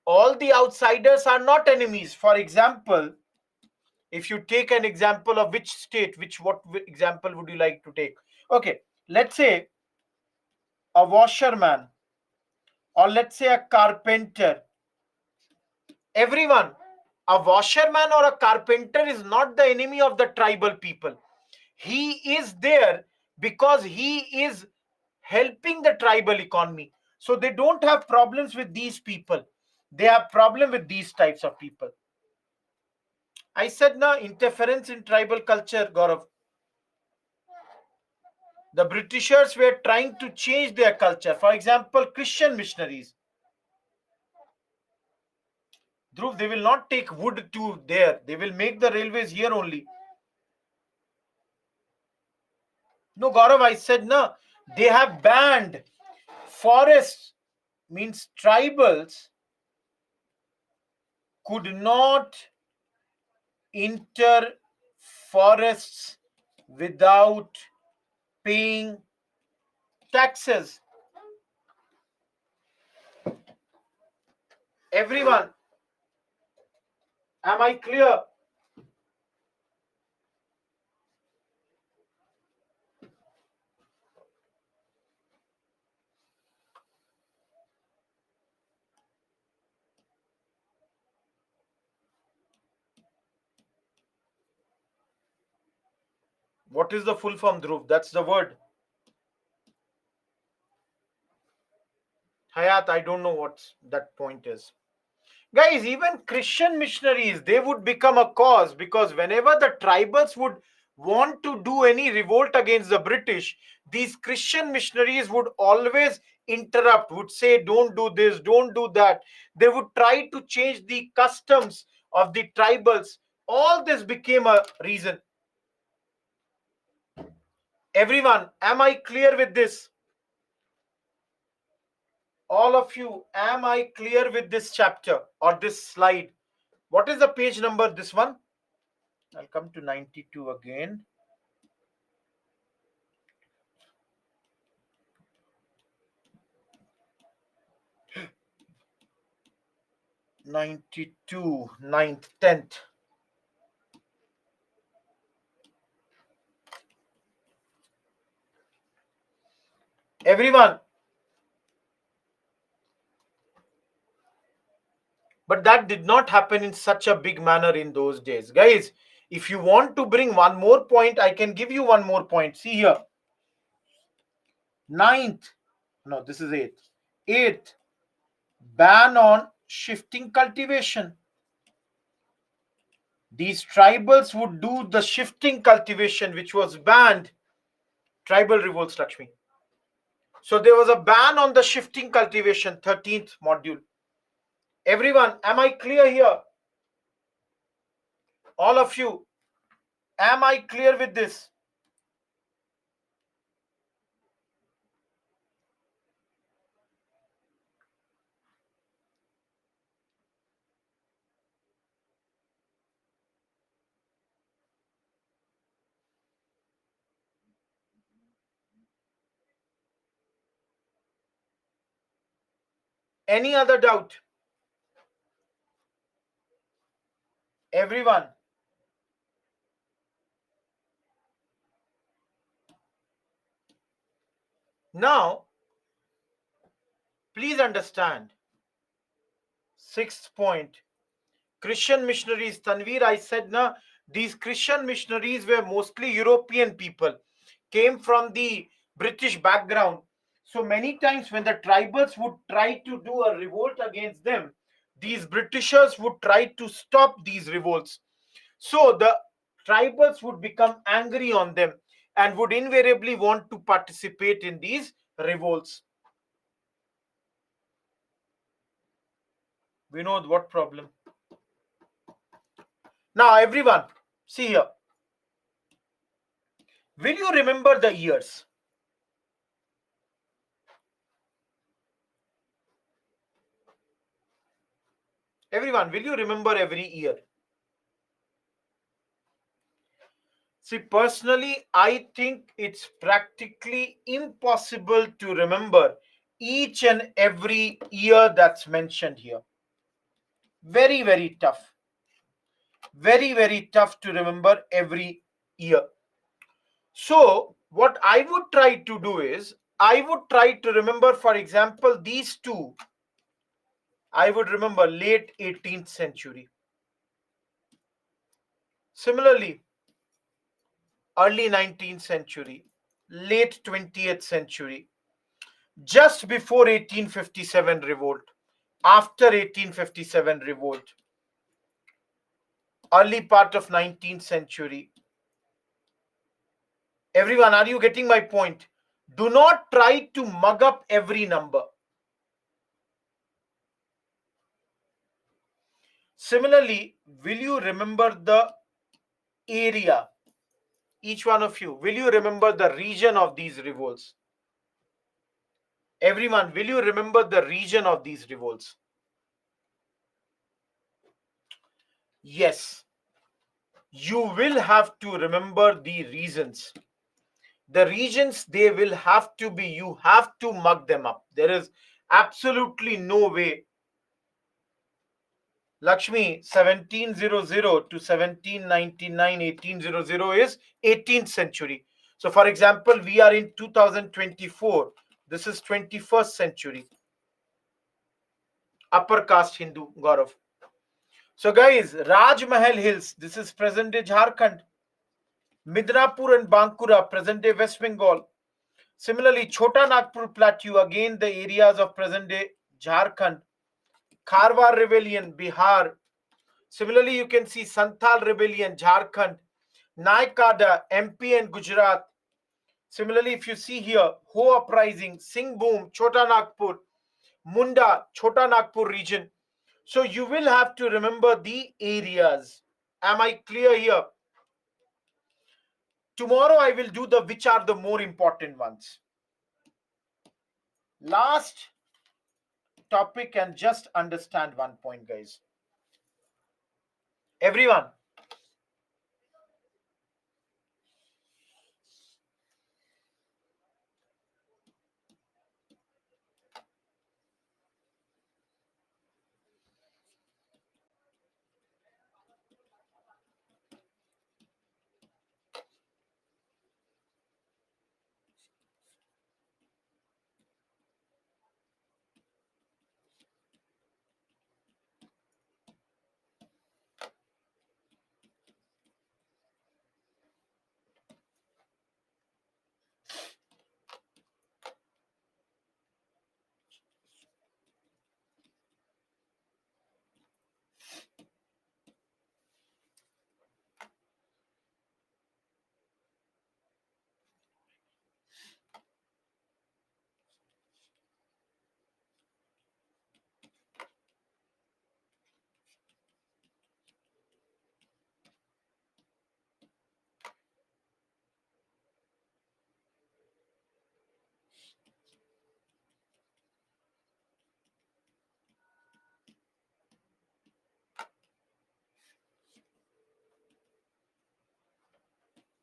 All the outsiders are not enemies. For example, if you take an example of which state, what example would you like to take? Okay, let's say a washerman, or let's say a carpenter. Everyone, a washerman or a carpenter is not the enemy of the tribal people. He is there because he is helping the tribal economy. So they don't have problems with these people. They have problem with these types of people. I said na, interference in tribal culture, Gaurav. The Britishers were trying to change their culture. For example, Christian missionaries. Dhruv, they will not take wood to there. They will make the railways here only. No, Gaurav, I said no. They have banned forests, means tribals could not enter forests without paying taxes. Everyone, am I clear? What is the full form, Dhruv? That's the word. Hayat, I don't know what that point is. Guys, even Christian missionaries, they would become a cause, because whenever the tribals would want to do any revolt against the British, these Christian missionaries would always interrupt, would say, don't do this, don't do that. They would try to change the customs of the tribals All this became a reason. Everyone, am I clear with this? All of you, am I clear with this chapter or this slide? What is the page number? This one? I'll come to 92 again. 92, 9th, 10th. Everyone. But that did not happen in such a big manner in those days. Guys, if you want to bring one more point, I can give you one more point. See here. 9th. No, this is 8th. 8th. Ban on shifting cultivation. These tribals would do the shifting cultivation, which was banned. Tribal revolts, Lakshmi. So there was a ban on the shifting cultivation, 13th module. Everyone, am I clear here? All of you, am I clear with this? Any other doubt? Everyone. Now, please understand. 6th point. Christian missionaries. Tanveer, I said, na, these Christian missionaries were mostly European people, came from the British background. So many times when the tribals would try to do a revolt against them, these Britishers would try to stop these revolts. So the tribals would become angry on them and would invariably want to participate in these revolts. Vinod, what problem? Now, everyone, see here. Will you remember the years? Everyone, will you remember every year? See, personally, I think it's practically impossible to remember each and every year that's mentioned here. Very, very tough. Very, very tough to remember every year. So, what I would try to do is, I would try to remember, for example, these two. I would remember late 18th century. Similarly, early 19th century, late 20th century, just before 1857 revolt, after 1857 revolt, early part of 19th century. Everyone, are you getting my point? Do not try to mug up every number. Similarly, will you remember the area? Each one of you, will you remember the region of these revolts? Everyone, will you remember the region of these revolts? Yes. You will have to remember the reasons. The regions, they will have to be, you have to mug them up. There is absolutely no way. Lakshmi, 1700 to 1799, 1800 is 18th century. So, for example, we are in 2024. This is 21st century. Upper caste Hindu, Gaurav. So, guys, Raj Mahal Hills, this is present day Jharkhand. Midnapur and Bankura, present day West Bengal. Similarly, Chota Nagpur Plateau, again the areas of present day Jharkhand. Kharwar Rebellion, Bihar. Similarly, you can see Santhal Rebellion, Jharkhand. Naikada, MP and Gujarat. Similarly, if you see here, Ho Uprising, Singh Boom, Chota Nagpur, Munda, Chota Nagpur region. So you will have to remember the areas Am I clear here? Tomorrow I will do the which are the more important ones. Last topic, and just understand one point, guys. Everyone,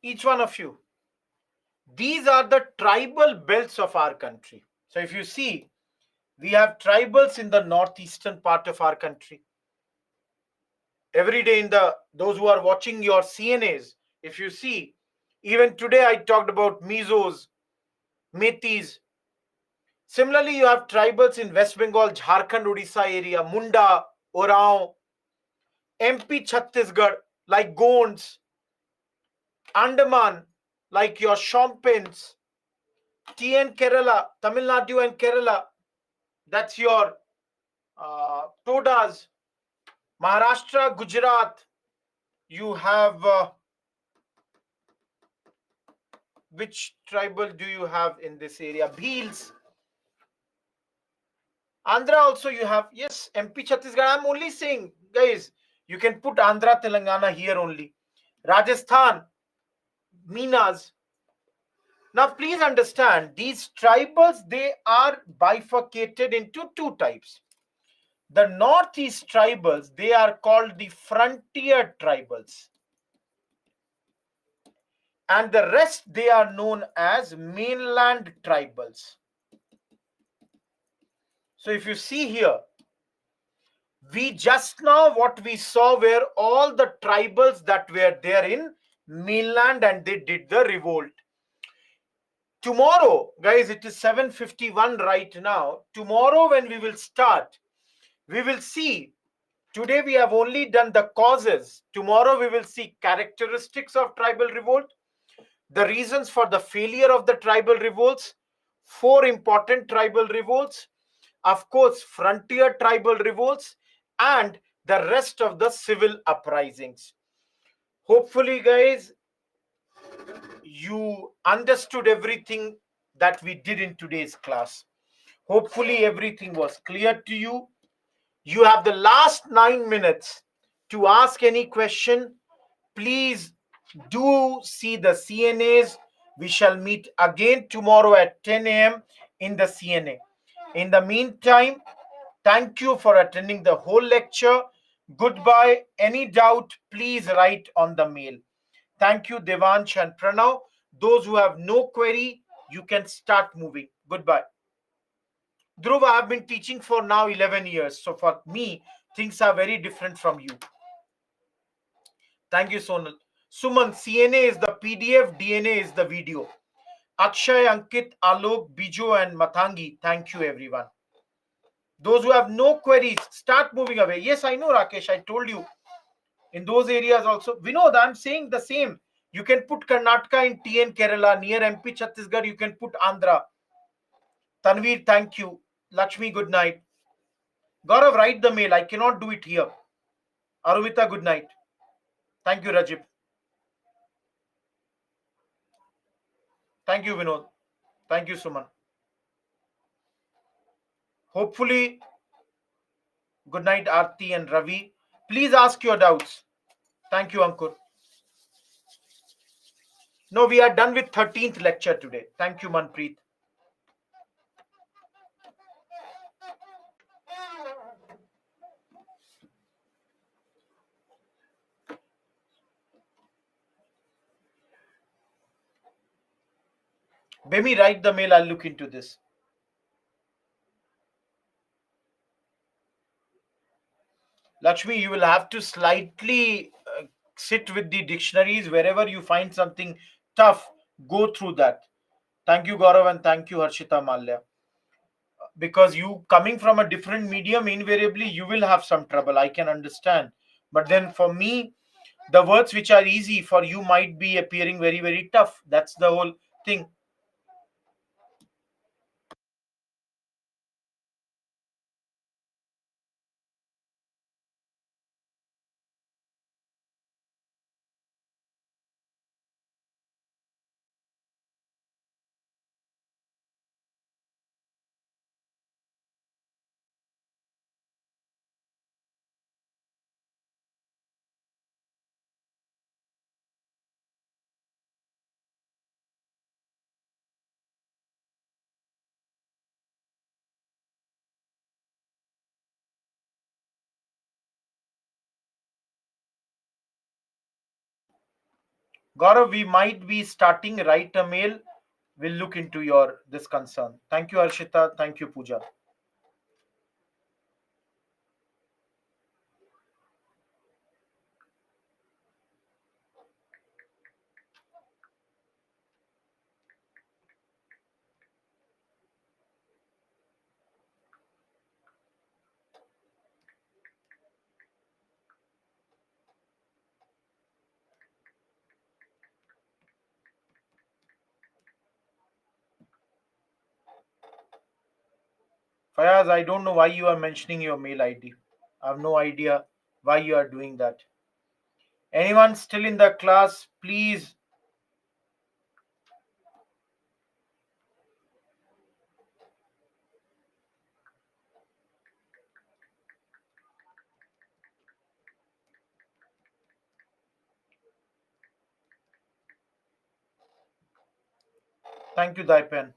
each one of you, these are the tribal belts of our country. So if you see, we have tribals in the northeastern part of our country. Every day in the those who are watching your CNAs, if you see, even today I talked about Mizos, Metis. Similarly, you have tribals in West Bengal, Jharkhand, Odisha area, Munda, Oraon, MP, Chhattisgarh, like Gonds, Andaman, like your Shompins, TN Kerala, Tamil Nadu and Kerala, that's your Todas, Maharashtra, Gujarat, you have which tribal do you have in this area? Bheels. Andhra also you have, yes, MP, Chhattisgarh. I'm only saying, guys, you can put Andhra, Telangana here only. Rajasthan, Meenas. Now, please understand, these tribals, they are bifurcated into two types. The Northeast tribals, they are called the frontier tribals. And the rest, they are known as mainland tribals. So if you see here, we just now what we saw were all the tribals that were there in mainland and they did the revolt. Tomorrow, guys, it is 7:51 right now. Tomorrow when we will start, we will see, today we have only done the causes. Tomorrow we will see characteristics of tribal revolt, the reasons for the failure of the tribal revolts, 4 important tribal revolts, of course, frontier tribal revolts, and the rest of the civil uprisings. Hopefully, guys, you understood everything that we did in today's class. Hopefully, everything was clear to you. You have the last 9 minutes to ask any question. Please do see the CNAs. We shall meet again tomorrow at 10 a.m. in the CNA. In the meantime, thank you for attending the whole lecture. Goodbye. Any doubt, please write on the mail. Thank you, Devansh and Pranav. Those who have no query, you can start moving. Goodbye. Dhruv, I have been teaching for now 11 years. So for me, things are very different from you. Thank you, Sonal. Suman, CNA is the PDF, DNA is the video. Akshay, Ankit, Alok, Bijo, and Mathangi, thank you, everyone. Those who have no queries, start moving away. Yes, I know, Rakesh, I told you. In those areas also. Vinod, I'm saying the same. You can put Karnataka in TN Kerala, near MP Chhattisgarh, you can put Andhra. Tanveer, thank you. Lakshmi, good night. Gaurav, write the mail. I cannot do it here. Aruvita, good night. Thank you, Rajib. Thank you, Vinod. Thank you, Suman. Hopefully, good night, Aarti and Ravi. Please ask your doubts. Thank you, Ankur. No, we are done with 13th lecture today. Thank you, Manpreet. Bemi, write the mail. I'll look into this. Lakshmi, you will have to slightly sit with the dictionaries. Wherever you find something tough, go through that. Thank you, Gaurav, and thank you, Harshita Malya. Because you coming from a different medium, invariably you will have some trouble. I can understand. But then for me, the words which are easy for you might be appearing very, very tough. That's the whole thing. Gaurav, we might be starting. Write a mail. We'll look into your this concern. Thank you, Harshita. Thank you, Pooja. Fayaz, I don't know why you are mentioning your mail ID. I have no idea why you are doing that. Anyone still in the class, please. Thank you, Daipen.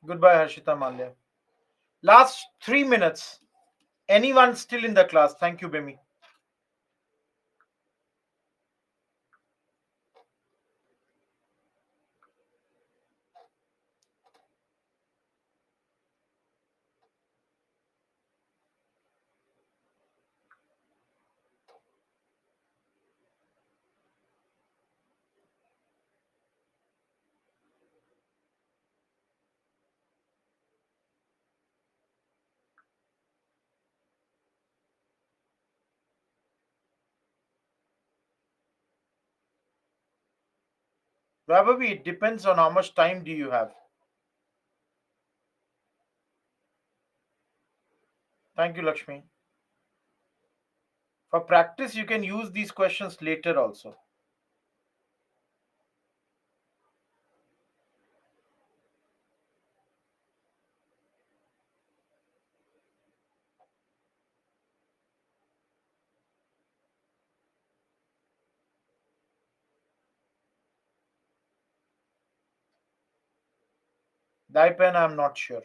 Goodbye, Harshita Malya. Last 3 minutes. Anyone still in the class? Thank you, Bemi. Vaibhavi, it depends on how much time do you have. Thank you, Lakshmi. For practice, you can use these questions later also. Daipen, I'm not sure.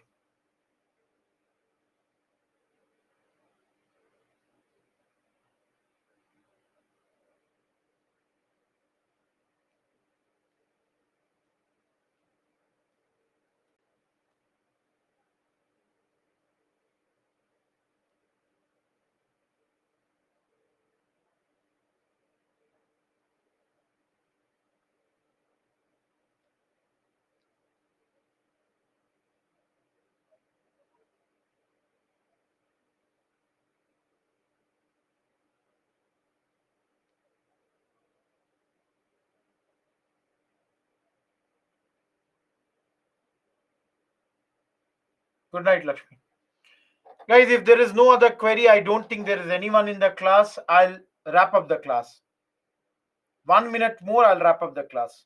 Good night, Lakshmi. Guys, if there is no other query, I don't think there is anyone in the class. I'll wrap up the class. 1 minute more, I'll wrap up the class.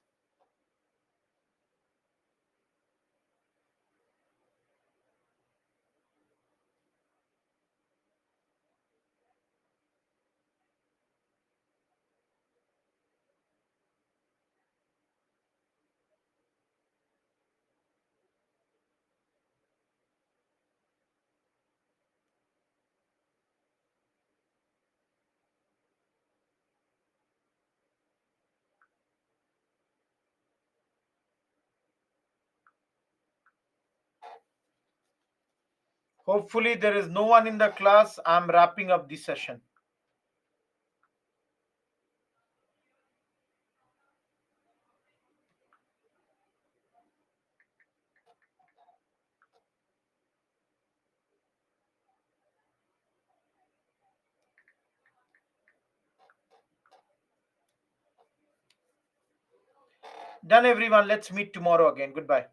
Hopefully, there is no one in the class. I'm wrapping up the session. Done, everyone. Let's meet tomorrow again. Goodbye.